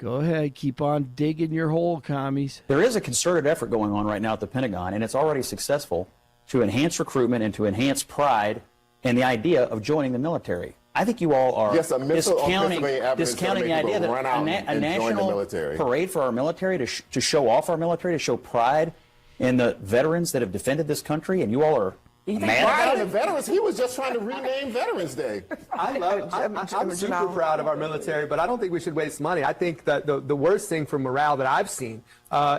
Go ahead. Keep on digging your hole, commies. There is a concerted effort going on right now at the Pentagon, and it's already successful, to enhance recruitment and to enhance pride and the idea of joining the military. I think you all are discounting the idea that a national parade for our military to show off our military, to show pride in the veterans that have defended this country, and you all are mad about the veterans. He was just trying to rename Veterans Day. I'm super proud of our military, but I don't think we should waste money. I think that the worst thing for morale that I've seen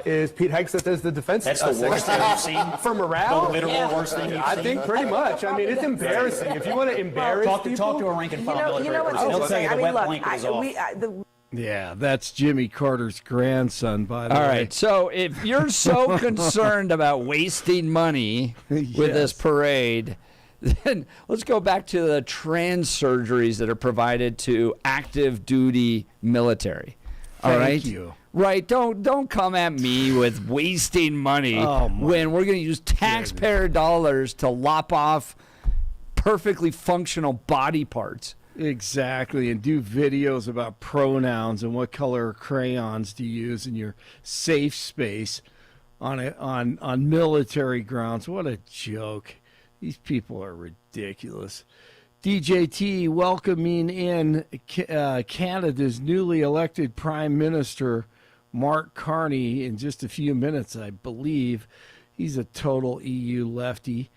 is Pete Hegseth as the defense secretary. That's the worst thing you've seen? For morale? The literal worst thing you've seen? I think pretty much. I mean, it's embarrassing. If you want to embarrass people. Talk to a rank and file military person. They'll tell you the wet blanket is off. Yeah, that's Jimmy Carter's grandson, by the way. All right, so if you're so concerned about wasting money with this parade, then let's go back to the trans surgeries that are provided to active duty military. All right? Thank you. Right, don't come at me with wasting money when we're going to use taxpayer dollars to lop off perfectly functional body parts. Exactly, and do videos about pronouns and what color crayons to use in your safe space on military grounds. What a joke. These people are ridiculous. DJT welcoming in Canada's newly elected Prime Minister, Mark Carney, in just a few minutes, I believe. He's a total EU lefty.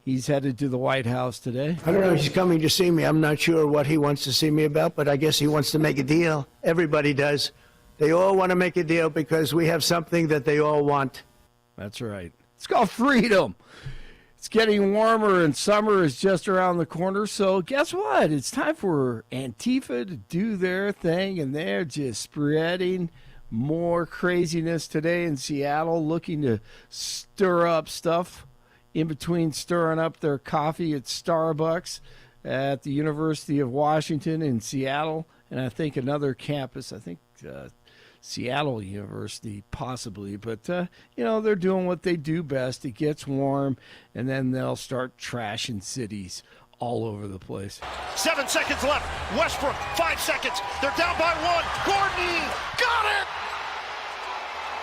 He's headed to the White House today. I don't know if he's coming to see me. I'm not sure what he wants to see me about, but I guess he wants to make a deal. Everybody does. They all want to make a deal because we have something that they all want. That's right. It's called freedom. It's getting warmer and summer is just around the corner. So guess what? It's time for Antifa to do their thing, and they're just spreading more craziness today in Seattle, looking to stir up stuff in between stirring up their coffee at Starbucks at the University of Washington in Seattle, and I think another campus, Seattle University possibly. But, they're doing what they do best. It gets warm, and then they'll start trashing cities all over the place. 7 seconds left. Westbrook, 5 seconds. They're down by 1. Gordon, got it!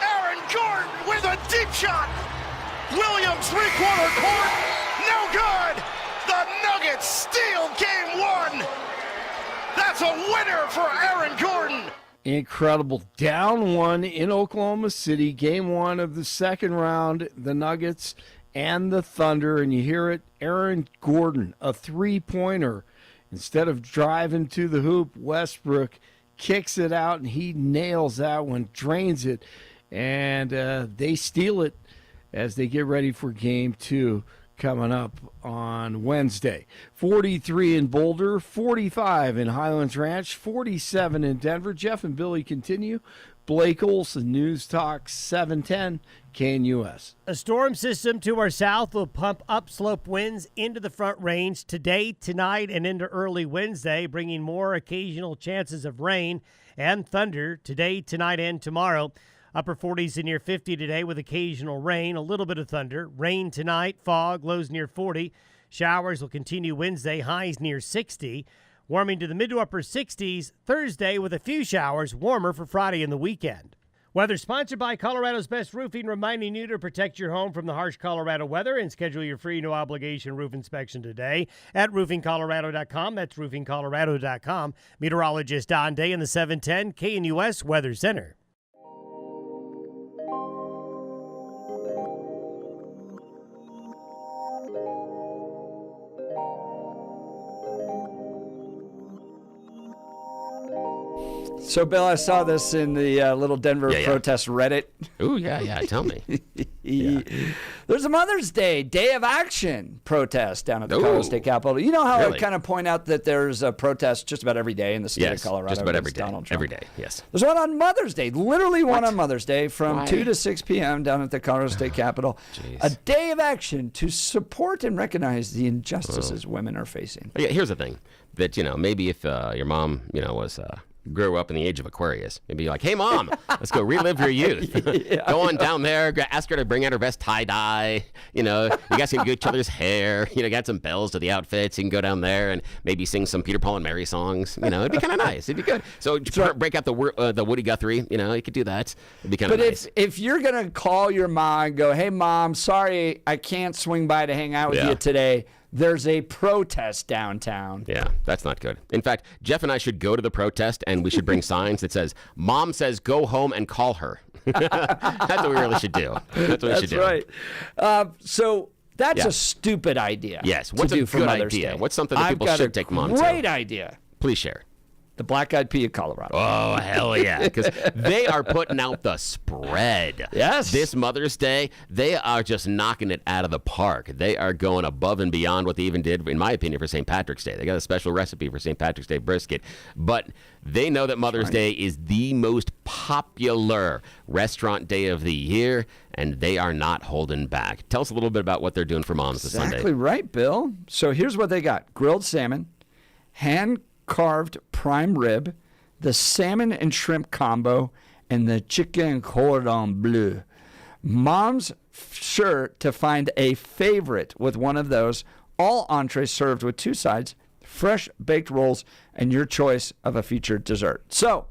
Aaron Gordon with a deep shot. Williams, three-quarter court, no good! The Nuggets steal game 1! That's a winner for Aaron Gordon! Incredible. Down 1 in Oklahoma City, game 1 of the second round, the Nuggets and the Thunder, and you hear it, Aaron Gordon, a three-pointer. Instead of driving to the hoop, Westbrook kicks it out, and he nails that one, drains it, and they steal it as they get ready for game 2 coming up on Wednesday. 43 in Boulder, 45 in Highlands Ranch, 47 in Denver. Jeff and Billy continue. Blake Olson, News Talk 710 KNUS. A storm system to our south will pump upslope winds into the Front Range today, tonight, and into early Wednesday, bringing more occasional chances of rain and thunder today, tonight, and tomorrow. Upper 40s to near 50 today with occasional rain, a little bit of thunder. Rain tonight, fog, lows near 40. Showers will continue Wednesday, highs near 60. Warming to the mid to upper 60s Thursday with a few showers, warmer for Friday and the weekend. Weather sponsored by Colorado's Best Roofing, reminding you to protect your home from the harsh Colorado weather and schedule your free no-obligation roof inspection today at roofingcolorado.com. That's roofingcolorado.com. Meteorologist Don Day in the 710 KNUS Weather Center. So, Bill, I saw this in the little Denver protest Reddit. Ooh, yeah, tell me. There's a Mother's Day of Action protest down at the Colorado State Capitol. You know how I kind of point out that there's a protest just about every day in the state of Colorado? Just about every day. Donald Trump. Every day, yes. There's one on Mother's Day, literally one on Mother's Day from 2 to 6 p.m. down at the Colorado State Capitol. A day of action to support and recognize the injustices women are facing. Yeah, here's the thing. That, maybe if your mom, was grew up in the age of Aquarius. And be like, hey, Mom, let's go relive your youth. Go on down there, ask her to bring out her best tie-dye. You guys can get each other's hair. Got some bells to the outfits. You can go down there and maybe sing some Peter, Paul, and Mary songs. It'd be kind of nice. It'd be good. So break out the Woody Guthrie. You could do that. It'd be kind of nice. But if you're going to call your mom and go, hey, Mom, sorry, I can't swing by to hang out with you today. There's a protest downtown. Yeah, that's not good. In fact, Jeff and I should go to the protest, and we should bring signs that says, Mom says go home and call her. That's what we really should do. That's what we should do. That's right. So that's a stupid idea. Yes. What's a good idea? What's something that people should take Mom to? Great idea. Please share. The Black Eyed Pea of Colorado. Oh, hell yeah. Because they are putting out the spread. Yes. This Mother's Day, they are just knocking it out of the park. They are going above and beyond what they even did, in my opinion, for St. Patrick's Day. They got a special recipe for St. Patrick's Day brisket. But they know that Mother's Day is the most popular restaurant day of the year, and they are not holding back. Tell us a little bit about what they're doing for moms this Sunday. Exactly right, Bill. So here's what they got. Grilled salmon, hand-carved prime rib, the salmon and shrimp combo, and the chicken cordon bleu. Mom's sure to find a favorite with one of those. All entrees served with 2 sides, fresh baked rolls, and your choice of a featured dessert. So,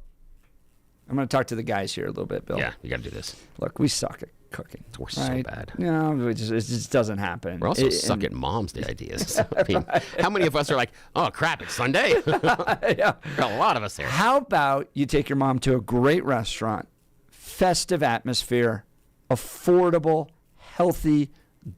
I'm going to talk to the guys here a little bit, Bill. Yeah, you got to do this. Look, we suck at cooking. We're so bad. It just doesn't happen. We also suck at Mom's Day ideas. I mean, how many of us are like, oh, crap, it's Sunday? Yeah. A lot of us there. How about you take your mom to a great restaurant, festive atmosphere, affordable, healthy,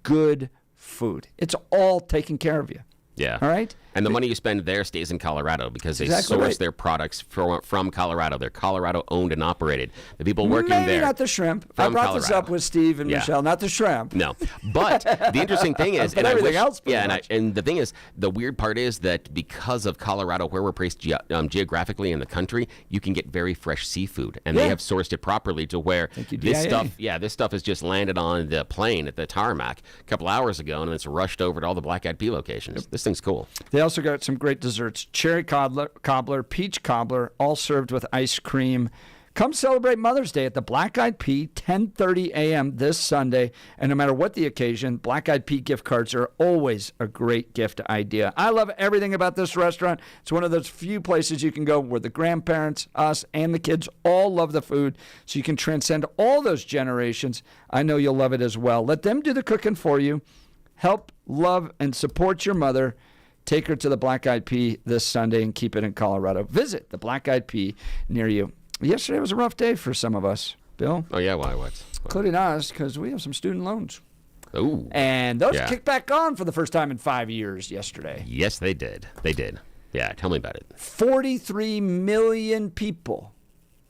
good food. It's all taken care of you. Yeah. All right? And the money you spend there stays in Colorado because they Exactly source right. their products from Colorado. They're Colorado owned and operated. The people working Maybe there. not the shrimp. I from brought this Colorado. up with Steve and Michelle. Not the shrimp. No, but the interesting thing is, But everything else pretty yeah, much. and the thing is, the weird part is that because of Colorado, where we're placed geographically in the country, you can get very fresh seafood, and they have sourced it properly to where this stuff has just landed on the plane at the tarmac a couple hours ago, and it's rushed over to all the Black Eyed Pea locations. This thing's cool. They also got some great desserts, cherry cobbler, peach cobbler, all served with ice cream. Come celebrate Mother's Day at the Black Eyed Pea, 10:30 a.m. this Sunday. And no matter what the occasion, Black Eyed Pea gift cards are always a great gift idea. I love everything about this restaurant. It's one of those few places you can go where the grandparents, us, and the kids all love the food, so you can transcend all those generations. I know you'll love it as well. Let them do the cooking for you. Help, love, and support your mother. Take her to the Black Eyed Pea this Sunday and keep it in Colorado. Visit the Black Eyed Pea near you. Yesterday was a rough day for some of us, Bill. Oh, yeah? Why? What? Including us, because we have some student loans. Ooh. And those kicked back on for the first time in 5 years yesterday. Yes, they did. They did. Yeah, tell me about it. 43 million people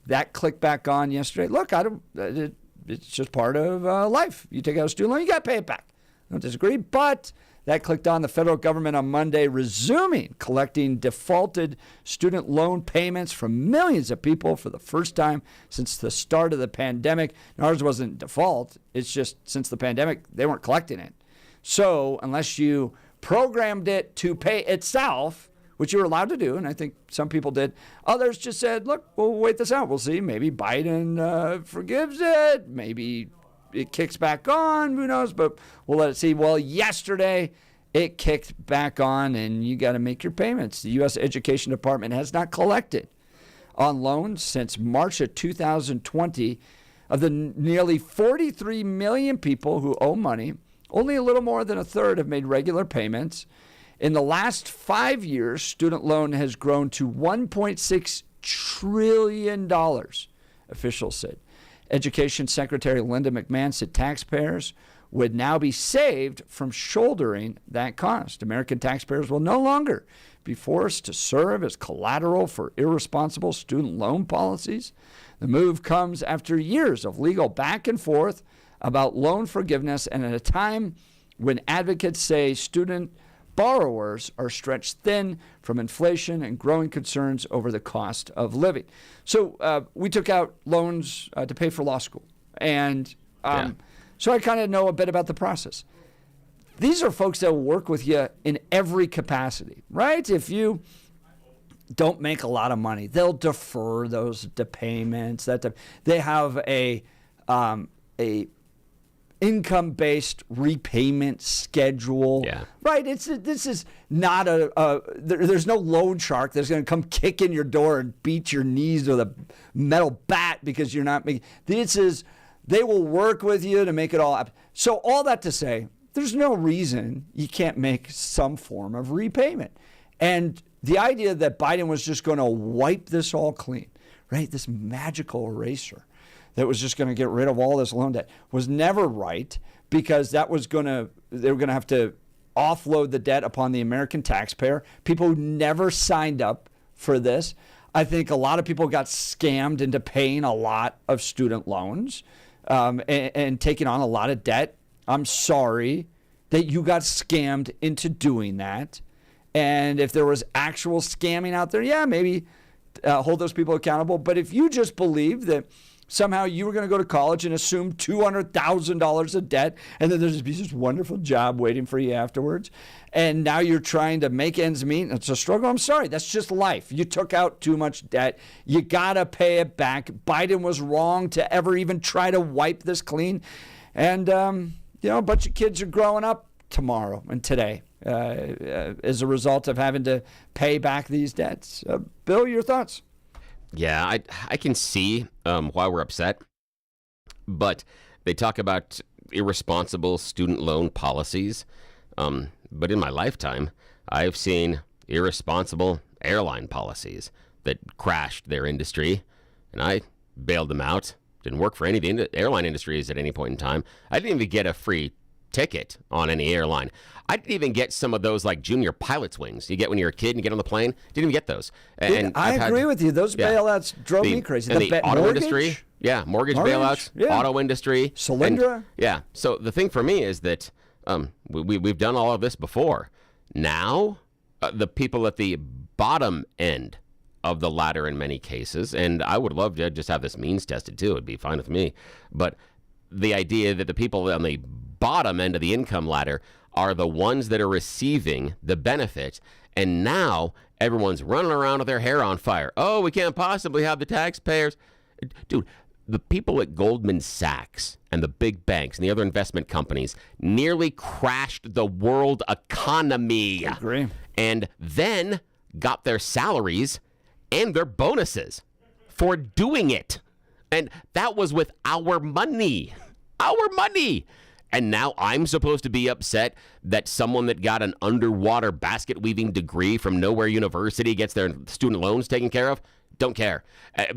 that clicked back on yesterday. Look, it's just part of life. You take out a student loan, you got to pay it back. I don't disagree, but that clicked on the federal government on Monday, resuming collecting defaulted student loan payments from millions of people for the first time since the start of the pandemic. And ours wasn't default. It's just since the pandemic, they weren't collecting it. So unless you programmed it to pay itself, which you were allowed to do, and I think some people did, others just said, look, we'll wait this out. We'll see. Maybe Biden forgives it. Maybe it kicks back on, who knows, but we'll let it see. Well, yesterday it kicked back on, and you got to make your payments. The U.S. Education Department has not collected on loans since March of 2020. Of the nearly 43 million people who owe money, only a little more than a third have made regular payments. In the last 5 years, student loan has grown to $1.6 trillion, officials said. Education Secretary Linda McMahon said taxpayers would now be saved from shouldering that cost. American taxpayers will no longer be forced to serve as collateral for irresponsible student loan policies. The move comes after years of legal back and forth about loan forgiveness and at a time when advocates say student borrowers are stretched thin from inflation and growing concerns over the cost of living. So we took out loans to pay for law school. And so I kind of know a bit about the process. These are folks that will work with you in every capacity, right? If you don't make a lot of money, they'll defer the payments. They have a income-based repayment schedule. Yeah. Right? This is not there's no loan shark that's going to come kick in your door and beat your knees with a metal bat because you're not making. They will work with you to make it all up. So all that to say, there's no reason you can't make some form of repayment. And the idea that Biden was just going to wipe this all clean, right? This magical eraser that was just going to get rid of all this loan debt was never right, because they were going to have to offload the debt upon the American taxpayer, people who never signed up for this. I think a lot of people got scammed into paying a lot of student loans and taking on a lot of debt. I'm sorry that you got scammed into doing that. And if there was actual scamming out there, yeah, maybe hold those people accountable. But if you just believe that somehow you were going to go to college and assume $200,000 of debt, and then there's this wonderful job waiting for you afterwards, and now you're trying to make ends meet, and it's a struggle, I'm sorry. That's just life. You took out too much debt. You got to pay it back. Biden was wrong to ever even try to wipe this clean. And, a bunch of kids are growing up tomorrow and today as a result of having to pay back these debts. Bill, your thoughts? Yeah, I can see why we're upset, but they talk about irresponsible student loan policies. But in my lifetime, I've seen irresponsible airline policies that crashed their industry, and I bailed them out. Didn't work for any of the airline industries at any point in time. I didn't even get a free ticket on any airline. I didn't even get some of those like junior pilot's wings you get when you're a kid and you get on the plane. Didn't even get those. And I agree with you. Those bailouts drove me crazy. And the auto industry, mortgage bailouts, auto industry, Solyndra. So the thing for me is that we've done all of this before. Now, the people at the bottom end of the ladder in many cases, and I would love to just have this means tested too. It'd be fine with me. But the idea that the people on the bottom end of the income ladder are the ones that are receiving the benefit, and now everyone's running around with their hair on fire. Oh, we can't possibly have the taxpayers. Dude, the people at Goldman Sachs and the big banks and the other investment companies nearly crashed the world economy. I agree. And then got their salaries and their bonuses for doing it. And that was with our money. Our money. And now I'm supposed to be upset that someone that got an underwater basket weaving degree from Nowhere University gets their student loans taken care of? Don't care.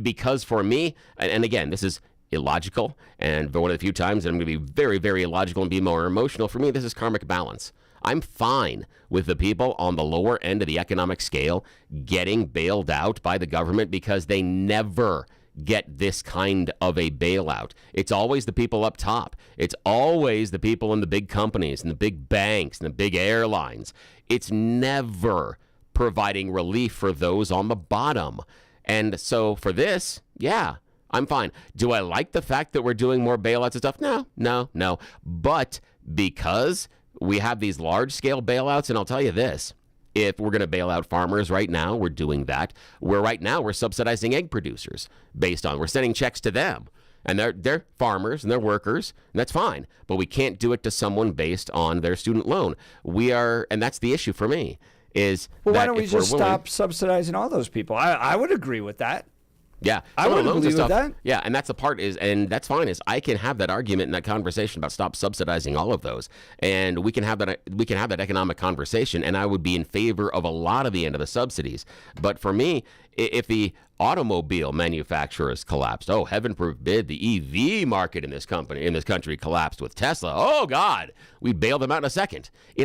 Because for me, and again, this is illogical, and for one of the few times that I'm going to be very, very illogical and be more emotional, for me, this is karmic balance. I'm fine with the people on the lower end of the economic scale getting bailed out by the government because they never get this kind of a bailout. It's always the people up top. It's always the people in the big companies and the big banks and the big airlines. It's never providing relief for those on the bottom. And so for this, yeah, I'm fine. Do I like the fact that we're doing more bailouts and stuff? No. But because we have these large-scale bailouts, and I'll tell you this, if we're going to bail out farmers right now, we're doing that. We're subsidizing egg producers we're sending checks to them. And they're farmers and they're workers, and that's fine. But we can't do it to someone based on their student loan. And that's the issue for me, is why don't we just stop subsidizing all those people? I would agree with that. Yeah, I would agree with that. Yeah, and that's the part and that's fine. Is I can have that argument and that conversation about stop subsidizing all of those, and we can have that economic conversation, and I would be in favor of a lot of the end of the subsidies. But for me, if the automobile manufacturers collapsed, oh heaven forbid the EV market in this country collapsed with Tesla. Oh God, we bail them out in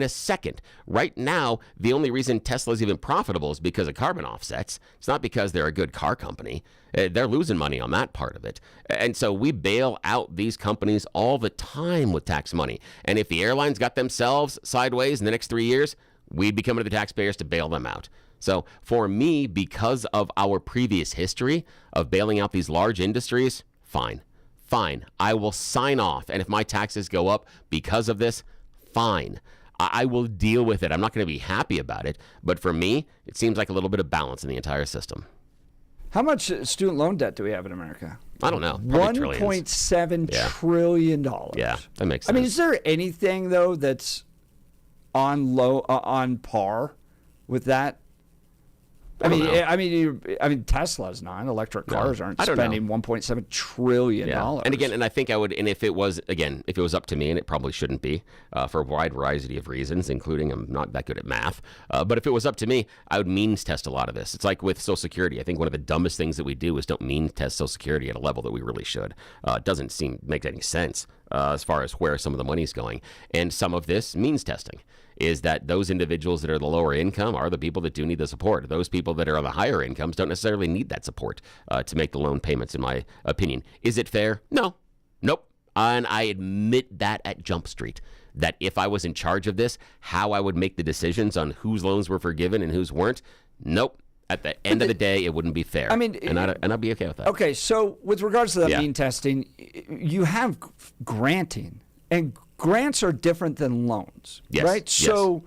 a second. Right now, the only reason Tesla is even profitable is because of carbon offsets. It's not because they're a good car company. They're losing money on that part of it. And so we bail out these companies all the time with tax money. And if the airlines got themselves sideways in the next 3 years, we'd be coming to the taxpayers to bail them out. So for me, because of our previous history of bailing out these large industries, fine. I will sign off. And if my taxes go up because of this, fine. I will deal with it. I'm not going to be happy about it. But for me, it seems like a little bit of balance in the entire system. How much student loan debt do we have in America? I don't know. $1.7 trillion. Yeah, that makes sense. I mean, is there anything, though, that's on par with that? I mean, Tesla's not. Electric cars aren't spending $1.7 trillion. And again, and I think I would, and if it was up to me, and it probably shouldn't be, for a wide variety of reasons, including I'm not that good at math, but if it was up to me, I would means test a lot of this. It's like with Social Security. I think one of the dumbest things that we do is don't means test Social Security at a level that we really should. It doesn't make any sense as far as where some of the money's going. And some of this means testing is that those individuals that are the lower income are the people that do need the support. Those people that are on the higher incomes don't necessarily need that support to make the loan payments, in my opinion. Is it fair? No. Nope. And I admit that at Jump Street, that if I was in charge of this, how I would make the decisions on whose loans were forgiven and whose weren't, nope. At the end of the day, it wouldn't be fair. I mean, and I'd be okay with that. Okay, so with regards to the mean testing, you have granting, and grants are different than loans, right? Yes. So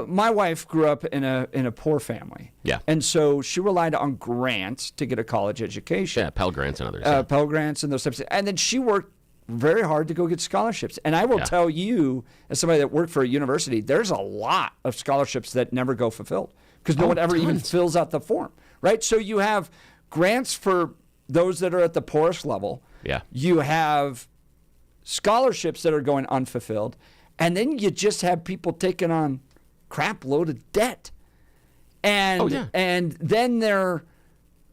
my wife grew up in a poor family. Yeah. And so she relied on grants to get a college education. Yeah, Pell Grants and others. Pell Grants and those types. And then she worked very hard to go get scholarships. And I will tell you, as somebody that worked for a university, there's a lot of scholarships that never go fulfilled because no one ever even fills out the form, right? So you have grants for those that are at the poorest level. Yeah. You have scholarships that are going unfulfilled, and then you just have people taking on crap load of debt, and and then they're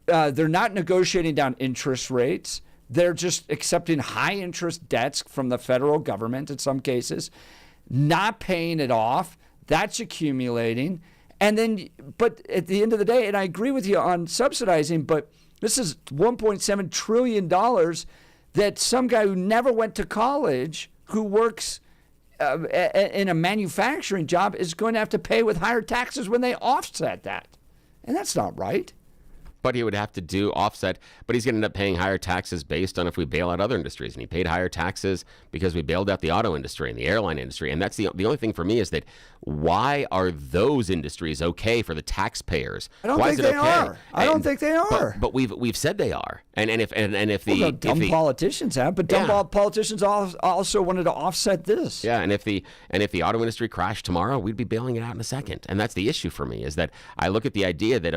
not negotiating down interest rates. They're just accepting high interest debts from the federal government in some cases, not paying it off. That's accumulating, and then but at the end of the day, and I agree with you on subsidizing, but this is $1.7 trillion that some guy who never went to college, who works in a manufacturing job, is going to have to pay with higher taxes when they offset that. And that's not right. But he would have to do offset, but he's going to end up paying higher taxes based on if we bail out other industries. And he paid higher taxes because we bailed out the auto industry and the airline industry. And that's the only thing for me is that why are those industries okay for the taxpayers? I don't think they are. I don't think they are. But we've said they are. And if the dumb politicians have, but dumb politicians also wanted to offset this. Yeah, and if the auto industry crashed tomorrow, we'd be bailing it out in a second. And that's the issue for me is that I look at the idea that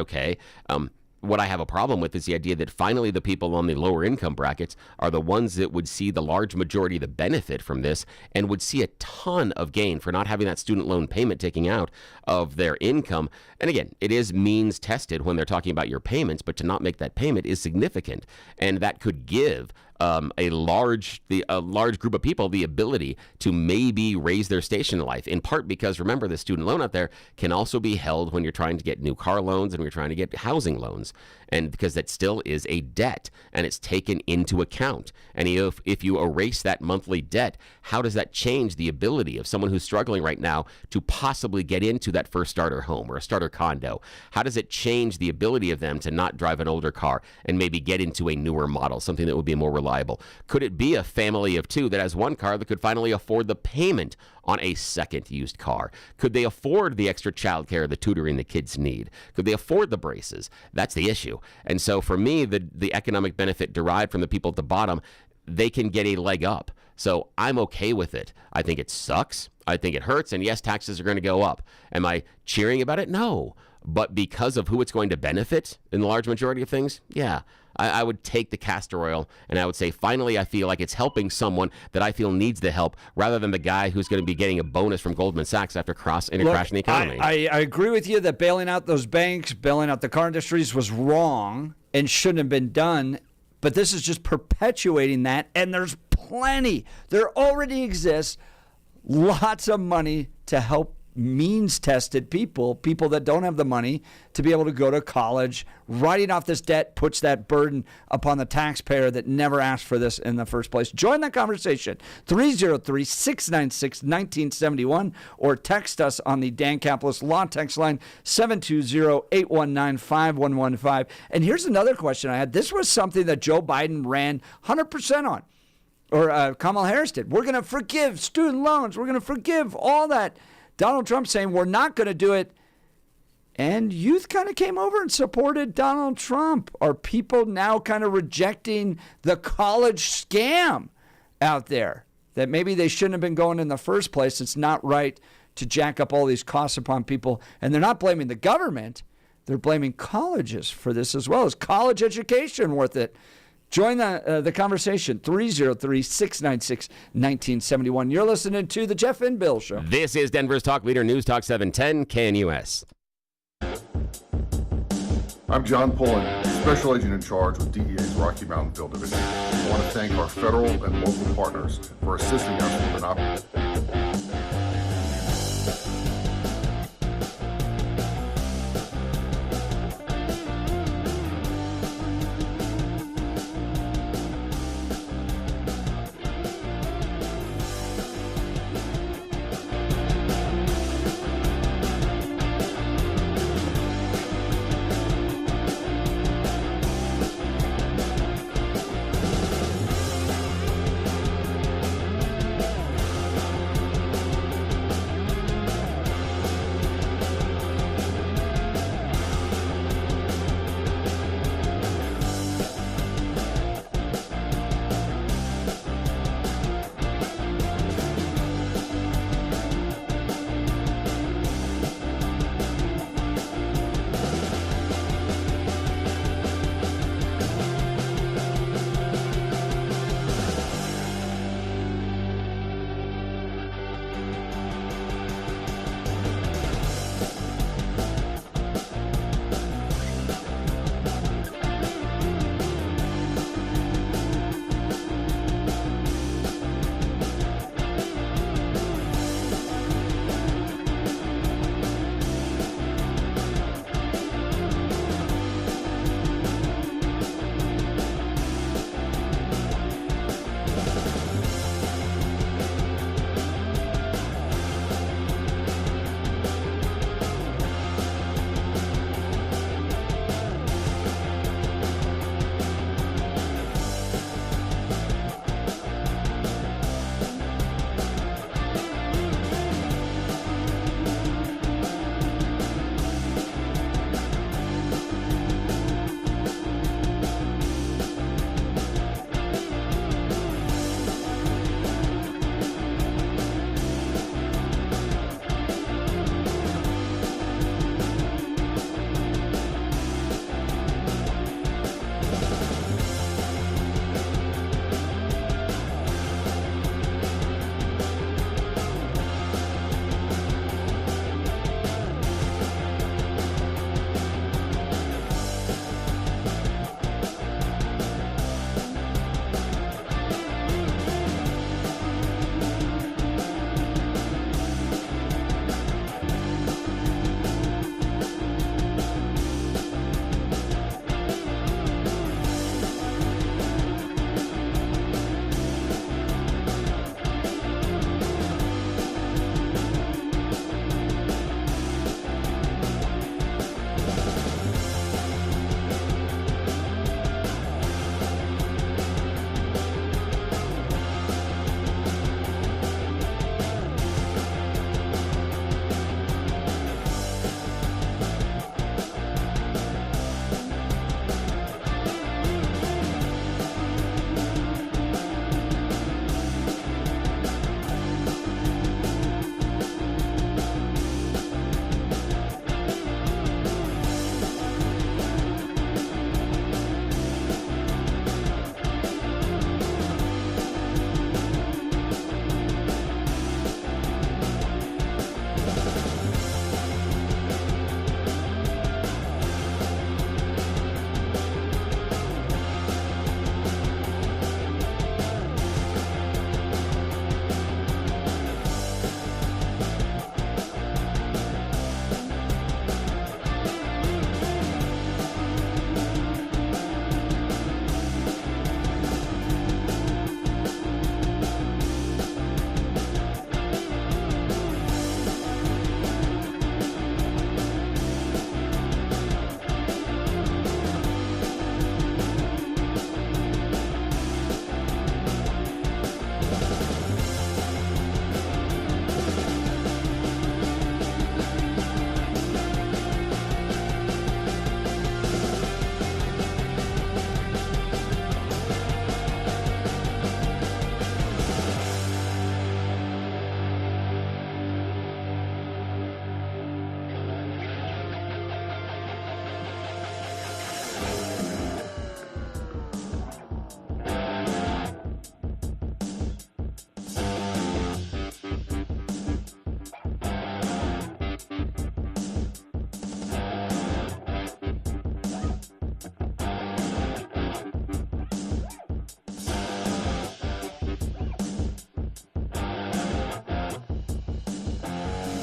what I have a problem with is the idea that finally the people on the lower income brackets are the ones that would see the large majority of the benefit from this and would see a ton of gain for not having that student loan payment taking out of their income. And again, it is means tested when they're talking about your payments, but to not make that payment is significant. And that could give a large group of people the ability to maybe raise their station in life, in part because, remember, the student loan out there can also be held when you're trying to get new car loans and you're trying to get housing loans, and because that still is a debt and it's taken into account. And if you erase that monthly debt, how does that change the ability of someone who's struggling right now to possibly get into that first starter home or a starter condo? How does it change the ability of them to not drive an older car and maybe get into a newer model, something that would be more reliable? Could it be a family of two that has one car that could finally afford the payment on a second used car? Could they afford the extra childcare, the tutoring the kids need? Could they afford the braces? That's the issue. And so for me, the economic benefit derived from the people at the bottom, they can get a leg up. So I'm okay with it. I think it sucks. I think it hurts. And yes, taxes are going to go up. Am I cheering about it? No. But because of who it's going to benefit in the large majority of things, yeah. I would take the castor oil and I would say, finally, I feel like it's helping someone that I feel needs the help rather than the guy who's going to be getting a bonus from Goldman Sachs after crashing the economy. I agree with you that bailing out those banks, bailing out the car industries was wrong and shouldn't have been done. But this is just perpetuating that. And there's plenty. There already exists lots of money to help means-tested people that don't have the money to be able to go to college. Writing off this debt puts that burden upon the taxpayer that never asked for this in the first place. Join that conversation, 303-696-1971, or text us on the Dan Caplis Law text line, 720-819-5115. And here's another question I had. This was something that Joe Biden ran 100% on, or Kamala Harris did. We're going to forgive student loans. We're going to forgive all that Donald Trump saying we're not going to do it. And youth kind of came over and supported Donald Trump. Are people now kind of rejecting the college scam out there? That maybe they shouldn't have been going in the first place. It's not right to jack up all these costs upon people. And they're not blaming the government. They're blaming colleges for this as well. Is college education worth it? Join the conversation, 303-696-1971. You're listening to The Jeff and Bill Show. This is Denver's Talk Leader News Talk 710 KNUS. I'm John Pullen, Special Agent in charge with DEA's Rocky Mountain Field Division. I want to thank our federal and local partners for assisting us with an operation.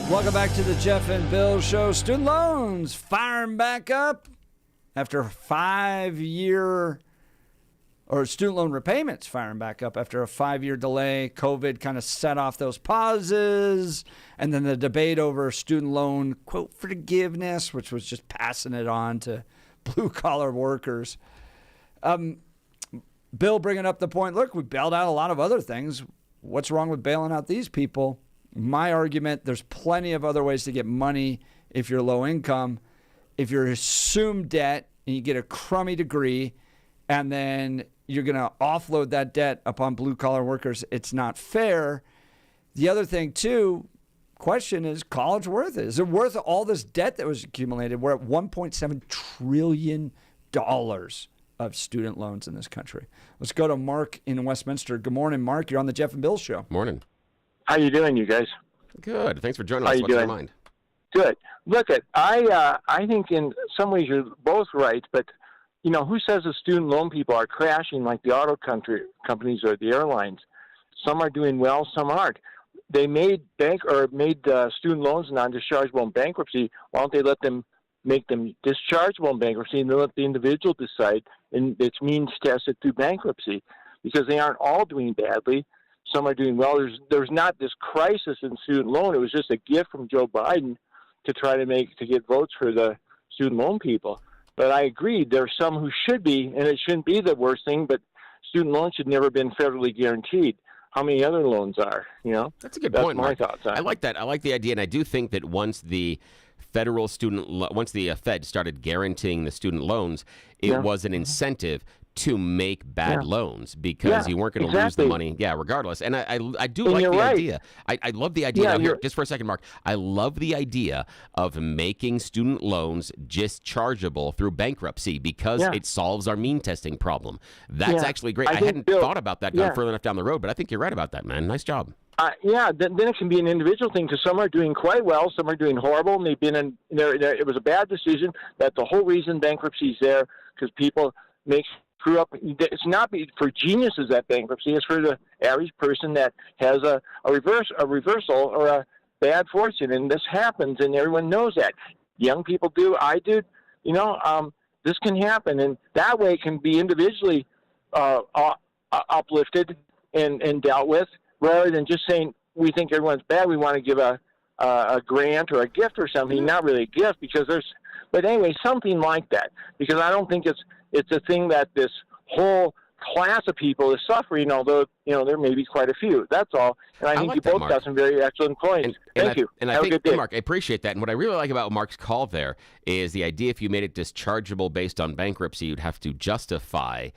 Welcome back to the Jeff and Bill Show. Student loans firing back up after a 5-year, or student loan repayments firing back up after a 5-year delay. COVID kind of set off those pauses. And then the debate over student loan, quote, forgiveness, which was just passing it on to blue-collar workers. Bill bringing up the point, look, we bailed out a lot of other things. What's wrong with bailing out these people? My argument, there's plenty of other ways to get money if you're low income. If you're assumed debt and you get a crummy degree and then you're going to offload that debt upon blue-collar workers, it's not fair. The other thing, too, question is college worth it? Is it worth all this debt that was accumulated? We're at $1.7 trillion of student loans in this country. Let's go to Mark in Westminster. Good morning, Mark. You're on the Jeff and Bill Show. Morning. How you doing, you guys? Good. Thanks for joining How us. you What's on doing? your mind? Good. Look, I think in some ways you're both right, but you know, who says the student loan people are crashing like the auto companies or the airlines? Some are doing well, some aren't. They made student loans non-dischargeable in bankruptcy. Why don't they make them dischargeable in bankruptcy and then let the individual decide, and it's means tested through bankruptcy, because they aren't all doing badly. Some are doing well. There's not this crisis in student loan. It was just a gift from Joe Biden to try to get votes for the student loan people. But I agree, there's some who should be, and it shouldn't be the worst thing, but student loans should never have been federally guaranteed. How many other loans are, you know? That's a good point, Mark. Thoughts on it. I like that. I like the idea, and I do think that once the once the Fed started guaranteeing the student loans, it was an incentive to make bad loans, because you weren't going to lose the money, regardless. And I do like the idea. I love the idea. Now, here, just for a second, Mark, I love the idea of making student loans dischargeable through bankruptcy, because it solves our mean testing problem. That's actually great. I hadn't thought about that going further enough down the road, but I think you're right about that, man. Nice job. Then it can be an individual thing, because some are doing quite well, some are doing horrible, and they've been in there. It was a bad decision. That's the whole reason bankruptcy is there, because people screw up. It's not for geniuses that bankruptcy is for the average person that has a reversal or a bad fortune, and this happens, and everyone knows that. Young people do. I do. You know, this can happen, and that way it can be individually uplifted and dealt with, rather than just saying we think everyone's bad. We want to give a grant or a gift or something. Not really a gift, because but anyway, something like that, because I don't think it's a thing that this whole class of people is suffering, although, you know, there may be quite a few. That's all. And I think you both got some very excellent points. Thank you. And Have a good day. Mark, I appreciate that. And what I really like about Mark's call there is the idea, if you made it dischargeable based on bankruptcy, you'd have to justify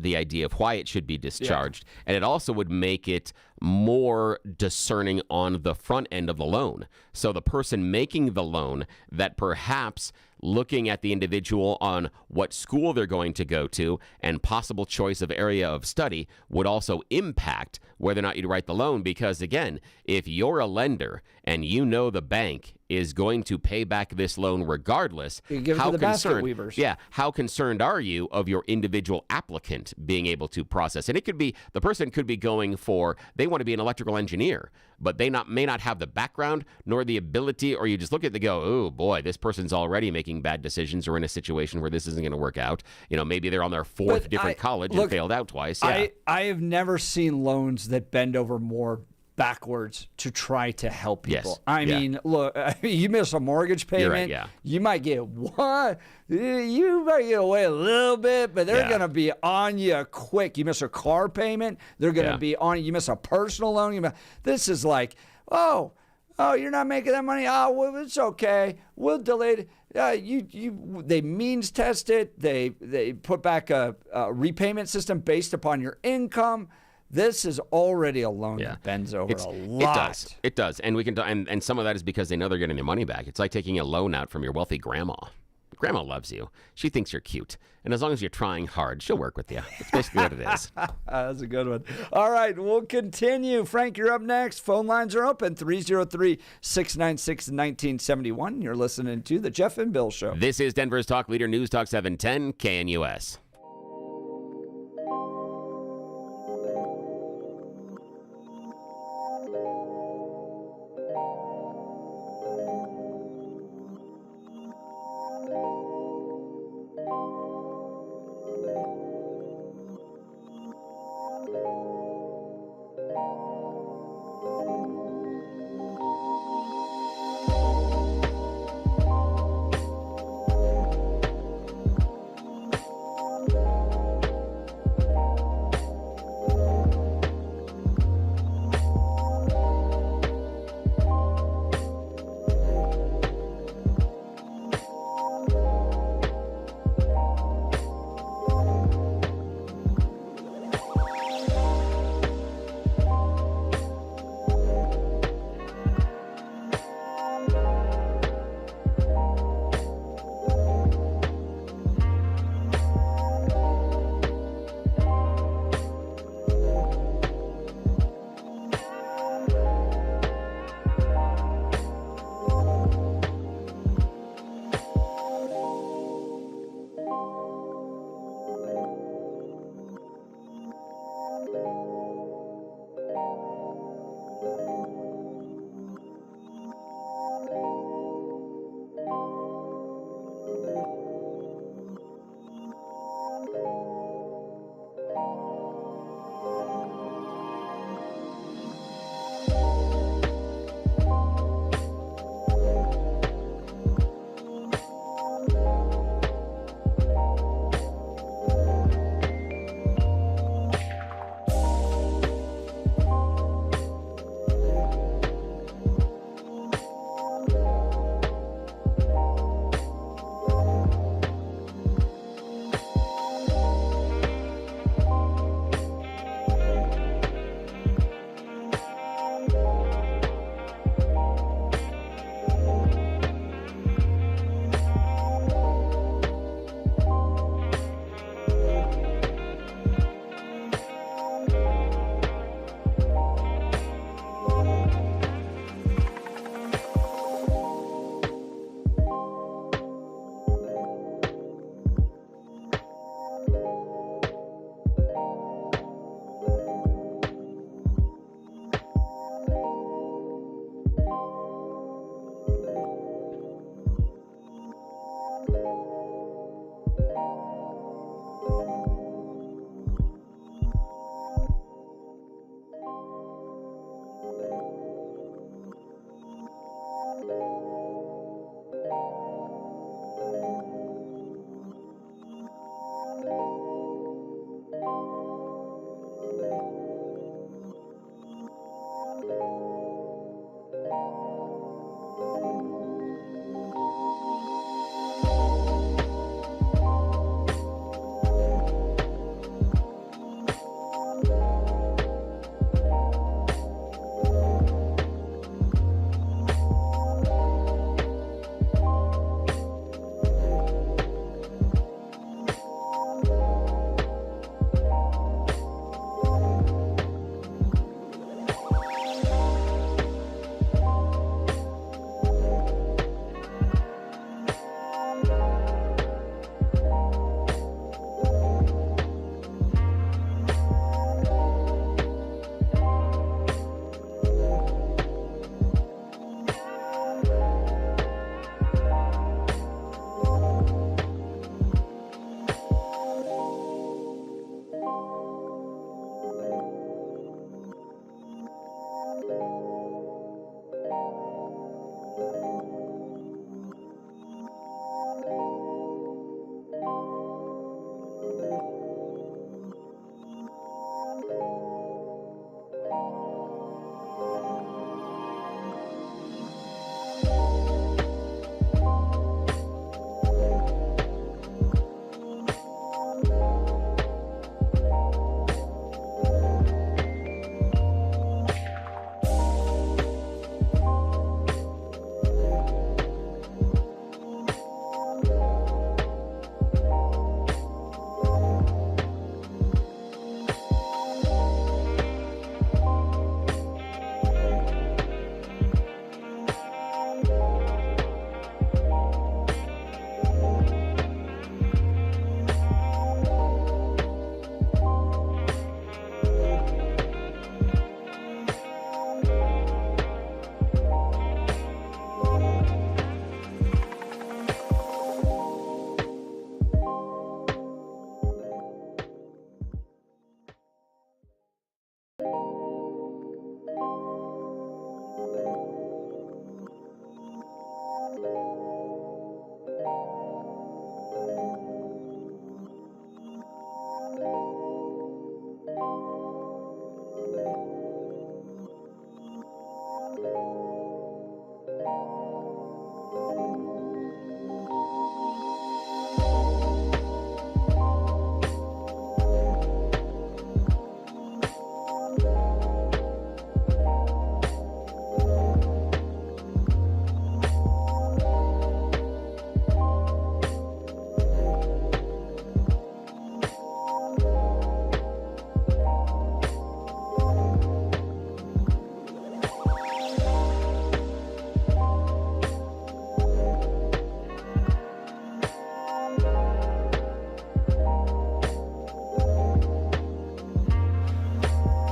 the idea of why it should be discharged. Yeah. And it also would make it more discerning on the front end of the loan. So the person making the loan, that perhaps looking at the individual on what school they're going to go to and possible choice of area of study would also impact whether or not you'd write the loan. Because again, if you're a lender and you know the bank is going to pay back this loan regardless, you give it to the basket weavers. Yeah, how concerned are you of your individual applicant being able to process? And it could be, the person could be going for, they want to be an electrical engineer, but they may not have the background nor the ability, or you just look at it and go, oh boy, this person's already making bad decisions or in a situation where this isn't going to work out. You know, maybe they're on their fourth different college and failed out twice. Yeah. I have never seen loans that bend over more backwards to try to help people. Yes. I mean, look, you miss a mortgage payment, You're right, yeah. you might get you might get away a little bit, but they're going to be on you quick. You miss a car payment, they're going to be on you. You miss a personal loan. This is like, oh, you're not making that money. Oh, well, it's okay. We'll delay it. They means test it. They put back a repayment system based upon your income. This is already a loan that bends over a lot. It does. And we can, and some of that is because they know they're getting their money back. It's like taking a loan out from your wealthy grandma. Grandma loves you. She thinks you're cute. And as long as you're trying hard, she'll work with you. That's basically what it is. That's a good one. All right, we'll continue. Frank, you're up next. Phone lines are open, 303-696-1971. You're listening to The Jeff and Bill Show. This is Denver's Talk Leader, News Talk 710 KNUS.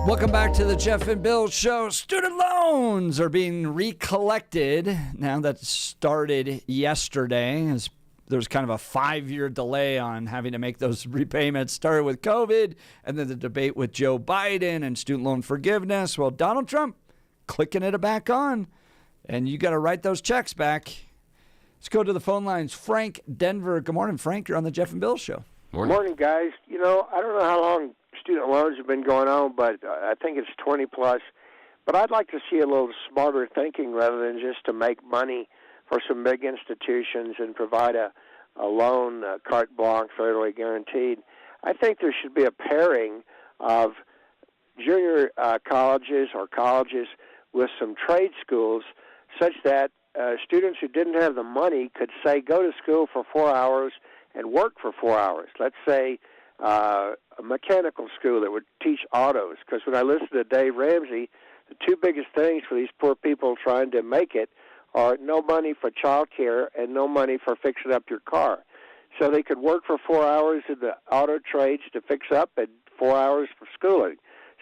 Welcome back to the Jeff and Bill Show. Student loans are being recollected. Now that started yesterday. There's kind of a 5-year delay on having to make those repayments. Started with COVID, and then the debate with Joe Biden and student loan forgiveness. Well, Donald Trump clicking it back on, and you got to write those checks back. Let's go to the phone lines. Frank, Denver. Good morning, Frank. You're on the Jeff and Bill Show. Morning, guys. You know, I don't know how long student loans have been going on, but I think it's 20 plus. But I'd like to see a little smarter thinking rather than just to make money for some big institutions and provide a loan, carte blanche, federally guaranteed. I think there should be a pairing of junior colleges or colleges with some trade schools such that students who didn't have the money could, say, go to school for 4 hours and work for 4 hours. Let's say a mechanical school that would teach autos. Because when I listen to Dave Ramsey, the two biggest things for these poor people trying to make it are no money for child care and no money for fixing up your car. So they could work for 4 hours in the auto trades to fix up and 4 hours for schooling.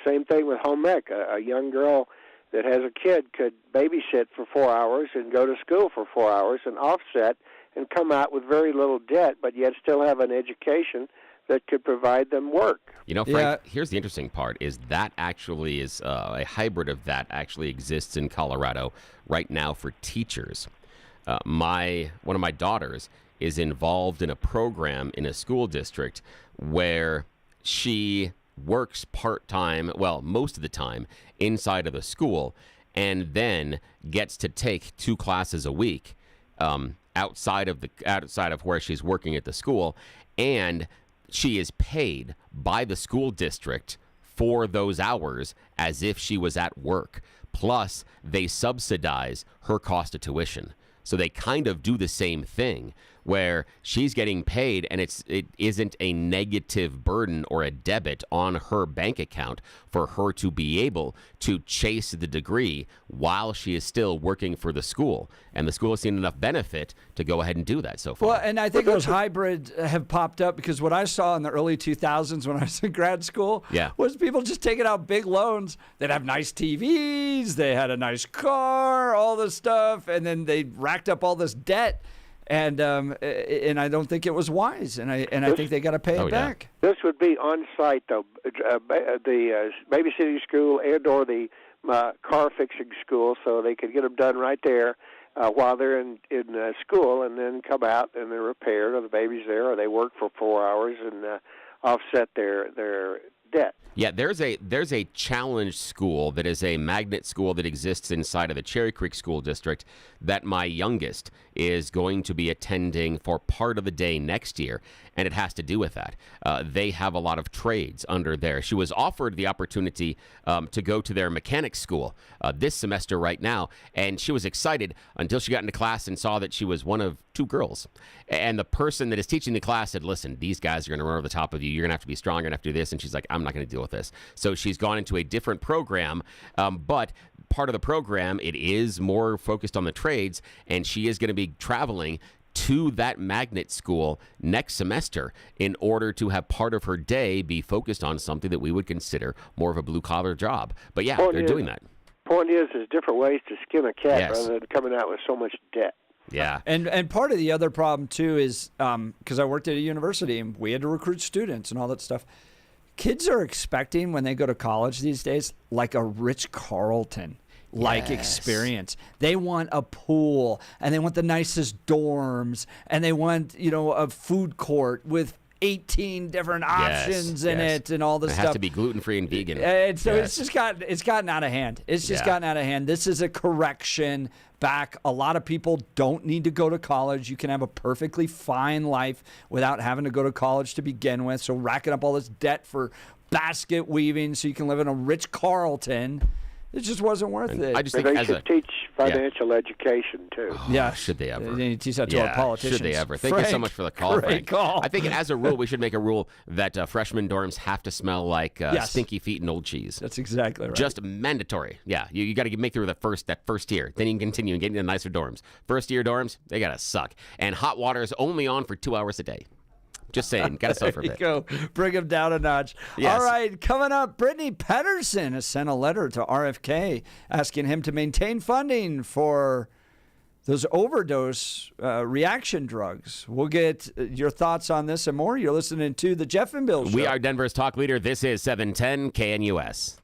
Same thing with home ec. A young girl that has a kid could babysit for 4 hours and go to school for 4 hours and offset and come out with very little debt, but yet still have an education that could provide them work. You know, Frank, here's the interesting part, is that actually is a hybrid of that actually exists in Colorado right now for teachers. One of my daughters is involved in a program in a school district where she works part-time, well, most of the time, inside of the school, and then gets to take 2 classes a week outside of where she's working at the school, and she is paid by the school district for those hours as if she was at work. Plus, they subsidize her cost of tuition. So they kind of do the same thing where she's getting paid and it isn't a negative burden or a debit on her bank account for her to be able to chase the degree while she is still working for the school. And the school has seen enough benefit to go ahead and do that so far. Well, and I think those hybrids have popped up because what I saw in the early 2000s when I was in grad school was people just taking out big loans. They'd have nice TVs, they had a nice car, all this stuff, and then they racked up all this debt. And I don't think it was wise, and I think they got to pay it back. This would be on site, though, the babysitting school and or the car fixing school, so they could get them done right there while they're in school, and then come out and they're repaired, or the baby's there, or they work for 4 hours and offset their debt. Yeah, there's a challenge school that is a magnet school that exists inside of the Cherry Creek School District that my youngest is going to be attending for part of the day next year, and it has to do with that. They have a lot of trades under there. She was offered the opportunity to go to their mechanics school this semester right now, and she was excited until she got into class and saw that she was one of 2 girls. And the person that is teaching the class said, listen, these guys are going to run over the top of you. You're going to have to be strong. You're going to have to do this. And she's like, I'm not going to deal with this. So she's gone into a different program, but part of the program, it is more focused on the trades, and she is going to be traveling to that magnet school next semester in order to have part of her day be focused on something that we would consider more of a blue-collar job. But yeah, they're doing that. Point is, there's different ways to skin a cat rather than coming out with so much debt. Yeah. And part of the other problem, too, is because I worked at a university and we had to recruit students and all that stuff. Kids are expecting, when they go to college these days, like a Ritz-Carlton experience. They want a pool, and they want the nicest dorms, and they want, a food court with 18 different options in it and all this stuff. It has to be gluten-free and vegan. And so it's gotten out of hand. It's just gotten out of hand. This is a correction back. A lot of people don't need to go to college. You can have a perfectly fine life without having to go to college to begin with. So racking up all this debt for basket weaving so you can live in a Ritz-Carlton, it just wasn't worth it. I just think they should teach financial education, too. Oh, should they ever? They need to teach that to our politicians. Should they ever? Thank you so much for the call, Frank. Call. I think as a rule, we should make a rule that freshman dorms have to smell like stinky feet and old cheese. That's exactly right. Just mandatory. Yeah, you got to make through that first year. Then you can continue and get into nicer dorms. First year dorms, they got to suck. And hot water is only on for 2 hours a day. Just saying, got to suffer a bit. There you go. Bring him down a notch. Yes. All right, coming up, Brittany Pedersen has sent a letter to RFK asking him to maintain funding for those overdose reaction drugs. We'll get your thoughts on this and more. You're listening to The Jeff and Bill Show. We are Denver's talk leader. This is 710 KNUS.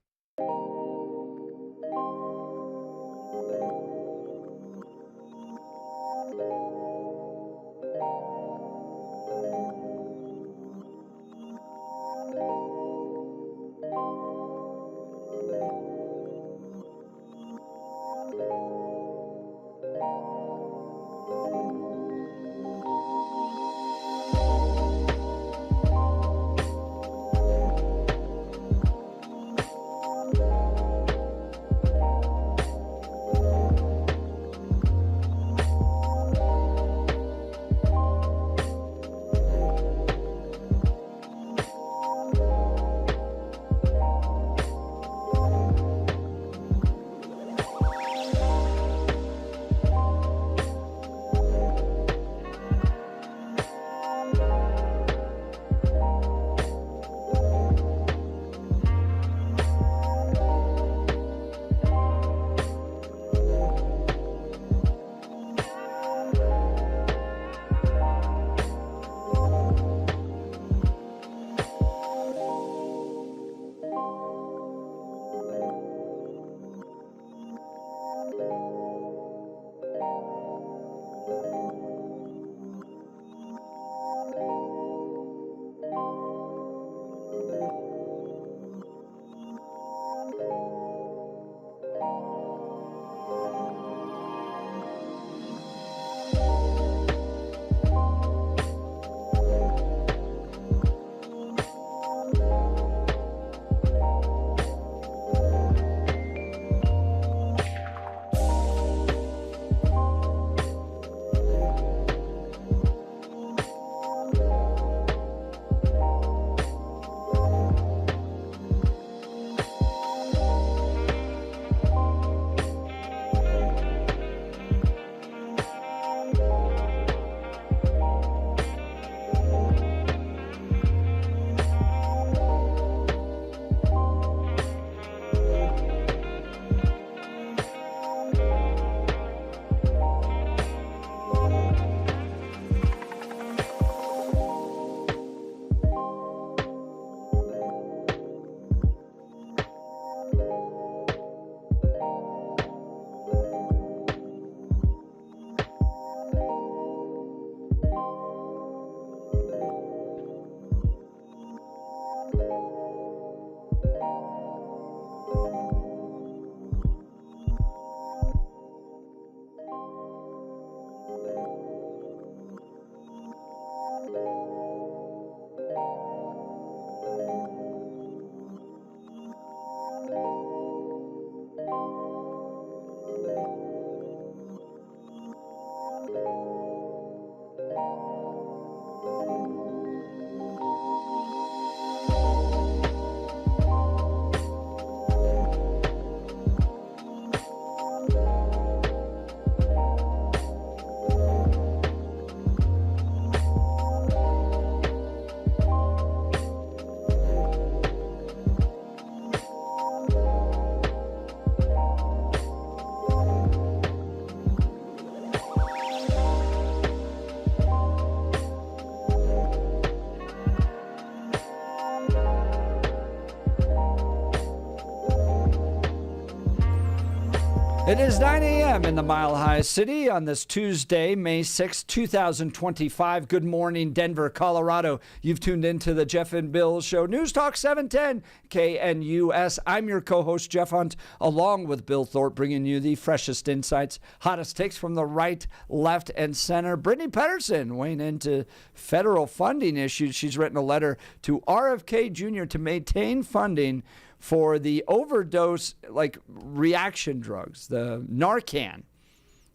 It is 9 a.m. in the Mile High City on this Tuesday, May 6, 2025. Good morning, Denver, Colorado. You've tuned into the Jeff and Bill Show. News Talk 710 KNUS. I'm your co-host, Jeff Hunt, along with Bill Thorpe, bringing you the freshest insights, hottest takes from the right, left, and center. Brittany Pedersen weighing into federal funding issues. She's written a letter to RFK Jr. to maintain funding for the overdose, like reaction drugs, the Narcan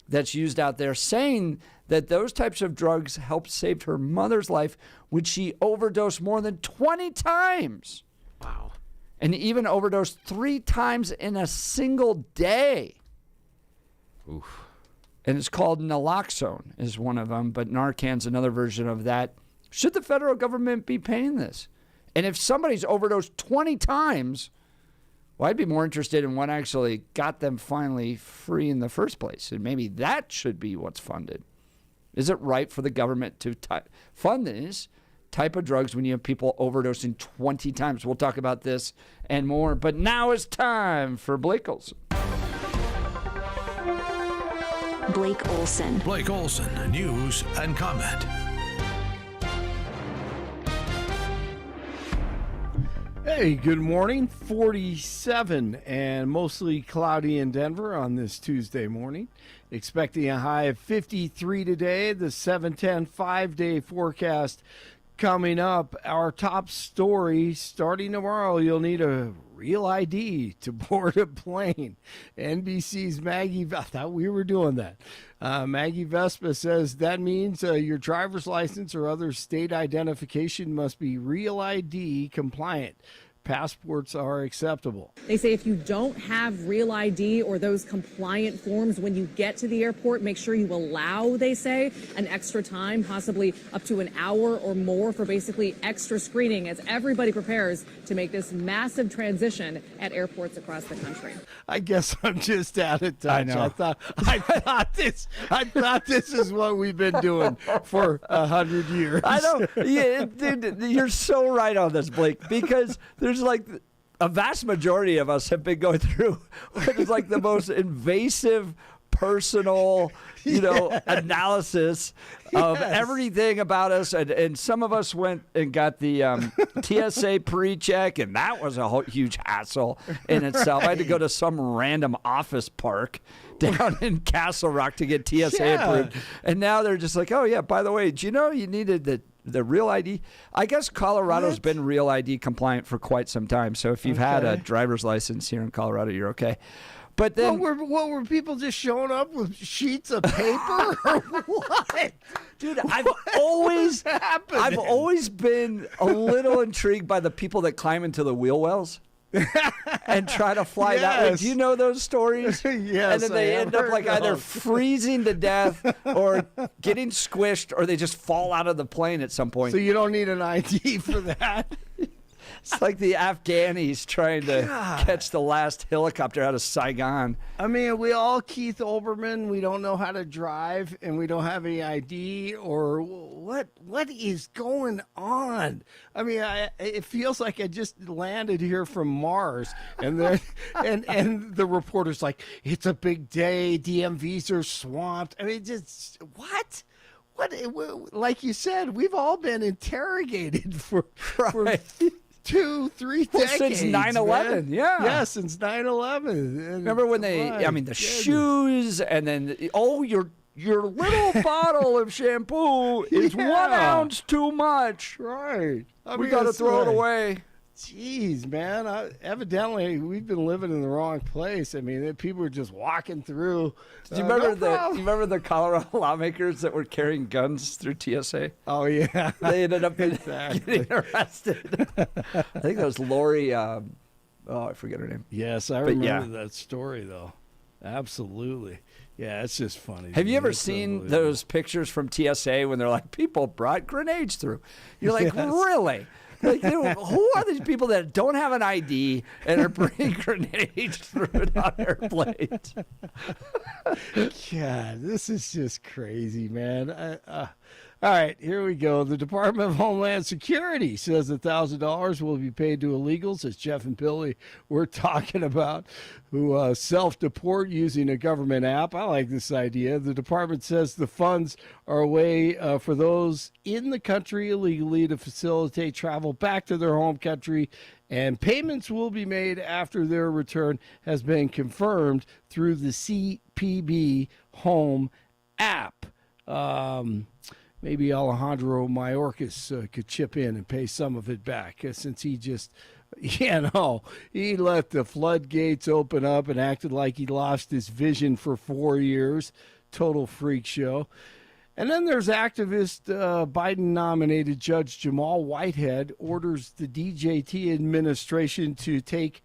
that's used out there, saying that those types of drugs helped save her mother's life, which she overdosed more than 20 times. Wow. And even overdosed 3 times in a single day. Oof. And it's called naloxone is one of them, but Narcan's another version of that. Should the federal government be paying this? And if somebody's overdosed 20 times, well, I'd be more interested in what actually got them finally free in the first place. And maybe that should be what's funded. Is it right for the government to fund this type of drugs when you have people overdosing 20 times? We'll talk about this and more. But now it's time for Blake Olson. Blake Olson. Blake Olson, news and comment. Hey, good morning. 47 and mostly cloudy in Denver on this Tuesday morning. Expecting a high of 53 today. The 7-10 5-day forecast coming up. Our top story starting tomorrow. You'll need a real ID to board a plane. NBC's Maggie, I thought we were doing that. Maggie Vespa says that means your driver's license or other state identification must be real ID compliant. Passports are acceptable. They say if you don't have real ID or those compliant forms when you get to the airport, make sure you allow, they say, an extra time, possibly up to an hour or more for basically extra screening as everybody prepares to make this massive transition at airports across the country. I guess I'm just out of touch. I know. I thought this is what we've been doing for 100 years. I know. Yeah, dude, you're so right on this, Blake, because there's like a vast majority of us have been going through what is like the most invasive personal, analysis of everything about us. And some of us went and got the TSA pre-check, and that was a huge hassle in itself. I had to go to some random office park down in Castle Rock to get TSA approved. And now they're just like, oh, yeah, by the way, do you know you needed the real ID? I guess Colorado's been real ID compliant for quite some time. So if you've had a driver's license here in Colorado, you're okay. But then, what were people just showing up with sheets of paper or what? Dude, I've always been a little intrigued by the people that climb into the wheel wells and try to fly that way. Do you know those stories? Yes. And then they end up like either freezing to death or getting squished, or they just fall out of the plane at some point. So you don't need an ID for that? It's like the Afghanis trying to catch the last helicopter out of Saigon. I mean, we all Keith Olbermann. We don't know how to drive, and we don't have any ID, or what is going on? I mean, it feels like I just landed here from Mars, and and the reporter's like, it's a big day. DMVs are swamped. I mean, just what? Like you said, we've all been interrogated for 2-3 decades. Since 9/11, yeah. Yeah, since 9/11. Remember when the shoes, and then, your little bottle of shampoo is 1 ounce too much. Right. We got to throw it away. Jeez, man. Evidently, we've been living in the wrong place. I mean, people are just walking through. Do you remember the Colorado lawmakers that were carrying guns through TSA? Oh, yeah. They ended up getting arrested. I think that was Lori. I forget her name. Yes, I remember that story, though. Absolutely. Yeah, it's just funny. Have you ever seen those pictures from TSA when they're like, people brought grenades through? You're like, really? Like, who are these people that don't have an ID and are bringing grenades through on airplanes? God, this is just crazy, man. All right, here we go. The Department of Homeland Security says $1,000 will be paid to illegals, as Jeff and Billy were talking about, who self-deport using a government app. I like this idea. The department says the funds are a way for those in the country illegally to facilitate travel back to their home country, and payments will be made after their return has been confirmed through the CPB Home app. Maybe Alejandro Mayorkas could chip in and pay some of it back, since he just, he let the floodgates open up and acted like he lost his vision for 4 years. Total freak show. And then there's activist Biden-nominated Judge Jamal Whitehead orders the DJT administration to take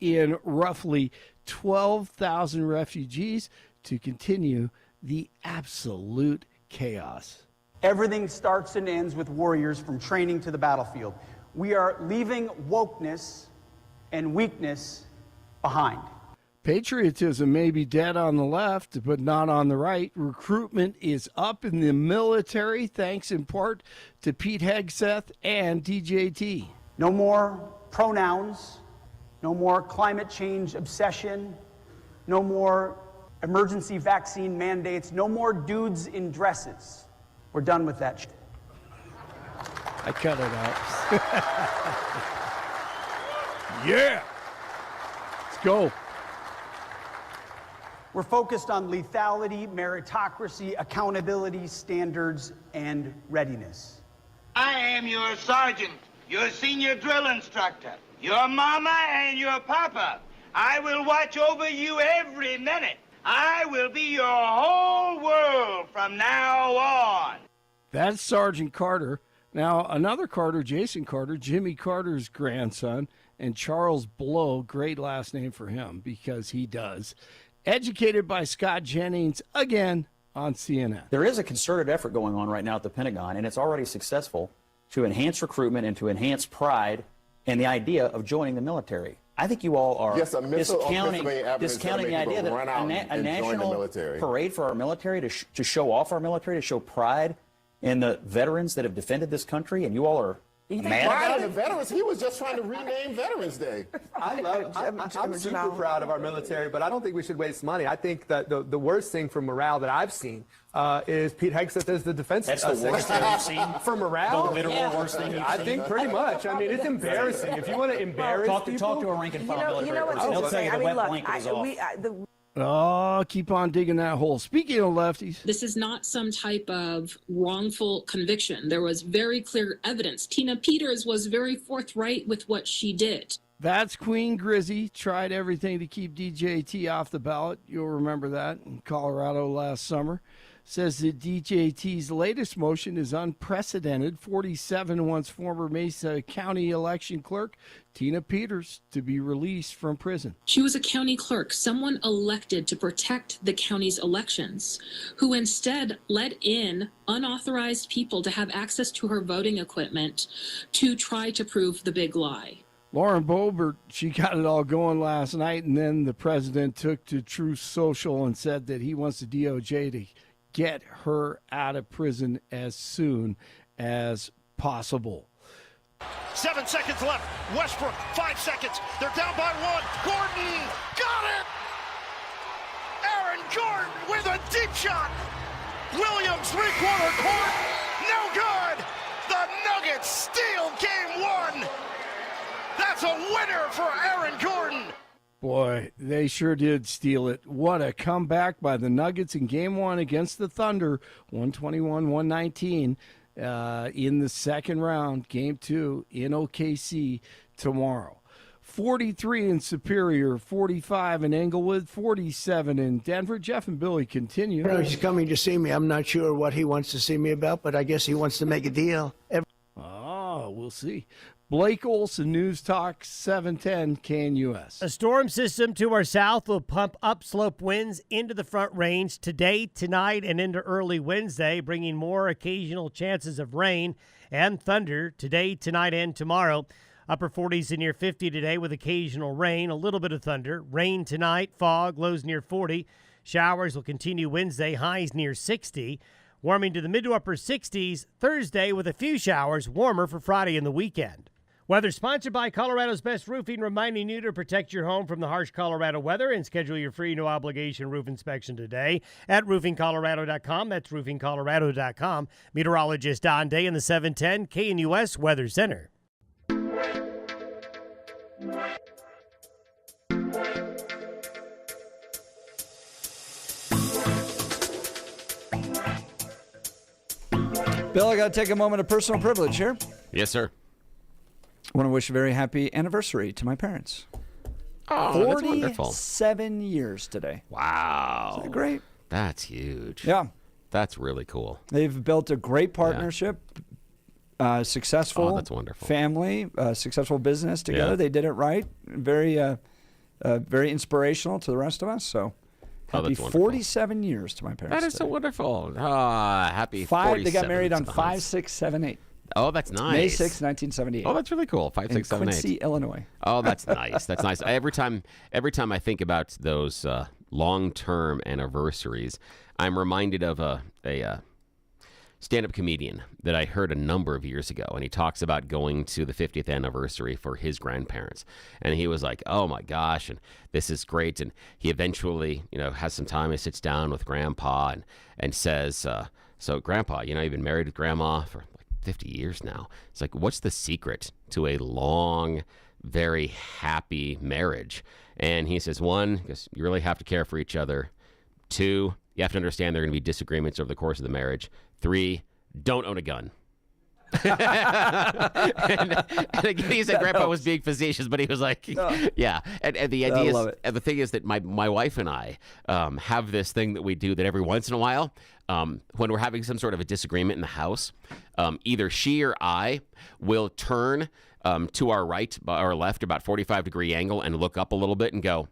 in roughly 12,000 refugees to continue the absolute chaos. Everything starts and ends with warriors from training to the battlefield. We are leaving wokeness and weakness behind. Patriotism may be dead on the left, but not on the right. Recruitment is up in the military, thanks in part to Pete Hegseth and DJT. No more pronouns, no more climate change obsession, no more emergency vaccine mandates, no more dudes in dresses. We're done with that shit. I cut it out. Yeah. Let's go. We're focused on lethality, meritocracy, accountability, standards, and readiness. I am your sergeant, your senior drill instructor, your mama and your papa. I will watch over you every minute. I will be your whole world from now on. That's Sergeant Carter. Now, another Carter, Jason Carter, Jimmy Carter's grandson, and Charles Blow, great last name for him because he does. Educated by Scott Jennings, again, on CNN. There is a concerted effort going on right now at the Pentagon, and it's already successful, to enhance recruitment and to enhance pride and the idea of joining the military. I think you all are discounting the idea that a national parade for our military to show off our military, to show pride in the veterans that have defended this country, and you all are mad about the veterans. He was just trying to rename Veterans Day. I'm super proud of our military, but I don't think we should waste money. I think that the worst thing for morale that I've seen is Pete Hegseth as the defense secretary. That's the worst thing you've seen? For morale? The literal worst thing you've seen? I think pretty much. I mean, it's embarrassing. If you want to embarrass people... Talk to a rank and file military person. They'll tell you the wet blanket is off. Oh, keep on digging that hole. Speaking of lefties. This is not some type of wrongful conviction. There was very clear evidence. Tina Peters was very forthright with what she did. That's Queen Grizzy. Tried everything to keep DJT off the ballot. You'll remember that in Colorado last summer. Says that DJT's latest motion is unprecedented. 47 wants former Mesa County election clerk Tina Peters to be released from prison. She was a county clerk, someone elected to protect the county's elections, who instead let in unauthorized people to have access to her voting equipment to try to prove the big lie. Lauren Boebert, she got it all going last night, and then the president took to Truth Social and said that he wants the DOJ to get her out of prison as soon as possible. 7 seconds left. Westbrook, 5 seconds. They're down by 1. Gordon got it! Aaron Gordon with a deep shot. Williams, three-quarter court. No good. The Nuggets steal game 1. That's a winner for Aaron Gordon. Boy, they sure did steal it. What a comeback by the Nuggets in Game 1 against the Thunder, 121-119 in the second round. Game 2 in OKC tomorrow. 43 in Superior, 45 in Englewood, 47 in Denver. Jeff and Billy continue. He's coming to see me. I'm not sure what he wants to see me about, but I guess he wants to make a deal. We'll see. Blake Olson, News Talk 710 KNUS. A storm system to our south will pump upslope winds into the Front Range today, tonight, and into early Wednesday, bringing more occasional chances of rain and thunder today, tonight, and tomorrow. Upper 40s to near 50 today with occasional rain, a little bit of thunder. Rain tonight, fog, lows near 40. Showers will continue Wednesday, highs near 60. Warming to the mid to upper 60s Thursday with a few showers, warmer for Friday and the weekend. Weather sponsored by Colorado's Best Roofing, reminding you to protect your home from the harsh Colorado weather and schedule your free no-obligation roof inspection today at roofingcolorado.com. That's roofingcolorado.com. Meteorologist Don Day in the 710 KNUS Weather Center. Bill, I got to take a moment of personal privilege here. Yes, sir. I want to wish a very happy anniversary to my parents. Oh, that's wonderful. 47 years today. Wow. Isn't that great? That's huge. Yeah. That's really cool. They've built a great partnership, successful that's wonderful. family, successful business together. Yeah. They did it right. Very inspirational to the rest of us. So Happy that's wonderful. 47 years to my parents. That is so today. wonderful. Happy 47. They got married on That's 5, nice. 6, 7, 8. Oh, that's nice. May 6, 1978. Oh, that's really cool. 5, 6, 7, 8. Quincy, Illinois. Oh, that's nice. That's nice. Every time I think about those long-term anniversaries, I'm reminded of a stand-up comedian that I heard a number of years ago, and he talks about going to the 50th anniversary for his grandparents, and he was like, "Oh my gosh, and this is great." And he eventually, has some time. He sits down with Grandpa and says, "So, Grandpa, you've been married with Grandma for like 50 years now. It's like, what's the secret to a long, very happy marriage?" And he says, 1, because you really have to care for each other. 2, you have to understand there are going to be disagreements over the course of the marriage. 3, don't own a gun. and again, he said Grandpa was being facetious, but he was like, yeah. And the idea is, and the thing is that my wife and I have this thing that we do that every once in a while, when we're having some sort of a disagreement in the house, either she or I will turn to our right or left, about 45-degree angle, and look up a little bit and go,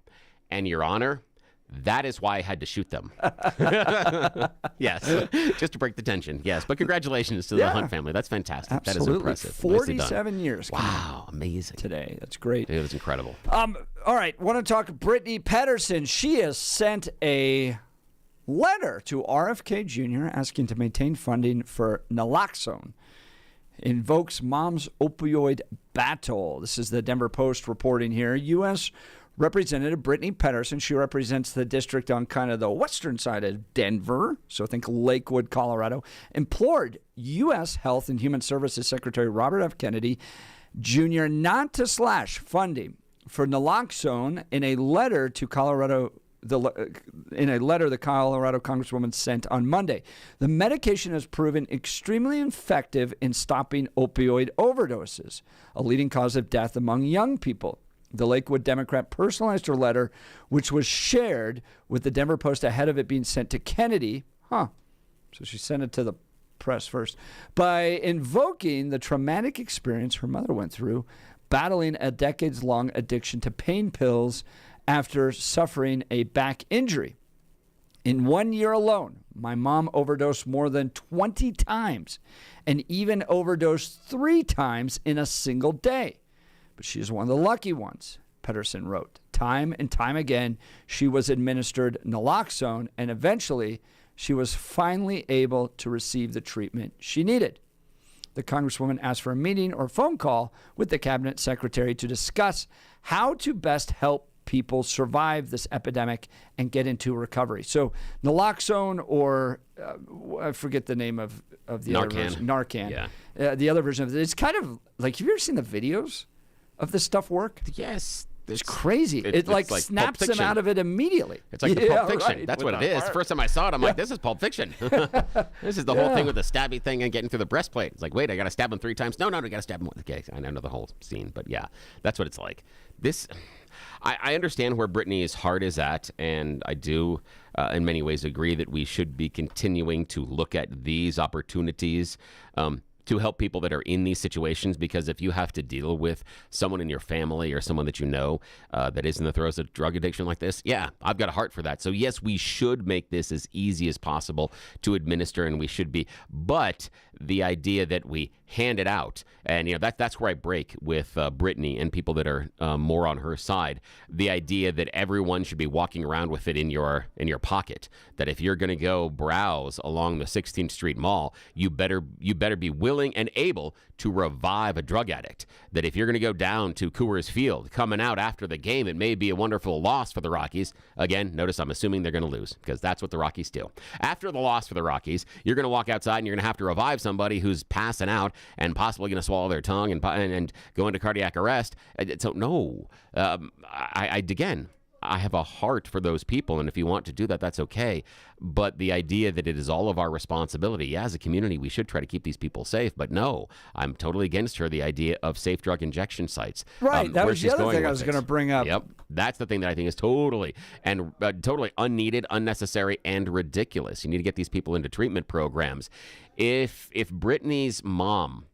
"And Your Honor, that is why I had to shoot them." Yes, just to break the tension. Yes, but congratulations to the Hunt family. That's fantastic. Absolutely. That is impressive. 47 years. Wow, amazing. Today. That's great. It was incredible. All right, want to talk Brittany Pedersen. She has sent a letter to RFK Jr. asking to maintain funding for naloxone. Invokes mom's opioid battle. This is the Denver Post reporting here. U.S. Representative Brittany Pedersen, she represents the district on kind of the western side of Denver, so think Lakewood, Colorado, implored U.S. Health and Human Services Secretary Robert F. Kennedy Jr. not to slash funding for naloxone in a letter to Colorado. In a letter the Colorado Congresswoman sent on Monday. The medication has proven extremely effective in stopping opioid overdoses, a leading cause of death among young people. The Lakewood Democrat personalized her letter, which was shared with the Denver Post ahead of it being sent to Kennedy. So she sent it to the press first. By invoking the traumatic experience her mother went through, battling a decades-long addiction to pain pills after suffering a back injury. In 1 year alone, my mom overdosed more than 20 times and even overdosed 3 times in a single day. But she is one of the lucky ones, Pedersen wrote. Time and time again, she was administered naloxone, and eventually she was finally able to receive the treatment she needed. The Congresswoman asked for a meeting or phone call with the Cabinet Secretary to discuss how to best help people survive this epidemic and get into recovery. So naloxone, or I forget the name of the other version. Narcan. Yeah. The other version of it, it's kind of like, have you ever seen the videos of this stuff work? Yes. It's crazy. It like snaps them out of it immediately. It's like the Pulp Fiction. Right. That's what it is. First time I saw it, I'm like, this is Pulp Fiction. This is the whole thing with the stabby thing and getting through the breastplate. It's like, wait, I got to stab him 3 times. No, we got to stab him. Okay, I know the whole scene, but yeah, that's what it's like. I understand where Brittany's heart is at, and I do, in many ways, agree that we should be continuing to look at these opportunities to help people that are in these situations, because if you have to deal with someone in your family or someone that you know that is in the throes of drug addiction like this, yeah, I've got a heart for that. So yes, we should make this as easy as possible to administer, and we should be. But the idea that we hand it out, and that's where I break with Brittany and people that are more on her side. The idea that everyone should be walking around with it in your pocket. That if you're going to go browse along the 16th Street Mall, you better be willing and able to revive a drug addict. That if you're going to go down to Coors Field, coming out after the game, it may be a wonderful loss for the Rockies. Again, notice I'm assuming they're going to lose, because that's what the Rockies do. After the loss for the Rockies, you're going to walk outside and you're going to have to revive somebody who's passing out and possibly going to swallow their tongue and go into cardiac arrest. So no, I have a heart for those people, and if you want to do that, that's okay. But the idea that it is all of our responsibility, as a community, we should try to keep these people safe. But no, I'm totally against her, the idea of safe drug injection sites. Right, that was the other thing I was going to bring up. Yep, that's the thing that I think is totally unneeded, unnecessary, and ridiculous. You need to get these people into treatment programs. If Brittany's mom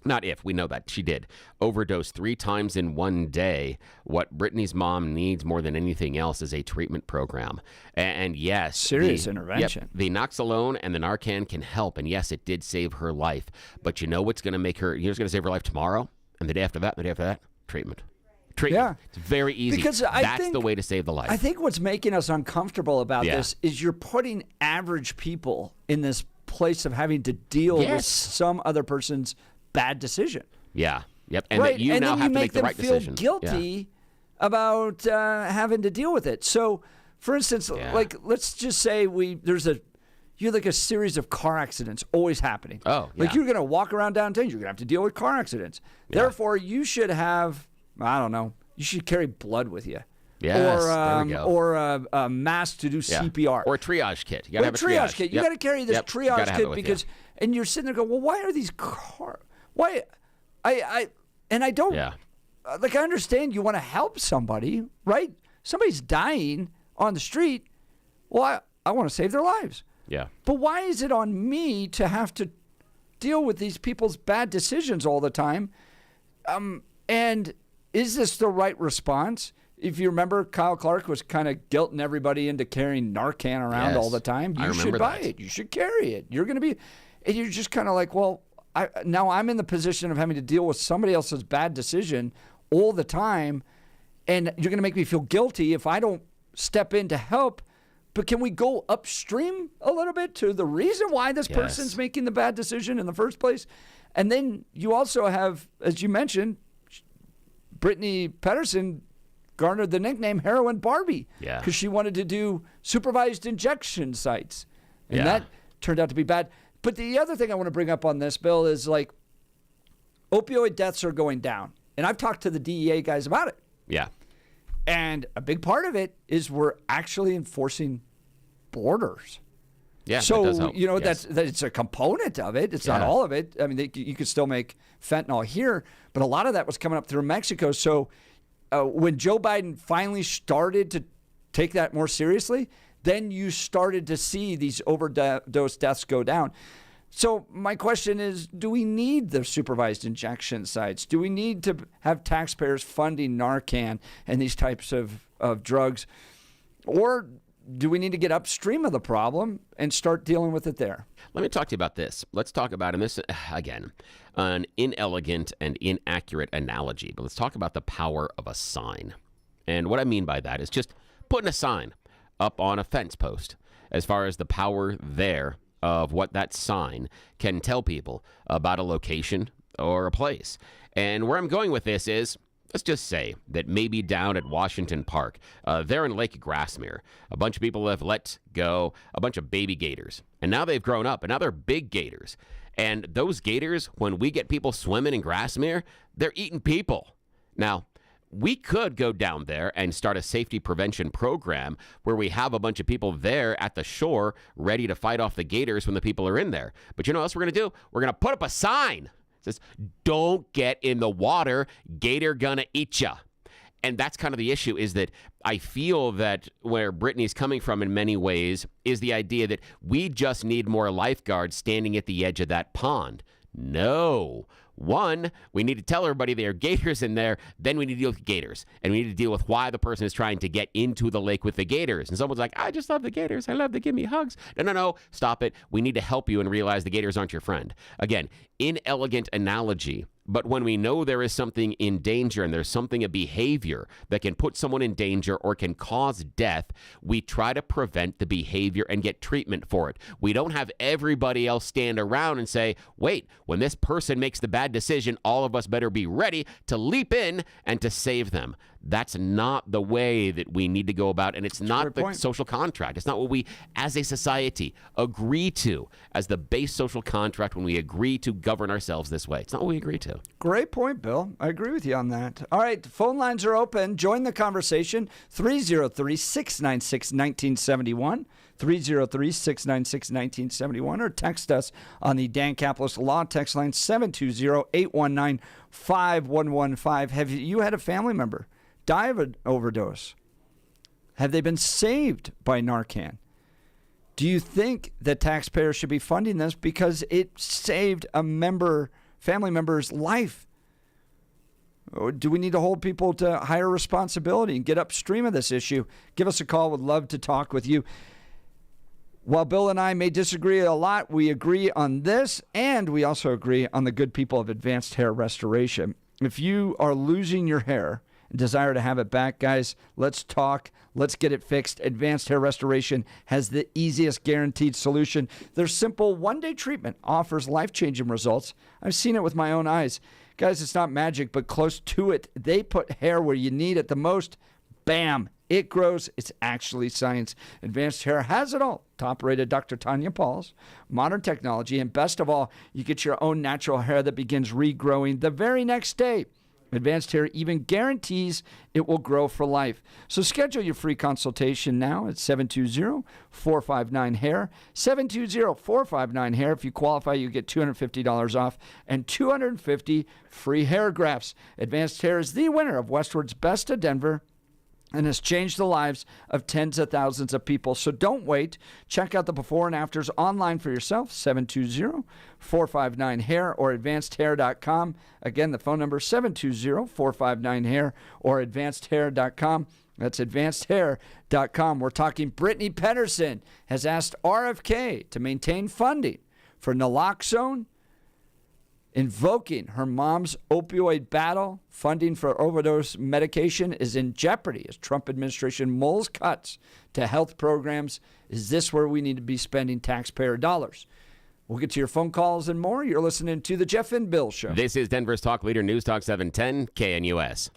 not if, we know that she did, overdose 3 times in one day. What Brittany's mom needs more than anything else is a treatment program. And yes, serious intervention. Yep, the Naloxone and the Narcan can help. And yes, it did save her life. But you know what's going to make her, what's going to save her life tomorrow? And the day after that, and the day after that? Treatment. Yeah. It's very easy. Because that's the way to save the life. I think what's making us uncomfortable about this is you're putting average people in this place of having to deal with some other person's bad decision. Yeah. Yep. And that you now have to make the right decision. And then you make them feel guilty about having to deal with it. So, for instance, like let's just say you have like a series of car accidents always happening. Oh, like you're going to walk around downtown, you're going to have to deal with car accidents. Yeah. Therefore, you should have, I don't know, you should carry blood with you. Yes, there we go. Or a mask to do CPR. Or a triage kit. You got to have a triage kit. You got to carry this triage kit because, you. and you're sitting there going, well, why are these cars? Why? I don't. Yeah. Like, I understand you want to help somebody, right? Somebody's dying on the street. Well, I want to save their lives. Yeah. But why is it on me to have to deal with these people's bad decisions all the time? And is this the right response? If you remember, Kyle Clark was kind of guilting everybody into carrying Narcan around all the time. You should buy it. You should carry it. You're going to be, and you're just kind of like, well, now I'm in the position of having to deal with somebody else's bad decision all the time, and you're going to make me feel guilty if I don't step in to help. But can we go upstream a little bit to the reason why this person's making the bad decision in the first place? And then you also have, as you mentioned, Brittany Pedersen garnered the nickname Heroin Barbie because she wanted to do supervised injection sites. And that turned out to be bad. But the other thing I want to bring up on this, Bill, is like opioid deaths are going down. And I've talked to the DEA guys about it. Yeah. And a big part of it is we're actually enforcing borders. Yeah, so that does help. that it's a component of it. It's not all of it. I mean, you could still make fentanyl here, but a lot of that was coming up through Mexico. So when Joe Biden finally started to take that more seriously, then you started to see these overdose deaths go down. So my question is, do we need the supervised injection sites? Do we need to have taxpayers funding Narcan and these types of drugs? Or do we need to get upstream of the problem and start dealing with it there? Let me talk to you about this. Let's talk about, and this, again, an inelegant and inaccurate analogy, but let's talk about the power of a sign. And what I mean by that is just putting a sign up on a fence post as far as the power there of what that sign can tell people about a location or a place. And where I'm going with this is, let's just say that maybe down at Washington Park, there in Lake Grassmere, a bunch of people have let go a bunch of baby gators. And now they've grown up, and now they're big gators. And those gators, when we get people swimming in Grassmere, they're eating people. Now, we could go down there and start a safety prevention program where we have a bunch of people there at the shore ready to fight off the gators when the people are in there. But you know what else we're going to do? We're going to put up a sign that says, don't get in the water, gator gonna eat ya. And that's kind of the issue, is that I feel that where Brittany's coming from in many ways is the idea that we just need more lifeguards standing at the edge of that pond. No. One, we need to tell everybody there are gators in there. Then we need to deal with gators. And we need to deal with why the person is trying to get into the lake with the gators. And someone's like, I just love the gators. I love to give me hugs. No. Stop it. We need to help you and realize the gators aren't your friend. Again, inelegant analogy. But when we know there is something in danger and there's something, a behavior that can put someone in danger or can cause death, we try to prevent the behavior and get treatment for it. We don't have everybody else stand around and say, wait, when this person makes the bad decision, all of us better be ready to leap in and to save them. That's not the way that we need to go about, and it's not the social contract. It's not what we, as a society, agree to as the base social contract when we agree to govern ourselves this way. It's not what we agree to. Great point, Bill. I agree with you on that. All right, phone lines are open. Join the conversation. 303-696-1971. 303-696-1971, or text us on the Dan Caplis Law text line 720-819-5115. Have you had a family member die of an overdose? Have they been saved by Narcan? Do you think that taxpayers should be funding this because it saved a member family member's life? Or do we need to hold people to higher responsibility and get upstream of this issue? Give us a call. Would love to talk with you. While Bill and I may disagree a lot, we agree on this, and we also agree on the good people of Advanced Hair Restoration. If you are losing your hair and desire to have it back, guys, let's talk. Let's get it fixed. Advanced Hair Restoration has the easiest guaranteed solution. Their simple one-day treatment offers life-changing results. I've seen it with my own eyes. Guys, it's not magic, but close to it. They put hair where you need it the most. Bam. It grows. It's actually science. Advanced Hair has it all. Top-rated Dr. Tanya Pauls, modern technology, and best of all, you get your own natural hair that begins regrowing the very next day. Advanced Hair even guarantees it will grow for life. So schedule your free consultation now at 720-459-HAIR. 720-459-HAIR. If you qualify, you get $250 off and 250 free hair grafts. Advanced Hair is the winner of Westward's Best of Denver and has changed the lives of tens of thousands of people. So don't wait. Check out the before and afters online for yourself, 720-459-HAIR or advancedhair.com. Again, the phone number, 720-459-HAIR or advancedhair.com. That's advancedhair.com. We're talking Brittany Pedersen has asked RFK to maintain funding for naloxone, invoking her mom's opioid battle. Funding for overdose medication is in jeopardy as Trump administration mulls cuts to health programs. Is this where we need to be spending taxpayer dollars? We'll get to your phone calls and more. You're listening to The Jeff and Bill Show. This is Denver's Talk Leader News Talk 710 KNUS.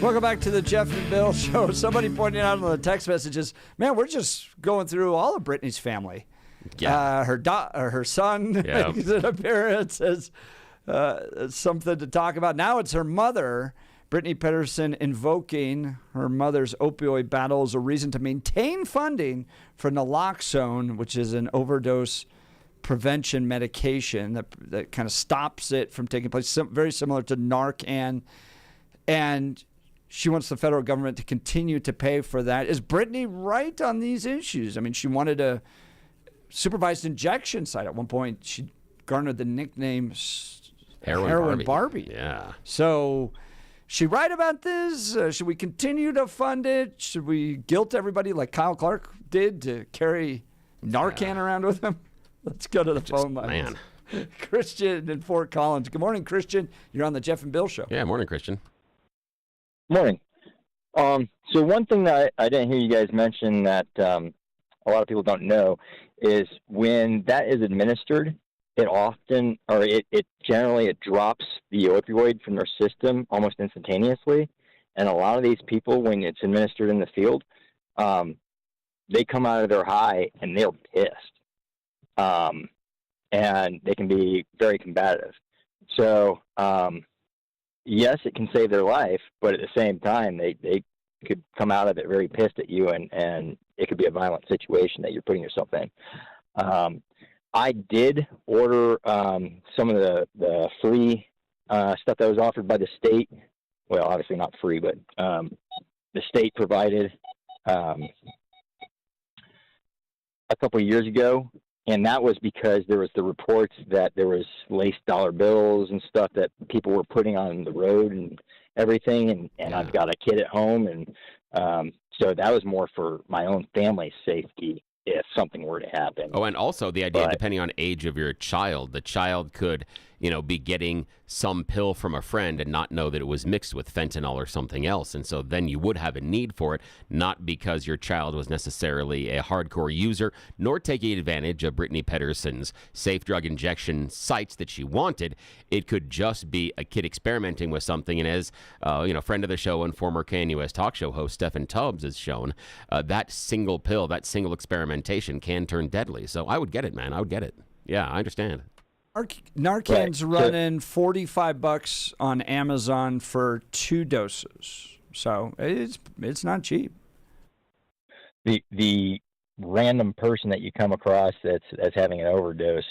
Welcome back to the Jeff and Bill Show. Somebody pointed out on the text messages, man, we're just going through all of Brittany's family. Yeah. Her son makes an appearance as something to talk about. Now it's her mother, Brittany Pedersen, invoking her mother's opioid battle as a reason to maintain funding for naloxone, which is an overdose prevention medication that kind of stops it from taking place, very similar to Narcan. And she wants the federal government to continue to pay for that. Is Brittany right on these issues? I mean, she wanted a supervised injection site. At one point, she garnered the nickname Heroin Barbie. Yeah. So, she right about this? Should we continue to fund it? Should we guilt everybody like Kyle Clark did to carry Narcan around with him? Let's go to the phone lines. Man. Christian in Fort Collins. Good morning, Christian. You're on the Jeff and Bill Show. Yeah, morning, Christian. Morning. So one thing that I didn't hear you guys mention that a lot of people don't know is when that is administered, it generally drops the opioid from their system almost instantaneously. And a lot of these people, when it's administered in the field, they come out of their high and they're pissed. And they can be very combative. So, yes, it can save their life, but at the same time, they could come out of it very pissed at you, and it could be a violent situation that you're putting yourself in. I did order some of the free stuff that was offered by the state. Well, obviously not free, but the state provided a couple of years ago. And that was because there was the reports that there was laced dollar bills and stuff that people were putting on the road and everything. And I've got a kid at home. And so that was more for my own family's safety if something were to happen. Oh, and also the idea, depending on age of your child, the child could, be getting some pill from a friend and not know that it was mixed with fentanyl or something else. And so then you would have a need for it, not because your child was necessarily a hardcore user, nor taking advantage of Brittany Pedersen's safe drug injection sites that she wanted. It could just be a kid experimenting with something. And as, friend of the show and former KNUS talk show host Stephen Tubbs has shown, that single pill, that single experimentation can turn deadly. So I would get it, man. I would get it. Yeah, I understand. Narcan's running $45 on Amazon for 2 doses, so it's not cheap. The random person that you come across that's having an overdose,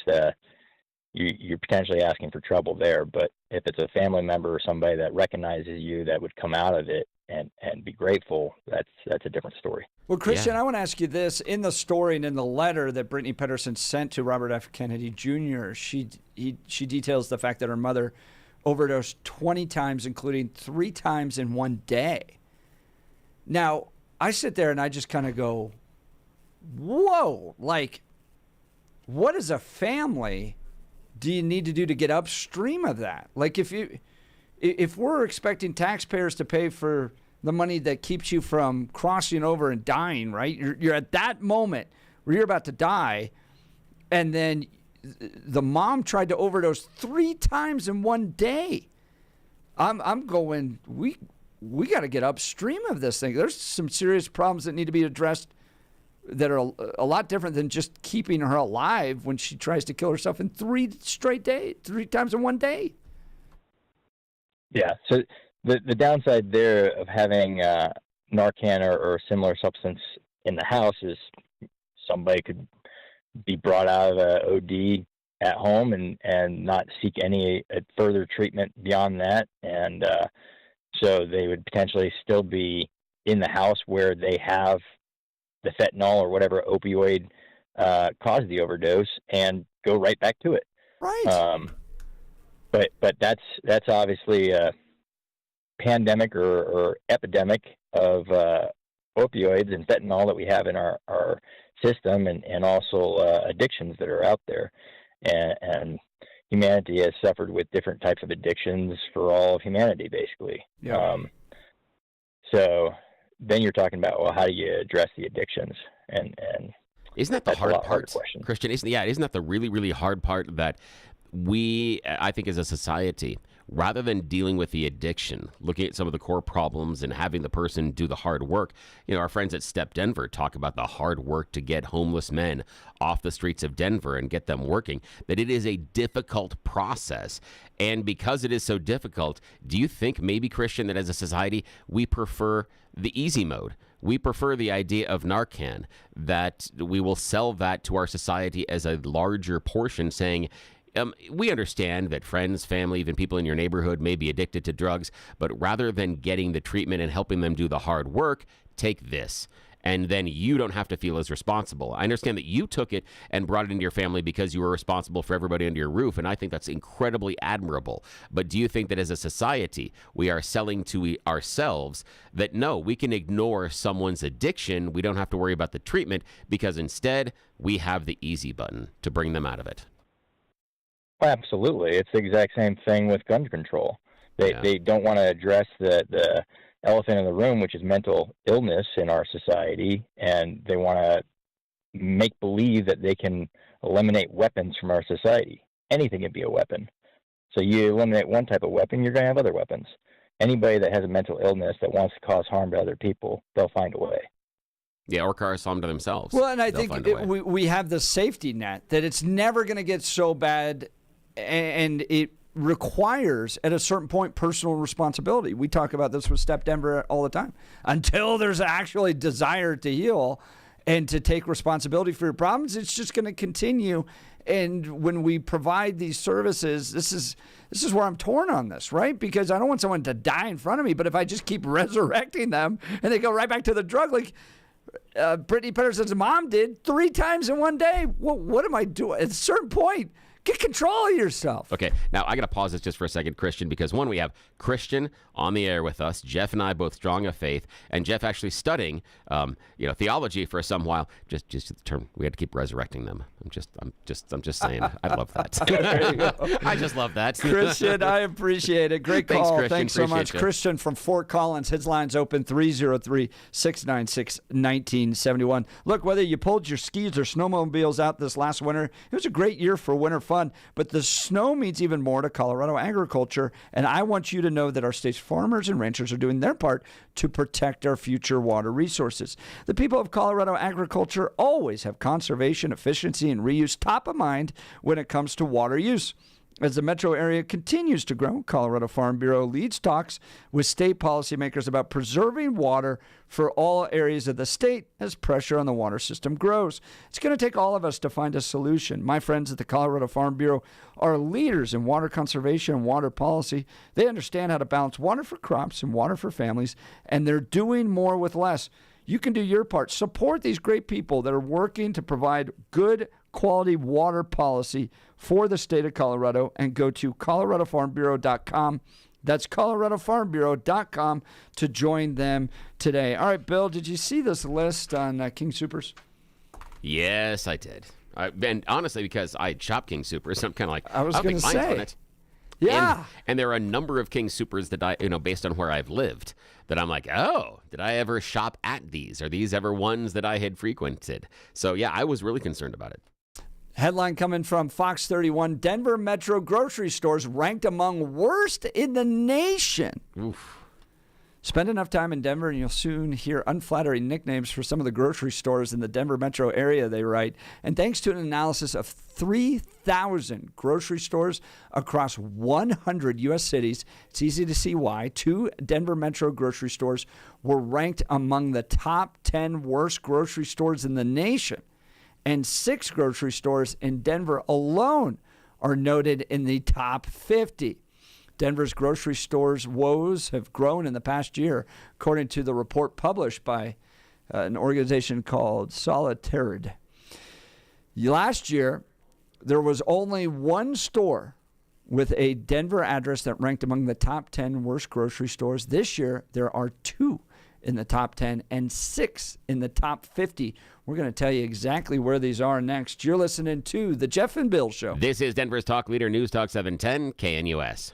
you're potentially asking for trouble there. But if it's a family member or somebody that recognizes you that would come out of it and be grateful, that's a different story. Well, Christian, I want to ask you this. In the story and in the letter that Brittany Pedersen sent to Robert F. Kennedy Jr., she details the fact that her mother overdosed 20 times, including 3 times in one day. Now, I sit there and I just kind of go, whoa, like, what as a family do you need to do to get upstream of that? Like, if we're expecting taxpayers to pay for the money that keeps you from crossing over and dying, right? You're at that moment where you're about to die, and then the mom tried to overdose 3 times in one day. I'm going, we got to get upstream of this thing. There's some serious problems that need to be addressed that are a lot different than just keeping her alive when she tries to kill herself in 3 straight days, 3 times in one day. Yeah, so the downside there of having Narcan or similar substance in the house is somebody could be brought out of a OD at home and not seek any further treatment beyond that. And so they would potentially still be in the house where they have the fentanyl or whatever opioid caused the overdose and go right back to it. Right. But that's obviously a pandemic or epidemic of opioids and fentanyl that we have in our system, and also addictions that are out there. And humanity has suffered with different types of addictions for all of humanity, basically. Yeah. So then you're talking about, well, how do you address the addictions? And isn't that the hard part, question. Christian? Isn't that the really, really hard part that we, I think as a society, rather than dealing with the addiction, looking at some of the core problems and having the person do the hard work. You know, our friends at Step Denver talk about the hard work to get homeless men off the streets of Denver and get them working, that it is a difficult process. And because it is so difficult, do you think maybe, Christian, that as a society, we prefer the easy mode? We prefer the idea of Narcan, that we will sell that to our society as a larger portion, saying, we understand that friends, family, even people in your neighborhood may be addicted to drugs, but rather than getting the treatment and helping them do the hard work, take this. And then you don't have to feel as responsible. I understand that you took it and brought it into your family because you were responsible for everybody under your roof, and I think that's incredibly admirable. But do you think that as a society, we are selling to ourselves that, no, we can ignore someone's addiction, we don't have to worry about the treatment, because instead we have the easy button to bring them out of it? Absolutely. It's the exact same thing with gun control. They don't want to address the elephant in the room, which is mental illness in our society, and they want to make believe that they can eliminate weapons from our society. Anything can be a weapon. So you eliminate one type of weapon, you're going to have other weapons. Anybody that has a mental illness that wants to cause harm to other people, they'll find a way. Yeah, or cause harm to themselves. Well, and I think we have the safety net that it's never going to get so bad, and it requires, at a certain point, personal responsibility. We talk about this with Step Denver all the time. Until there's actually desire to heal and to take responsibility for your problems, it's just going to continue. And when we provide these services, this is where I'm torn on this, right? Because I don't want someone to die in front of me, but if I just keep resurrecting them and they go right back to the drug, like Brittany Pedersen's mom did 3 times in one day, well, what am I doing? At a certain point, get control of yourself. Okay, now I got to pause this just for a second, Christian, because one, we have Christian on the air with us. Jeff and I both strong of faith, and Jeff actually studying, theology for some while. Just the term, we had to keep resurrecting them. I'm just saying, I love that. There you go. I just love that, Christian. I appreciate it. Great call. Thanks so much, you. Christian from Fort Collins. His line's open 303-696-1971. Look, whether you pulled your skis or snowmobiles out this last winter, it was a great year for winter fun, but the snow means even more to Colorado agriculture, and I want you to know that our state's farmers and ranchers are doing their part to protect our future water resources. The people of Colorado agriculture always have conservation, efficiency, and reuse top of mind when it comes to water use. As the metro area continues to grow, Colorado Farm Bureau leads talks with state policymakers about preserving water for all areas of the state as pressure on the water system grows. It's going to take all of us to find a solution. My friends at the Colorado Farm Bureau are leaders in water conservation and water policy. They understand how to balance water for crops and water for families, and they're doing more with less. You can do your part. Support these great people that are working to provide good quality water policy for the state of Colorado, and go to coloradofarmbureau.com. That's coloradofarmbureau.com to join them today. All right, Bill, did you see this list on King Soopers? Yes, I did. And honestly, because I shop King Soopers, I'm kind of like, I was going to say. On it. Yeah. And there are a number of King Soopers that I, based on where I've lived, that I'm like, oh, did I ever shop at these? Are these ever ones that I had frequented? So, yeah, I was really concerned about it. Headline coming from Fox 31, Denver Metro grocery stores ranked among worst in the nation. Oof. Spend enough time in Denver and you'll soon hear unflattering nicknames for some of the grocery stores in the Denver metro area, they write. And thanks to an analysis of 3,000 grocery stores across 100 U.S. cities, it's easy to see why 2 Denver metro grocery stores were ranked among the top 10 worst grocery stores in the nation. And 6 grocery stores in Denver alone are noted in the top 50. Denver's grocery stores' woes have grown in the past year, according to the report published by an organization called Solitaire. Last year, there was only 1 store with a Denver address that ranked among the top 10 worst grocery stores. This year, there are 2 in the top 10 and 6 in the top 50. We're going to tell you exactly where these are next. You're listening to The Jeff and Bill Show. This is Denver's Talk Leader, News Talk 710 KNUS.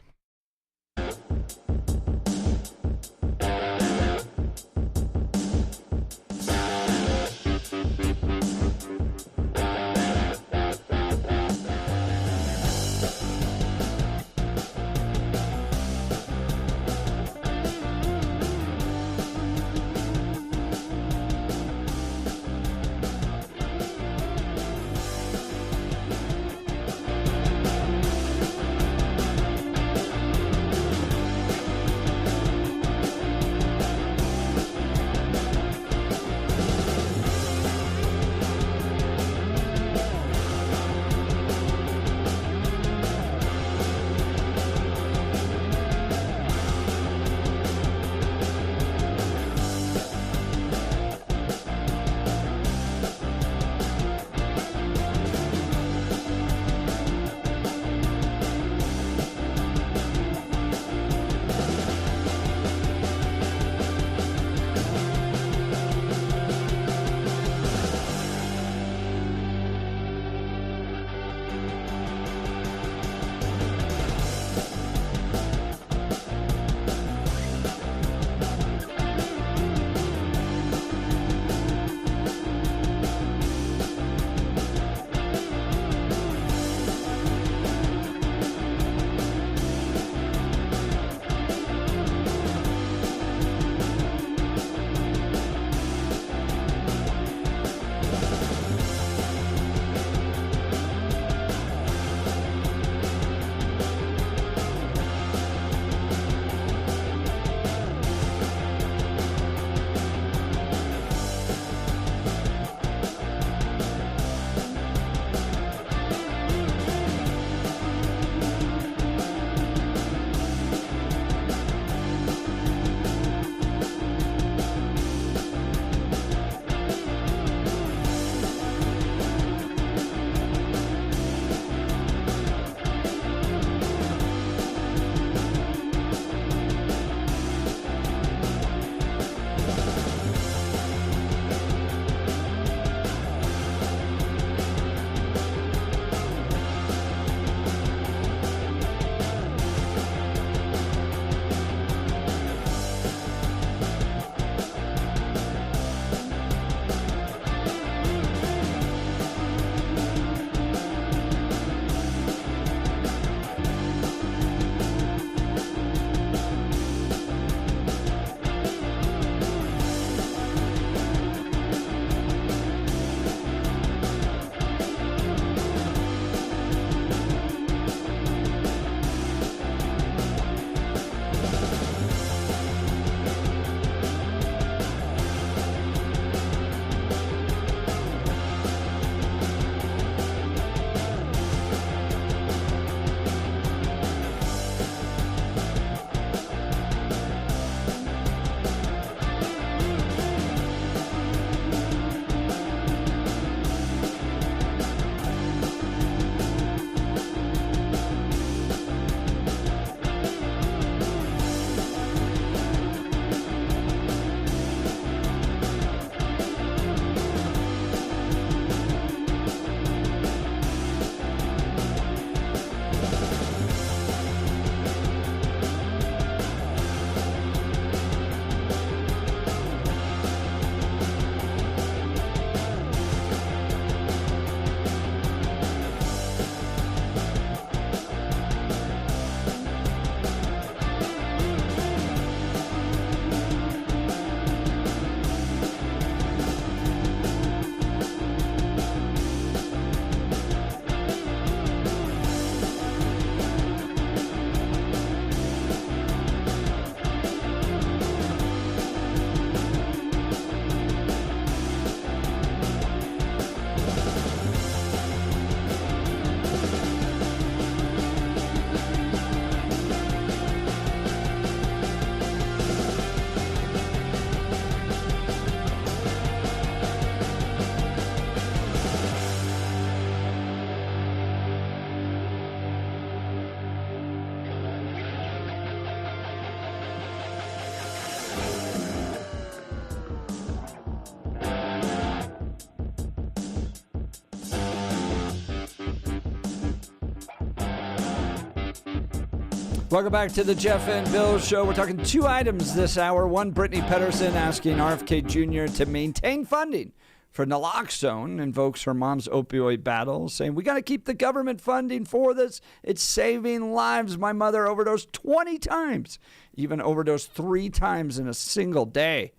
Welcome back to the Jeff and Bill Show. We're talking two items this hour. One, Brittany Pedersen asking RFK Jr. to maintain funding for naloxone, invokes her mom's opioid battle, saying, we got to keep the government funding for this. It's saving lives. My mother overdosed 20 times, even overdosed 3 times in a single day.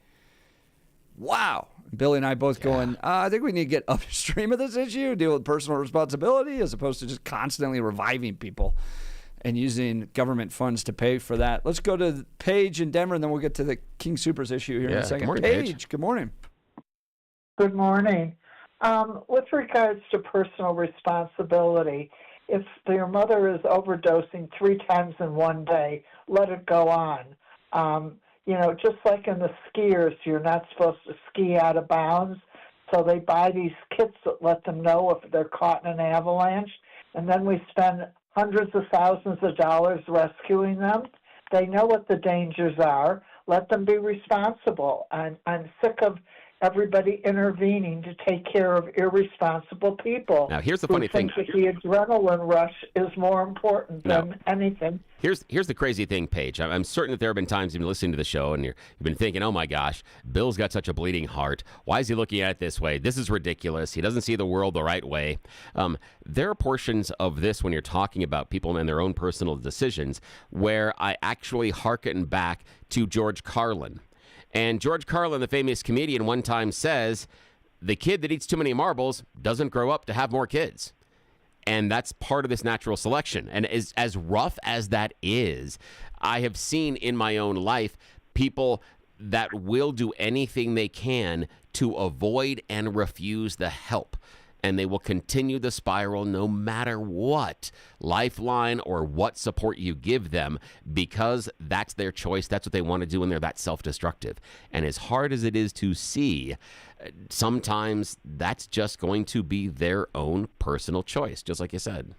Wow. Billy and I both going, I think we need to get upstream of this issue, deal with personal responsibility as opposed to just constantly reviving people and using government funds to pay for that. Let's go to Paige in Denver, and then we'll get to the King Soopers issue here in a second. Good morning, Paige, good morning. Good morning. With regards to personal responsibility, if your mother is overdosing 3 times in one day, let it go on. Just like in the skiers, you're not supposed to ski out of bounds. So they buy these kits that let them know if they're caught in an avalanche. And then we spend hundreds of thousands of dollars rescuing them. They know what the dangers are. Let them be responsible. I'm sick of everybody intervening to take care of irresponsible people. Now, here's the funny thing. That the adrenaline rush is more important than anything. Here's the crazy thing, Paige. I'm certain that there have been times you've been listening to the show and you've been thinking, oh my gosh, Bill's got such a bleeding heart. Why is he looking at it this way? This is ridiculous. He doesn't see the world the right way. There are portions of this when you're talking about people and their own personal decisions where I actually hearken back to George Carlin. And George Carlin, the famous comedian, one time says, the kid that eats too many marbles doesn't grow up to have more kids. And that's part of this natural selection. And as rough as that is, I have seen in my own life people that will do anything they can to avoid and refuse the help. And they will continue the spiral no matter what lifeline or what support you give them, because that's their choice. That's what they want to do, and they're that self-destructive. And as hard as it is to see, sometimes that's just going to be their own personal choice, just like you said.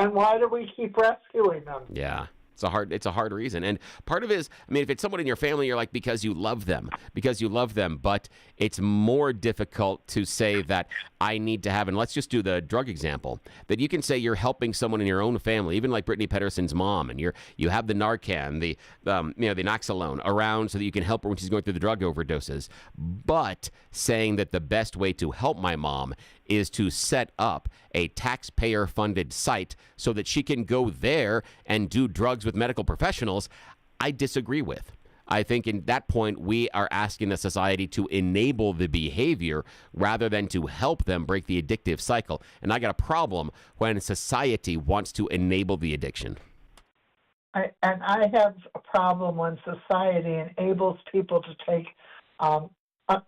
And why do we keep rescuing them? Yeah. It's a hard reason. And part of it is, if it's someone in your family, you're like, because you love them. But it's more difficult to say that I need to have, and let's just do the drug example, that you can say you're helping someone in your own family, even like Brittany Pedersen's mom, and you have the Narcan, the Naloxone around so that you can help her when she's going through the drug overdoses. But saying that the best way to help my mom is to set up a taxpayer-funded site so that she can go there and do drugs with medical professionals, I disagree with. I think in that point, we are asking the society to enable the behavior rather than to help them break the addictive cycle. And I got a problem when society wants to enable the addiction. I have a problem when society enables people to take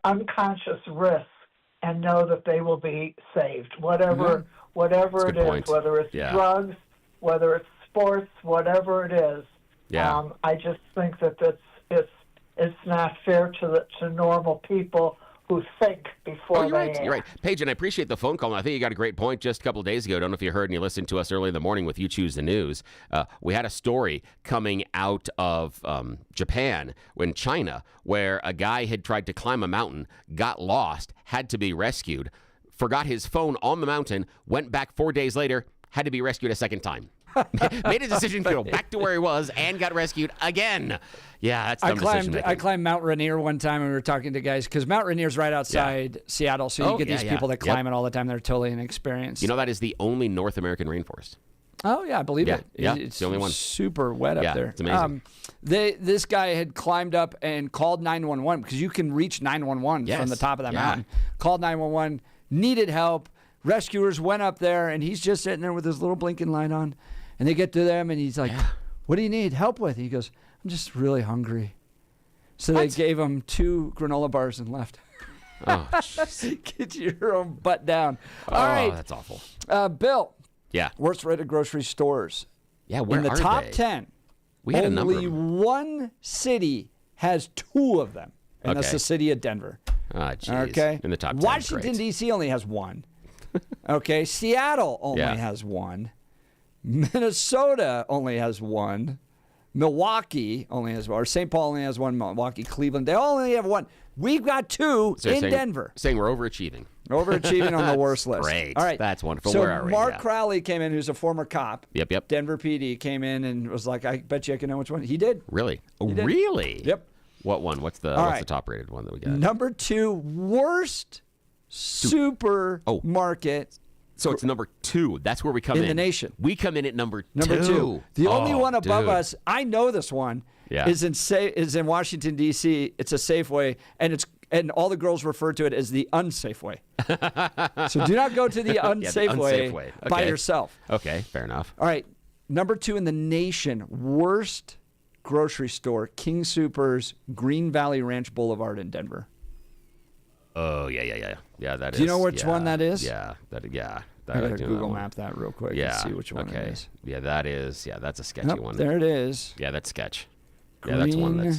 unconscious risks and know that they will be saved, whatever it is, whether it's drugs, whether it's sports, whatever it is. Yeah. I just think that it's not fair to normal people who think before you're they right. act. You're right. Paige, and I appreciate the phone call. And I think you got a great point just a couple of days ago. I don't know if you heard and you listened to us early in the morning with You Choose the News. We had a story coming out of Japan, in China, where a guy had tried to climb a mountain, got lost, had to be rescued, forgot his phone on the mountain, went back 4 days later, had to be rescued a second time. Made a decision to go back to where he was and got rescued again. Yeah, that's dumb decision making. I climbed Mount Rainier one time, and we were talking to guys, because Mount Rainier's right outside Seattle, so you get these people that climb it all the time. They're totally inexperienced. You know, that is the only North American rainforest. Oh, yeah, I believe it. Yeah, it's the only one. Super wet up there. It's amazing. This guy had climbed up and called 911, because you can reach 911 from the top of that mountain. Called 911, needed help. Rescuers went up there, and he's just sitting there with his little blinking light on. And they get to them, and he's like, what do you need help with? He goes, I'm just really hungry. So they gave him 2 granola bars and left. Oh, Get your own butt down. All right. That's awful. Bill. Yeah. Worst rated grocery stores. Yeah, where in the are top they? 10, we had a number only of them. one city has 2 of them, and that's the city of Denver. Ah, jeez. Okay. In the top 10. Washington, D.C. only has 1. Okay. Seattle only has 1. Minnesota only has 1. Milwaukee only has one, or St. Paul only has one. Milwaukee, Cleveland, they all only have one. We've got two in Denver. Saying we're overachieving. Overachieving on the worst list. Great. All right. That's wonderful. So Where are we? Mark Crowley came in, who's a former cop. Yep. Denver PD came in and was like, I bet you I can know which one. He did. Really? He did. Really? Yep. What one? What's the top rated one that we got? Number 2 worst supermarket. So it's number 2. That's where we come in. In the nation. We come in at number 2. Number 2. The only one above dude. us, I know this one, is in Washington, D.C. It's a Safeway, and all the girls refer to it as the unsafe way. So do not go to the unsafe way by yourself. Okay, fair enough. All right, number 2 in the nation, worst grocery store, King Soopers, Green Valley Ranch Boulevard in Denver. Oh, yeah. Yeah, that is. Do you know which one that is? Yeah. I gotta Google map that real quick and see which one it is. Yeah, that is. Yeah, that's a sketchy one. There it is. Yeah, that's sketch. Green that's one that's.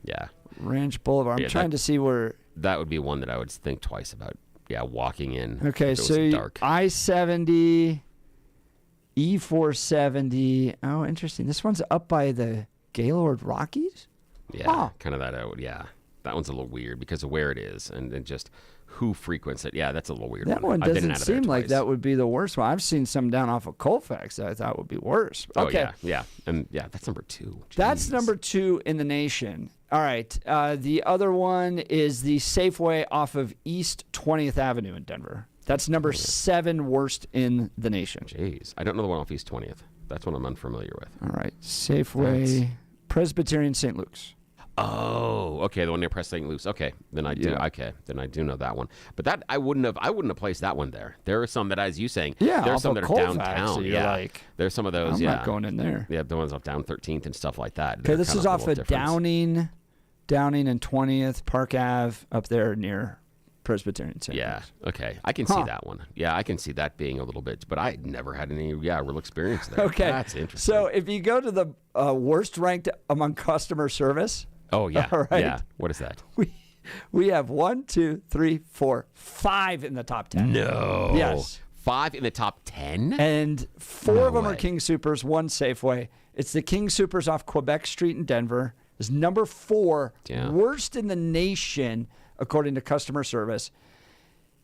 Yeah. Ranch Boulevard. I'm trying to see where. That would be one that I would think twice about. Yeah, walking in. Okay, so dark. I-70, E-470. Oh, interesting. This one's up by the Gaylord Rockies? Yeah, kind of that out. Yeah. That one's a little weird because of where it is and just who frequents it. Yeah, that's a little weird. That one doesn't seem like that would be the worst one. I've seen some down off of Colfax that I thought would be worse. Okay. Oh, yeah. And that's number 2. Jeez. That's number 2 in the nation. All right. The other one is the Safeway off of East 20th Avenue in Denver. That's number 7 worst in the nation. Jeez. I don't know the one off East 20th. That's one I'm unfamiliar with. All right. Safeway, Presbyterian St. Luke's. Oh, okay, the one near Press St. Luke's. Okay, then I do. Yeah. Okay, then I do know that one. But that I wouldn't have placed that one there. There are some that, as you saying, there are some that are downtown. There's some of those. I'm not going in there. Yeah, the ones off down 13th and stuff like that. Okay, this is off of Downing and 20th Park Ave up there near Presbyterian St. Luke's. Okay, I can see that one. Yeah, I can see that being a little bit. But I never had any real experience there. Okay, that's interesting. So if you go to the worst ranked among customer service. Oh, yeah. All right. Yeah. What is that? We have 1, 2, 3, 4, 5 in the top 10. No. Yes. 5 in the top 10? And 4 of them are King Soopers, 1 Safeway. It's the King Soopers off Quebec Street in Denver. It's number 4, worst in the nation, according to customer service.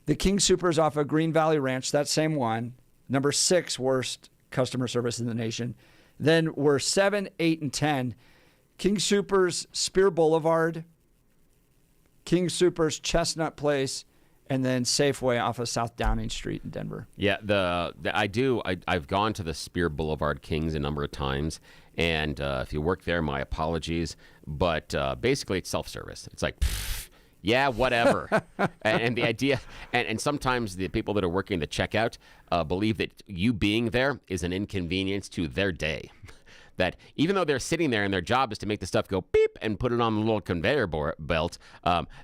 The King Soopers off of Green Valley Ranch, that same one. Number 6, worst customer service in the nation. Then we're 7, 8, and 10. King Soopers, Spear Boulevard, King Soopers, Chestnut Place, and then Safeway off of South Downing Street in Denver. Yeah, I've gone to the Spear Boulevard Kings a number of times, and if you work there, my apologies. But basically, it's self-service. It's like, yeah, whatever. and the idea, and sometimes the people that are working the checkout believe that you being there is an inconvenience to their day. That even though they're sitting there and their job is to make the stuff go beep and put it on the little conveyor belt,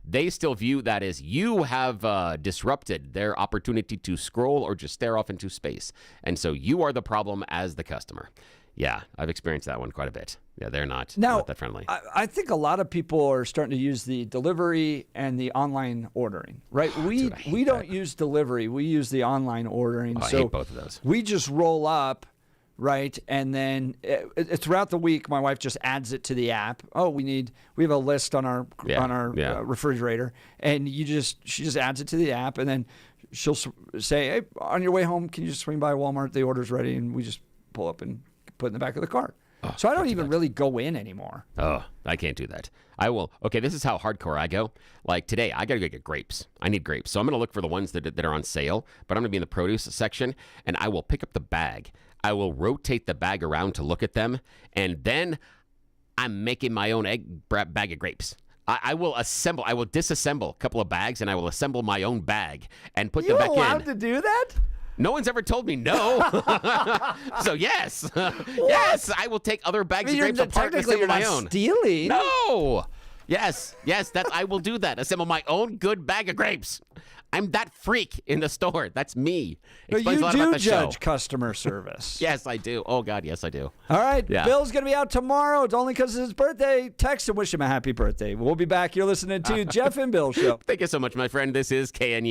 they still view that as you have disrupted their opportunity to scroll or just stare off into space. And so you are the problem as the customer. Yeah, I've experienced that one quite a bit. Yeah, they're not that friendly. I think a lot of people are starting to use the delivery and the online ordering, right? We don't use delivery. We use the online ordering. I hate both of those. We just roll up. Right, and then throughout the week, my wife just adds it to the app. Oh, we have a list on our refrigerator, and she just adds it to the app, and then she'll say, "Hey, on your way home, can you just swing by Walmart? The order's ready," and we just pull up and put it in the back of the car. Oh, so I don't even really go in anymore. Oh, I can't do that. I will. Okay, this is how hardcore I go. Like today, I got to go get grapes. I need grapes, so I'm going to look for the ones that are on sale. But I'm going to be in the produce section, and I will pick up the bag. I will rotate the bag around to look at them, and then I'm making my own bag of grapes. I will disassemble a couple of bags, and I will assemble my own bag and put them back in. You're allowed to do that? No one's ever told me no. So yes. Yes, I will take other bags of grapes apart and assemble my own. Stealing? No. Yes, I will do that. Assemble my own good bag of grapes. I'm that freak in the store. That's me. But you do judge customer service. Yes, I do. Oh, God, yes, I do. All right. Yeah. Bill's going to be out tomorrow. It's only because it's his birthday. Text and wish him a happy birthday. We'll be back. You're listening to Jeff and Bill Show. Thank you so much, my friend. This is KNU.